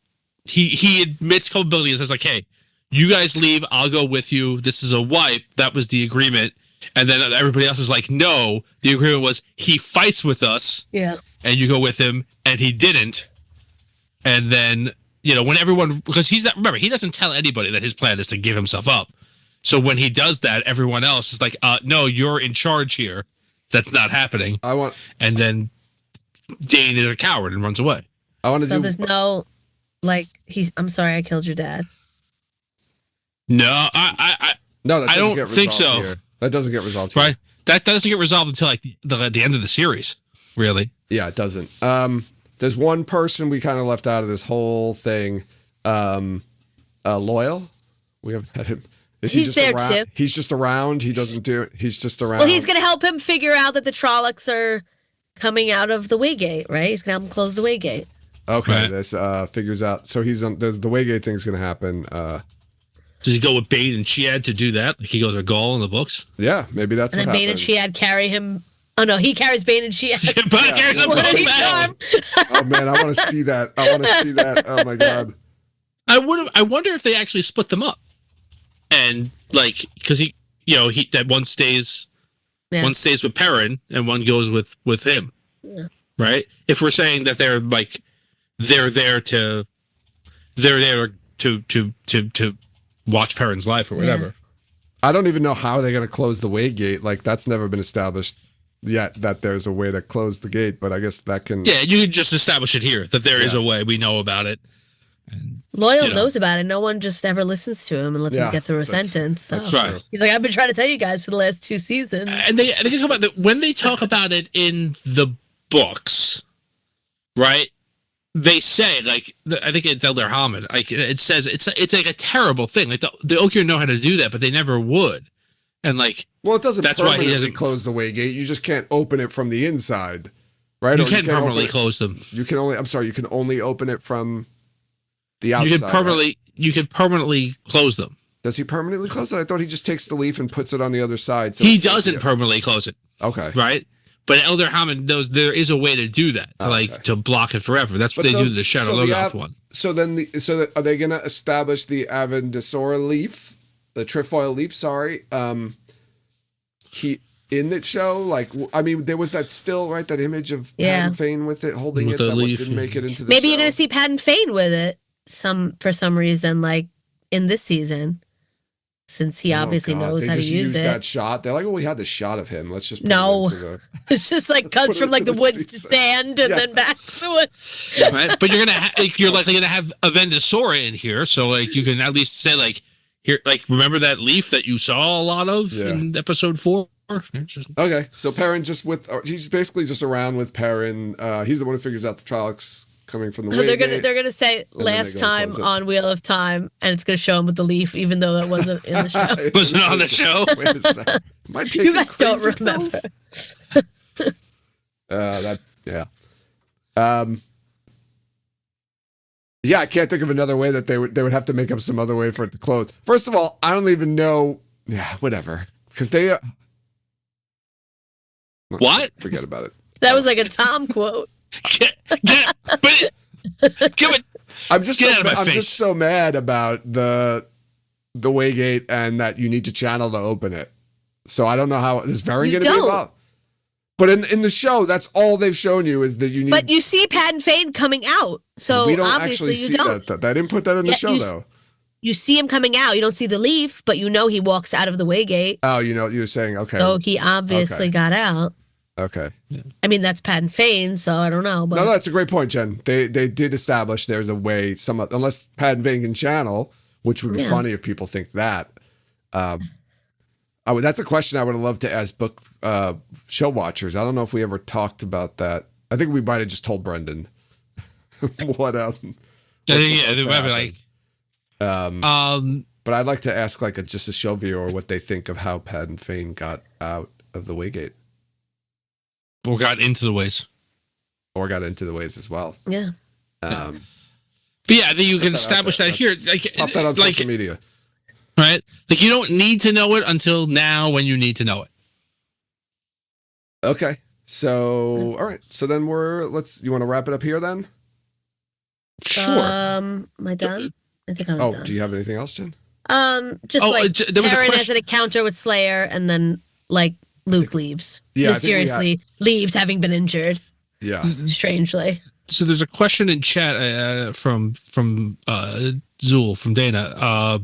Speaker 3: he admits culpability and says like, "Hey, you guys leave. I'll go with you. This is a wipe. That was the agreement." And then everybody else is like, "No, the agreement was he fights with us,
Speaker 2: yeah,
Speaker 3: and you go with him, and he didn't." And then when everyone, because he's not, remember, he doesn't tell anybody that his plan is to give himself up. So when he does that, everyone else is like, no, you're in charge here. That's not happening. And then Dane is a coward and runs away.
Speaker 2: There's no, like, I'm sorry I killed your dad.
Speaker 3: No,
Speaker 1: no, that
Speaker 3: I don't think so.
Speaker 1: Here. That doesn't get resolved
Speaker 3: right? That doesn't get resolved until like the end of the series, really.
Speaker 1: Yeah, it doesn't. There's one person we kind of left out of this whole thing. Loyal. We haven't had him.
Speaker 2: He's there too.
Speaker 1: He's just around. He doesn't do it. He's just around.
Speaker 2: Well, he's going to help him figure out that the Trollocs are coming out of the Waygate, right? He's going to help him close the Waygate.
Speaker 1: Okay, right. This figures out. So he's on. The Waygate thing's going to happen.
Speaker 3: Does he go with Bane and Chiad to do that? Like he goes with Gaul in the books?
Speaker 1: Yeah, maybe that's
Speaker 2: and
Speaker 1: what
Speaker 2: then
Speaker 1: happens.
Speaker 2: Bane and Chiad carry him. Oh no, he carries Bane and Chiad.
Speaker 1: Oh man, I want to see that. Oh my god.
Speaker 3: I wonder if they actually split them up. And like, because he that one stays with Perrin and one goes with him, right? If we're saying that they're there to watch Perrin's life or whatever.
Speaker 1: I don't even know how they're going to close the Waygate. Like that's never been established yet that there's a way to close the gate. But I guess that can.
Speaker 3: Yeah, you can just establish it here that there is a way. We know about it. And,
Speaker 2: Loyal knows about it. No one just ever listens to him and lets him get through a sentence. So.
Speaker 3: That's right.
Speaker 2: He's like, I've been trying to tell you guys for the last 2 seasons.
Speaker 3: And they talk about that when they talk about it in the books, right? They say like I think it's Elder Hamid. Like it says it's like a terrible thing. Like the Okier know how to do that, but they never would. And like,
Speaker 1: well, it doesn't.
Speaker 3: That's why he doesn't
Speaker 1: close the Waygate. You just can't open it from the inside, right?
Speaker 3: You can't permanently close them.
Speaker 1: You can only. I'm sorry. You can only open it from the outside.
Speaker 3: You can permanently close them.
Speaker 1: Does he permanently close it? I thought he just takes the leaf and puts it on the other side. So
Speaker 3: he doesn't permanently close it.
Speaker 1: Okay.
Speaker 3: Right. But Elder Hamid knows there is a way to do that, to block it forever. That's what they do to the Shadow Logoth one.
Speaker 1: So then, are they going to establish the Avendesora leaf, the trefoil leaf? Sorry, he in the show, like I mean, there was that still right that image of Padden Fane with it holding it that
Speaker 3: leaf,
Speaker 1: didn't make it into the.
Speaker 2: Maybe
Speaker 1: show.
Speaker 2: you're going to see Padden Fane with it for some reason, like in this season. Since he obviously knows how to use it.
Speaker 1: That shot. They're like, well, we had the shot of him. Let's just put
Speaker 2: no.
Speaker 1: it into the...
Speaker 2: It's just like cuts from like the woods to sand and then back to the woods.
Speaker 3: Yeah, right? But you're likely gonna have Avendesora in here, so like you can at least say like here, like remember that leaf that you saw a lot of in episode 4.
Speaker 1: Okay, so Perrin he's basically just around with Perrin. He's the one who figures out the Trollocs coming from the Waygate.
Speaker 2: They're gonna say last time on Wheel of Time, and it's gonna show him with the leaf, even though that wasn't in the show.
Speaker 3: Wasn't on the show.
Speaker 1: Wait a second. Am I taking
Speaker 2: you guys don't remember.
Speaker 1: Yeah, I can't think of another way that they would have to make up some other way for it to close. First of all, I don't even know. Yeah, whatever. Because they.
Speaker 3: What?
Speaker 1: Forget about it.
Speaker 2: That was like a Tom quote.
Speaker 3: Give it.
Speaker 1: I'm just so mad about the the waygate and that you need to channel to open it. So I don't know how is Varen going to be involved. But in the show, that's all they've shown you is that you need.
Speaker 2: But you see Padden Fane coming out, so
Speaker 1: we don't
Speaker 2: obviously
Speaker 1: actually see
Speaker 2: you don't.
Speaker 1: that. They didn't put that in the show though.
Speaker 2: You see him coming out. You don't see the leaf, but you know he walks out of the waygate.
Speaker 1: Oh, you know, you're saying okay.
Speaker 2: So he obviously got out.
Speaker 1: Okay.
Speaker 2: I mean, that's Padden Fane, so I don't know. But
Speaker 1: No, that's a great point, Jen. They did establish there's a way. Unless Padden Fane can channel, which would be funny if people think that. That's a question I would have loved to ask book show watchers. I don't know if we ever talked about that. I think we might have just told Brendan what.
Speaker 3: Yeah, they might be like.
Speaker 1: But I'd like to ask just a show viewer what they think of how Padden Fane got out of the waygate,
Speaker 3: or got into the ways,
Speaker 1: or got into the ways as well.
Speaker 2: Yeah.
Speaker 3: But yeah, I think you can establish that here.
Speaker 1: Pop that on social media.
Speaker 3: Right? Like, you don't need to know it until now when you need to know it.
Speaker 1: Okay. So, all right. So then you want to wrap it up here then?
Speaker 3: Sure.
Speaker 2: Am I done? I think I was done.
Speaker 1: Do you have anything else, Jen?
Speaker 2: There was Aaron has an encounter with Slayer, and then Luke leaves.
Speaker 1: Yeah,
Speaker 2: mysteriously leaves, having been injured.
Speaker 1: Yeah.
Speaker 2: Strangely.
Speaker 3: So there's a question in chat from Zool, from Dana.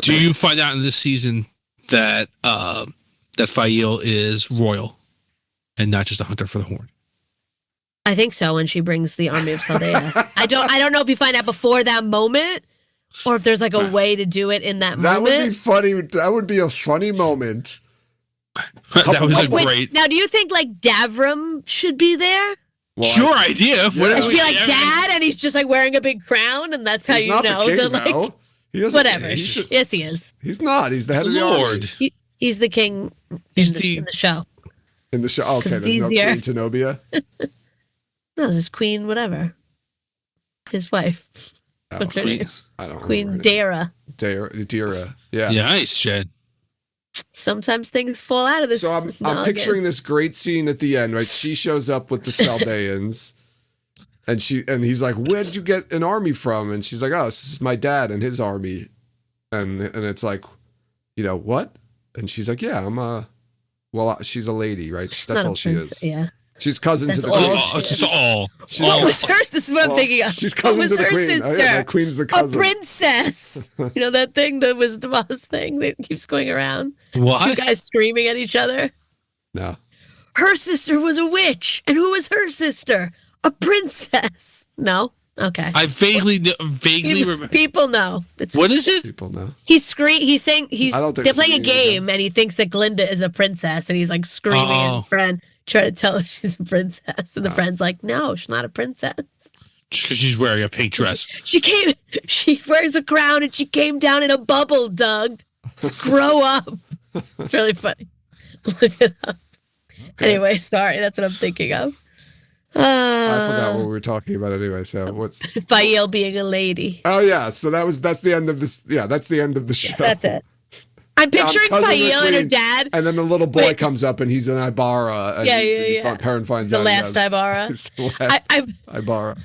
Speaker 3: Do you find out in this season that Fael is royal and not just a hunter for the horn?
Speaker 2: I think so. When she brings the army of Saldea, I don't know if you find out before that moment, or if there's a way to do it in that moment.
Speaker 1: That would be funny. That would be a funny moment.
Speaker 3: That was great.
Speaker 2: Now, do you think Davram should be there?
Speaker 3: Well, sure idea.
Speaker 2: Yeah. It should be Dad, and he's just wearing a big crown, and that's how
Speaker 1: he's not
Speaker 2: know.
Speaker 1: The king, though.
Speaker 2: Whatever. Yes, he is.
Speaker 1: He's not. He's the head of the army.
Speaker 2: He's the king in the show.
Speaker 1: In the show. Okay, there's
Speaker 2: easier.
Speaker 1: No Queen Zenobia.
Speaker 2: No, there's Queen whatever. His wife. What's her name?
Speaker 1: I don't know.
Speaker 2: Queen Dara.
Speaker 1: Dara. Yeah.
Speaker 3: Yeah, nice, Jen.
Speaker 2: Sometimes things fall out of this.
Speaker 1: So I'm picturing this great scene at the end, right? She shows up with the Saldeans. And he's like, "Where did you get an army from?" And she's like, "Oh, this is my dad and his army." And it's like, what? And she's like, "Yeah, she's a lady, right? That's all she is."
Speaker 2: Yeah.
Speaker 1: She's cousin to the
Speaker 3: queen.
Speaker 2: What was hers? This is what I'm thinking of.
Speaker 1: She's cousin to the queen.
Speaker 2: Sister?
Speaker 1: Oh, yeah, my queen's the cousin.
Speaker 2: A princess. That thing, the Wisdom Oz thing that keeps going around.
Speaker 3: What?
Speaker 2: Two guys screaming at each other.
Speaker 1: No.
Speaker 2: Her sister was a witch. And who was her sister? A princess. No? Okay.
Speaker 3: I vaguely remember.
Speaker 2: People know.
Speaker 3: What is it?
Speaker 1: People know.
Speaker 2: He's saying they're playing a game and he thinks that Glinda is a princess and he's screaming at his friend, trying to tell her she's a princess. And the friend's like, no, she's not a princess.
Speaker 3: Just because she's wearing a pink dress.
Speaker 2: She wears a crown and she came down in a bubble, Doug. Grow up. It's really funny. Look it up. Okay. Anyway, sorry. That's what I'm thinking of.
Speaker 1: I forgot what we were talking about anyway. So what's
Speaker 2: Fael being a lady?
Speaker 1: Oh yeah, so that's the end of this. Yeah, that's the end of the show.
Speaker 2: That's it. I'm picturing Fael and her dad,
Speaker 1: and then the little boy comes up and he's an Ibarra. And Perrin finds
Speaker 2: out
Speaker 1: the
Speaker 2: last Ibarra.
Speaker 1: It's the last Ibarra.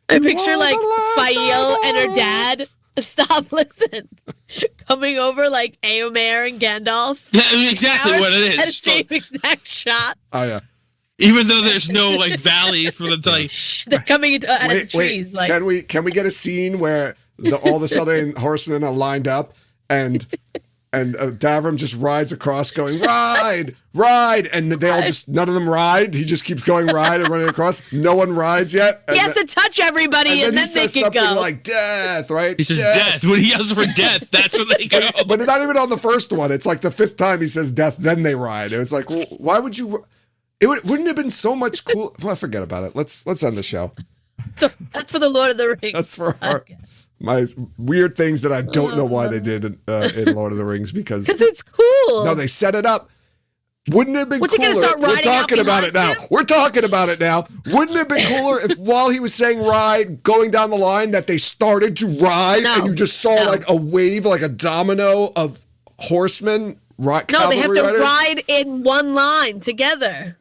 Speaker 2: I picture Fael and her dad. Stop! Listen, coming over like Éomer and Gandalf.
Speaker 3: Yeah, exactly what it is.
Speaker 2: At the same exact shot.
Speaker 1: Oh yeah.
Speaker 3: Even though there's no valley for them to
Speaker 2: they're coming out of the trees.
Speaker 1: Can we get a scene where all the Southern horsemen are lined up and Davram just rides across going ride, and they all none of them ride. He just keeps going ride and running across. No one rides yet.
Speaker 2: He has to touch everybody and then they can go.
Speaker 1: Like death, right?
Speaker 3: He says death. When he yells for death, that's when they go.
Speaker 1: But not even on the first one. It's like the fifth time he says death, then they ride. It's like, well, why would you? Wouldn't have been so much cool. Well, forget about it. Let's end the show.
Speaker 2: So that's for the Lord of the Rings.
Speaker 1: That's for my weird things that I don't know why they did in Lord of the Rings because
Speaker 2: it's cool.
Speaker 1: No, they set it up. Wouldn't it have been cooler?
Speaker 2: We're talking about it now.
Speaker 1: We're talking about it now. Wouldn't it have been cooler if while he was saying ride, going down the line, that they started to ride and you just saw a wave, like a domino of horsemen?
Speaker 2: No, they have to ride in one line together.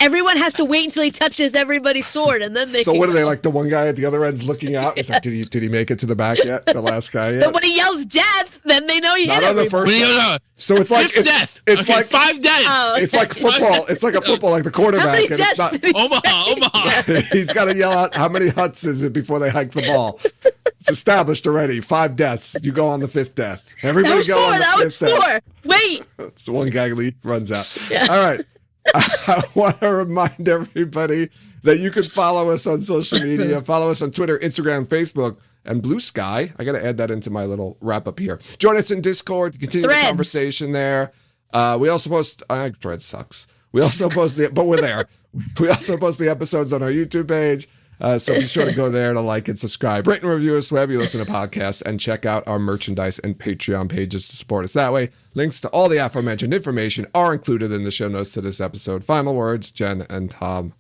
Speaker 2: everyone has to wait until he touches everybody's sword, and then they.
Speaker 1: So
Speaker 2: can
Speaker 1: what are they
Speaker 2: go.
Speaker 1: like? The one guy at the other end's looking out. He's like, did he make it to the back yet? The last guy yet?
Speaker 2: But when he yells death, then they know he
Speaker 1: Not
Speaker 2: hit
Speaker 1: on the
Speaker 2: everybody.
Speaker 1: first.
Speaker 3: No.
Speaker 1: So it's like
Speaker 3: Fifth death.
Speaker 1: It's
Speaker 3: Okay,
Speaker 1: like
Speaker 3: 5 deaths.
Speaker 2: Oh,
Speaker 1: it's like football. It's like a football, like the quarterback.
Speaker 2: How many
Speaker 1: And it's
Speaker 2: deaths
Speaker 1: not.
Speaker 2: did he say?
Speaker 3: Omaha.
Speaker 1: He's got to yell out how many huts is it before they hike the ball. It's established already. 5 deaths. You go on the 5th death. Everybody
Speaker 2: That was
Speaker 1: go
Speaker 2: 4.
Speaker 1: on the
Speaker 2: That was
Speaker 1: 5th death.
Speaker 2: 4. Wait.
Speaker 1: It's the one guy runs out.
Speaker 2: Yeah.
Speaker 1: All right. I want to remind everybody that you can follow us on social media. Follow us on Twitter, Instagram, Facebook, and Blue Sky. I got to add that into my little wrap up here. Join us in Discord to continue
Speaker 2: Threads.
Speaker 1: the conversation there. We also post, Thread sucks. We also post but we're there. We also post the episodes on our YouTube page. So be sure to go there to like and subscribe, rate and review us wherever you listen to podcasts, and check out our merchandise and Patreon pages to support us that way. Links to all the aforementioned information are included in the show notes to this episode. Final words, Jen and Tom.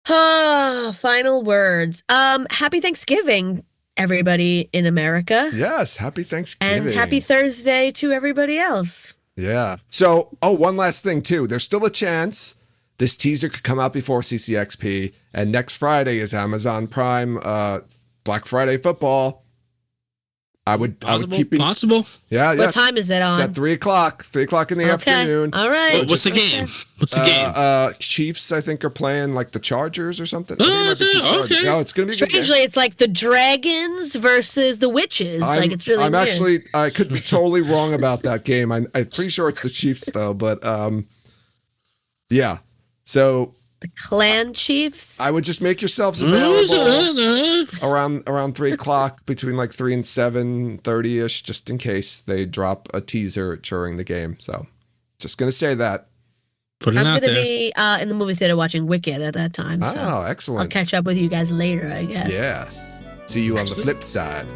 Speaker 2: Final words. Happy Thanksgiving, everybody in America.
Speaker 1: Yes, happy Thanksgiving.
Speaker 2: And happy Thursday to everybody else.
Speaker 1: Yeah. So, one last thing too. There's still a chance this teaser could come out before CCXP, and next Friday is Amazon Prime Black Friday football. I would keep it
Speaker 3: possible.
Speaker 1: Yeah.
Speaker 2: What time is it on?
Speaker 1: It's at 3:00. 3:00 in the afternoon.
Speaker 2: All right.
Speaker 3: What's the game? What's the game?
Speaker 1: Chiefs, I think, are playing like the Chargers or something.
Speaker 3: Oh, okay.
Speaker 1: No, it's gonna be a good game.
Speaker 2: Strangely, it's like the dragons versus the witches. It's really weird.
Speaker 1: I could be totally wrong about that game. I'm pretty sure it's the Chiefs though, but yeah. So
Speaker 2: the clan chiefs.
Speaker 1: I would just make yourselves available around 3:00, between like 3 and 7:30 ish, just in case they drop a teaser during the game. So just gonna say that.
Speaker 3: Put it
Speaker 2: I'm
Speaker 3: out
Speaker 2: going to
Speaker 3: there.
Speaker 2: be in the movie theater watching Wicked at that time. So
Speaker 1: Oh, excellent.
Speaker 2: I'll catch up with you guys later, I guess.
Speaker 1: Yeah. See you on the flip side.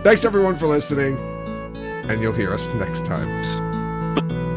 Speaker 1: Thanks everyone for listening, and you'll hear us next time.